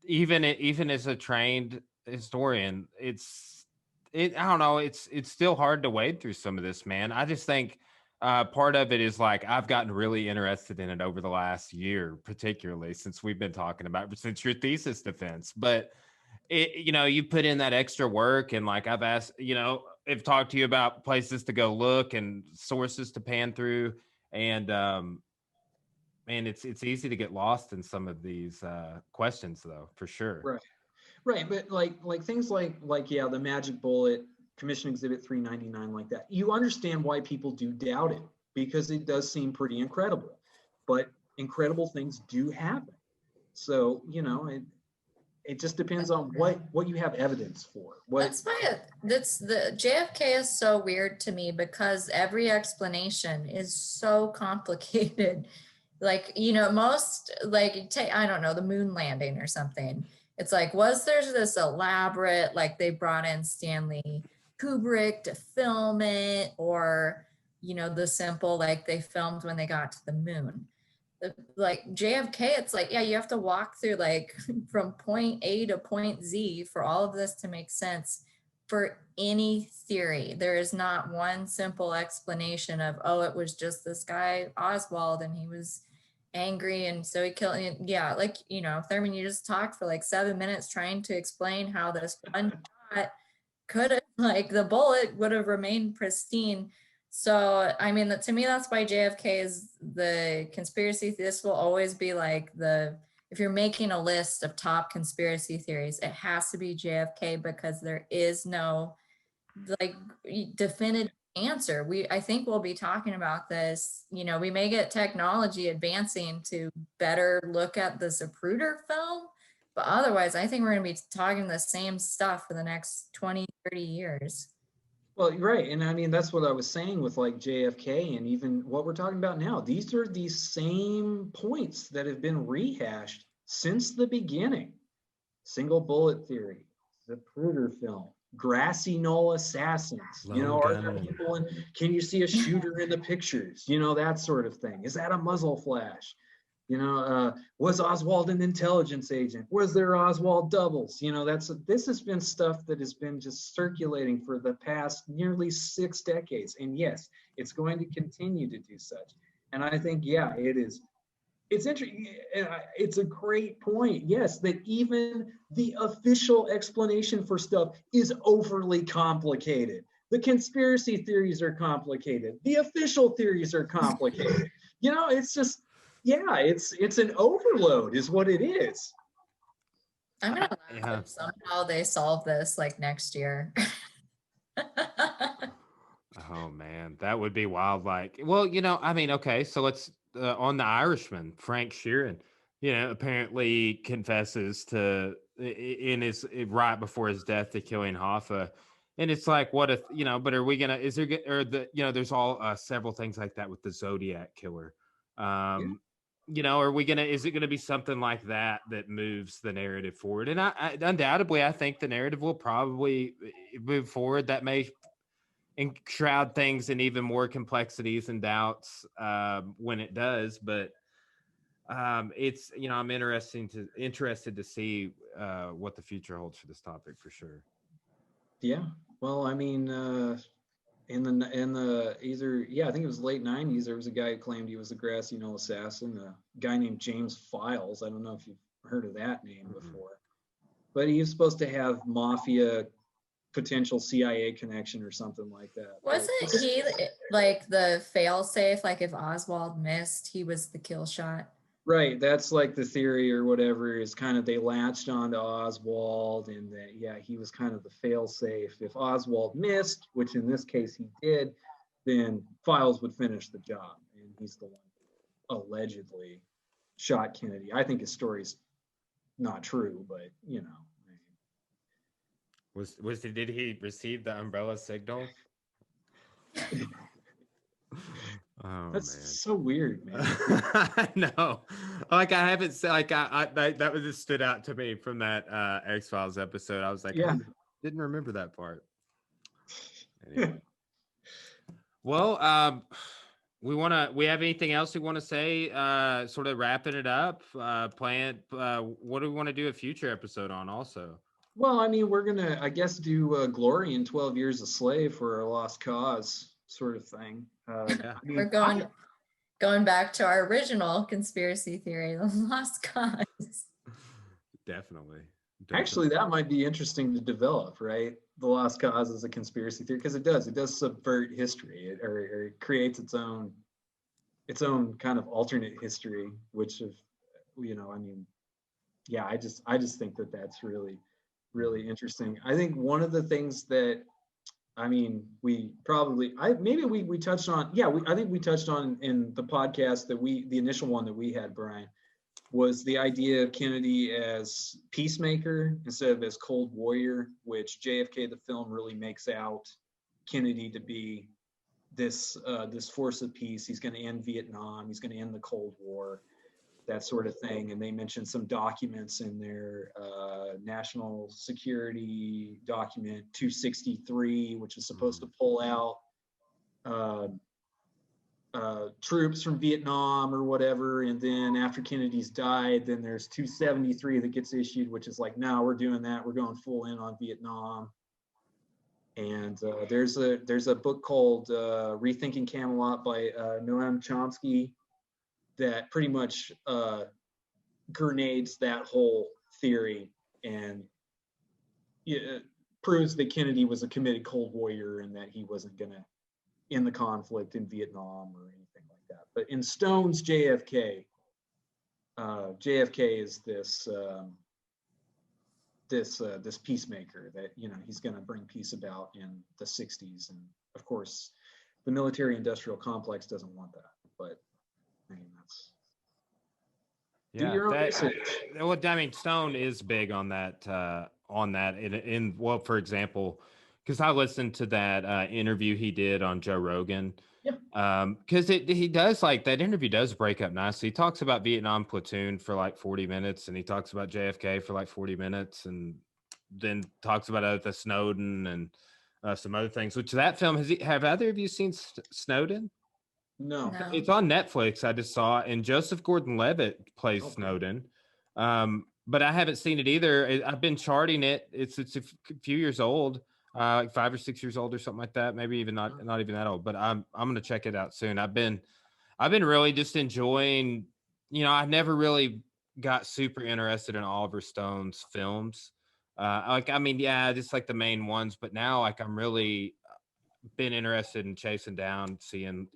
even as a trained historian, I don't know, it's still hard to wade through some of this, man. I just think part of it is like I've gotten really interested in it over the last year, particularly since we've been talking about since your thesis defense. But you know, you put in that extra work, and like I've asked, you know, I've talked to you about places to go look and sources to pan through, and man, it's easy to get lost in some of these questions, though, for sure.
Right. But like things like yeah, the magic bullet, Commission Exhibit 399, like that. You understand why people do doubt it, because it does seem pretty incredible, but incredible things do happen. So you know, it just depends on what you have evidence for.
That's the JFK is so weird to me because every explanation is so complicated. Like, you know, most like I don't know, the moon landing or something. It's like, was there this elaborate, like they brought in Stanley Kubrick to film it, or, you know, the simple, like they filmed when they got to the moon. Like JFK, it's like, yeah, you have to walk through like from point A to point Z for all of this to make sense for any theory. There is not one simple explanation of, oh, it was just this guy Oswald and he was angry and so he killed. Yeah, like, you know, Thurman, you just talked for like 7 minutes trying to explain how this one shot could have, like, the bullet would have remained pristine. So, I mean, to me, that's why JFK is the conspiracy. This will always be like if you're making a list of top conspiracy theories, it has to be JFK because there is no like definitive answer. I think we'll be talking about this, you know, we may get technology advancing to better look at the Zapruder film, but otherwise I think we're going to be talking the same stuff for the next 20, 30 years.
Well, right. And I mean, that's what I was saying with like JFK and even what we're talking about now. These are these same points that have been rehashed since the beginning. Single bullet theory, Zapruder film, grassy knoll assassins. You know, are there people in, can you see a shooter in the pictures? You know, that sort of thing. Is that a muzzle flash? You know, was Oswald an intelligence agent? Was there Oswald doubles? You know, this has been stuff that has been just circulating for the past nearly 6 decades. And yes, it's going to continue to do such. And I think, yeah, it is. It's interesting. It's a great point. Yes, that even the official explanation for stuff is overly complicated. The conspiracy theories are complicated. The official theories are complicated. You know, it's just, yeah, it's an overload is what it is.
I'm gonna
Yeah.
if somehow they solve this like next year.
Oh man, that would be wild. Like, well, I mean, okay, so let's on the Irishman, Frank Sheeran, apparently confesses to in his right before his death to killing Hoffa, and it's like, what if But are we gonna? Is there or the There's all several things like that with the Zodiac killer.
Yeah.
Are we gonna? Is it gonna be something like that that moves the narrative forward? And I undoubtedly, I think the narrative will probably move forward. That may and shroud things in even more complexities and doubts when it does. But it's I'm interested to see what the future holds for this topic for sure.
Yeah. Well, I mean, in the either I think it was late '90s. There was a guy who claimed he was a grassy knoll assassin. A guy named James Files. I don't know if you've heard of that name before, but he was supposed to have mafia potential CIA connection or something like that.
Wasn't he like the fail safe? Like if Oswald missed, he was the kill shot.
Right, that's like the theory or whatever is kind of they latched onto Oswald and that he was kind of the fail safe. If Oswald missed, which in this case he did, then Files would finish the job, and he's the one who allegedly shot Kennedy. I think his story's not true, but
Did he receive the umbrella signal? Oh,
that's
man.
so weird, man.
I know. Like I haven't said like that was just stood out to me from that X-Files episode. I was like,
Yeah.
I didn't remember that part. Anyway. Well, we have anything else we want to say? Sort of wrapping it up. What do we want to do a future episode on also?
Well, I mean, we're gonna, I guess, do Glory in 12 Years a Slave for a lost cause sort of thing.
Yeah.
We're going back to our original conspiracy theory, the lost cause.
Definitely.
Actually, that might be interesting to develop, right? The lost cause is a conspiracy theory because it does subvert history, or it creates its own kind of alternate history, which I mean, yeah, I just think that that's really, really interesting. I think one of the things that, I mean, we touched on, I think we touched on in the podcast the initial one that we had, Brian, was the idea of Kennedy as peacemaker instead of as cold warrior, which JFK, the film, really makes out Kennedy to be this force of peace. He's going to end Vietnam. He's going to end the Cold War, that sort of thing. And they mentioned some documents in their national security document 263, which is supposed to pull out troops from Vietnam or whatever. And then after Kennedy's died, then there's 273 that gets issued, which is like, no, we're doing that. We're going full in on Vietnam. And there's a book called Rethinking Camelot by Noam Chomsky that pretty much grenades that whole theory and proves that Kennedy was a committed Cold Warrior and that he wasn't going to end the conflict in Vietnam or anything like that. But in Stone's JFK, JFK is this peacemaker that he's going to bring peace about in the 60s, and of course the military-industrial complex doesn't want that. But I mean, that's do your own research.
Well, I mean, Stone is big on that. Well, for example, because I listened to that interview he did on Joe Rogan.
Yeah.
Because he does, like, that interview does break up nicely. He talks about Vietnam Platoon for like 40 minutes, and he talks about JFK for like 40 minutes, and then talks about the Snowden and some other things. Which that film have either of you seen Snowden?
No.
It's on Netflix. I just saw it, and Joseph Gordon-Levitt plays Snowden. But I haven't seen it either. I've been charting it. It's a few years old, like 5 or 6 years old or something like that. Maybe even not even that old. But I'm gonna check it out soon. I've been really just enjoying. I never really got super interested in Oliver Stone's films. Just like the main ones. But now, like, I'm really been interested in chasing down, seeing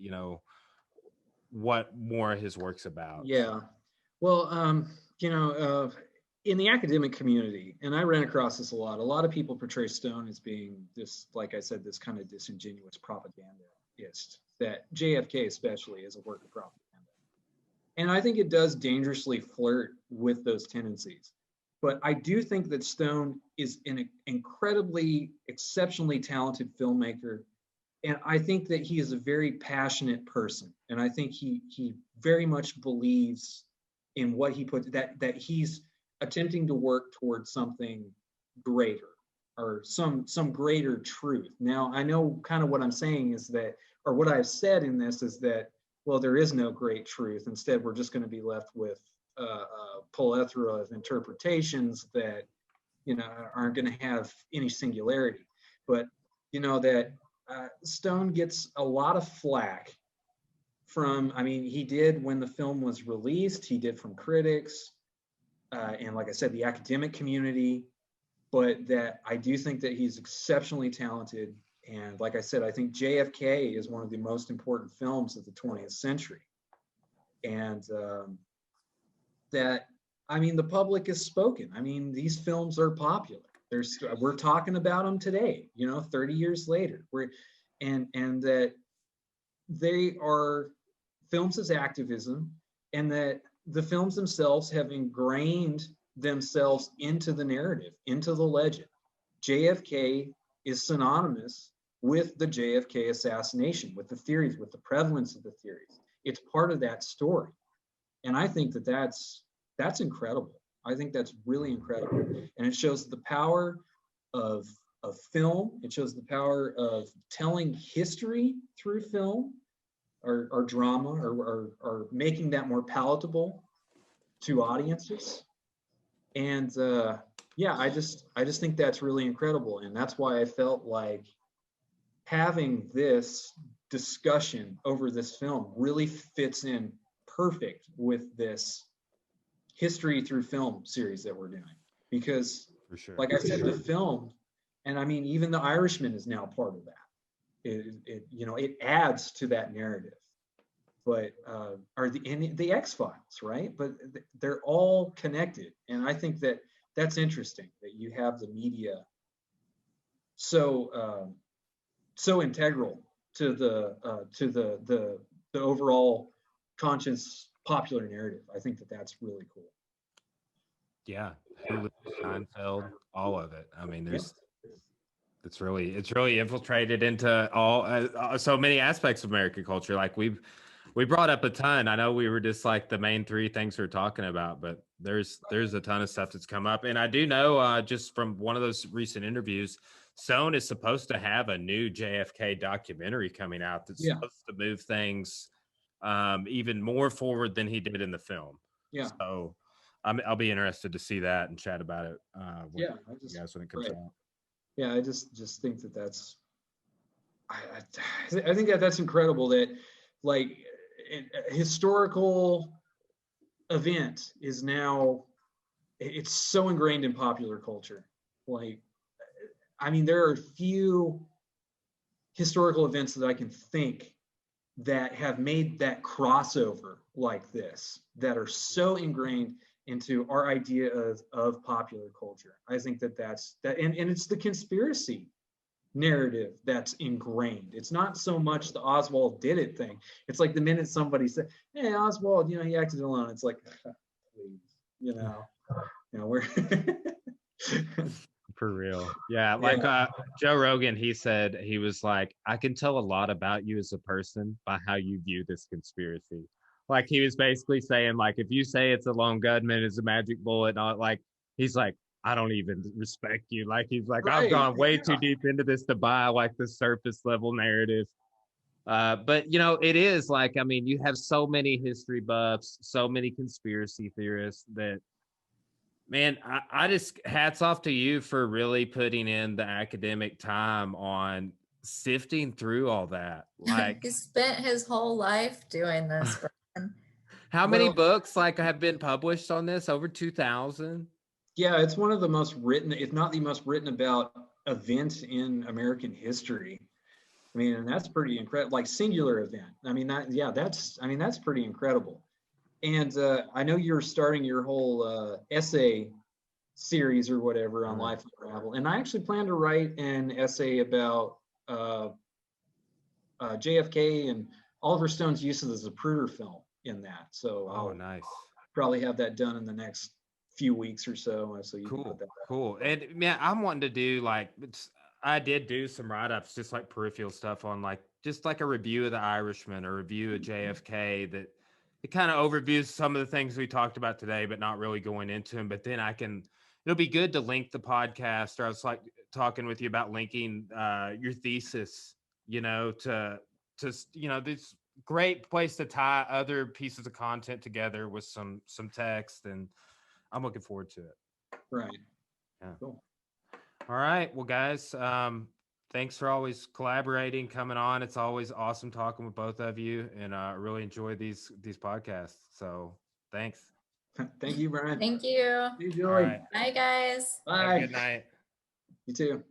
what more of his work's about.
Yeah. Well, in the academic community, and I ran across this a lot of people portray Stone as being this, like I said, this kind of disingenuous propagandist, that JFK especially is a work of propaganda. And I think it does dangerously flirt with those tendencies. But I do think that Stone is an incredibly, exceptionally talented filmmaker. And I think that he is a very passionate person. And I think he very much believes in what he puts, that he's attempting to work towards something greater, or some greater truth. Now, I know kind of what I'm saying is that, or what I've said in this is that, well, there is no great truth. Instead, we're just going to be left with a plethora of interpretations that, you know, aren't going to have any singularity. But, you know, that Stone gets a lot of flack from, I mean, he did when the film was released, he did from critics, and like I said, the academic community, but that I do think that he's exceptionally talented. And like I said, I think JFK is one of the most important films of the 20th century. And that, I mean, the public has spoken. I mean, these films are popular. We're talking about them today, you know, 30 years later. And that they are films as activism, and that the films themselves have ingrained themselves into the narrative, into the legend. JFK is synonymous with the JFK assassination, with the theories, with the prevalence of the theories. It's part of that story. And I think that that's incredible. I think that's really incredible. And it shows the power of film. It shows the power of telling history through film, or drama, or making that more palatable to audiences. And yeah, I just think that's really incredible. And that's why I felt like having this discussion over this film really fits in perfect with this history through film series that we're doing. Because,
For sure.
like I said, the film, and I mean, even The Irishman is now part of that. It you know, it adds to that narrative. But are the X-Files, right? But they're all connected. And I think that that's interesting, that you have the media so integral to the overall conscious popular narrative. I think that that's really cool.
Yeah, Hulu, Seinfeld, all of it. I mean, there's
Yeah.
it's really infiltrated into all so many aspects of American culture. Like we brought up a ton. I know we were just like the main three things we're talking about, but there's a ton of stuff that's come up. And I do know just from one of those recent interviews, Stone is supposed to have a new JFK documentary coming out that's supposed to move things even more forward than he did in the film.
Yeah.
So I'll be interested to see that and chat about it. When it comes out.
Yeah, I just think that that's, I think that that's incredible, that like a historical event is now, it's so ingrained in popular culture. Like, I mean, there are few historical events that I can think that have made that crossover like this, that are so ingrained into our idea of popular culture. I think that that's that, and it's the conspiracy narrative that's ingrained. It's not so much the Oswald did it thing. It's like the minute somebody said, "Hey, Oswald, you know, he acted alone," it's like, please, you know, we're
for real. Yeah, like Joe Rogan, he said, he was like, I can tell a lot about you as a person by how you view this conspiracy. Like, he was basically saying, like, if you say it's a lone gunman, it's a magic bullet, and all, like, he's like, I don't even respect you. Like, he's like, right, I've gone way too deep into this to buy like the surface level narrative. But you know, it is like, I mean, you have so many history buffs, so many conspiracy theorists that, man, I just, hats off to you for really putting in the academic time on sifting through all that. Like,
he spent his whole life doing this.
How many books like have been published on this? Over 2,000?
Yeah, it's one of the most written, if not the most written about event in American history. I mean, and that's pretty incredible, like singular event. I mean, that's pretty incredible. And I know you're starting your whole essay series or whatever on
Mhm.
Life Unraveled. And I actually plan to write an essay about JFK and Oliver Stone's use of the Zapruder film in that. So
Oh,
I'll
nice.
probably have that done in the next few weeks or so. So you can
Cool,
put that.
cool. And man, I'm wanting to do like I did do some write-ups, just like peripheral stuff on like just like a review of The Irishman, a review of JFK that it kind of overviews some of the things we talked about today, but not really going into them. But then it'll be good to link the podcast, or I was like talking with you about linking your thesis, this great place to tie other pieces of content together with some text, and I'm looking forward to it.
Right.
Yeah.
Cool.
All right. Well, guys, thanks for always collaborating, coming on. It's always awesome talking with both of you, and I really enjoy these podcasts. So thanks.
Thank you, Brian.
Thank you.
See you,
All
Julie.
right.
Bye, guys.
Have a
Bye.
good night.
You too.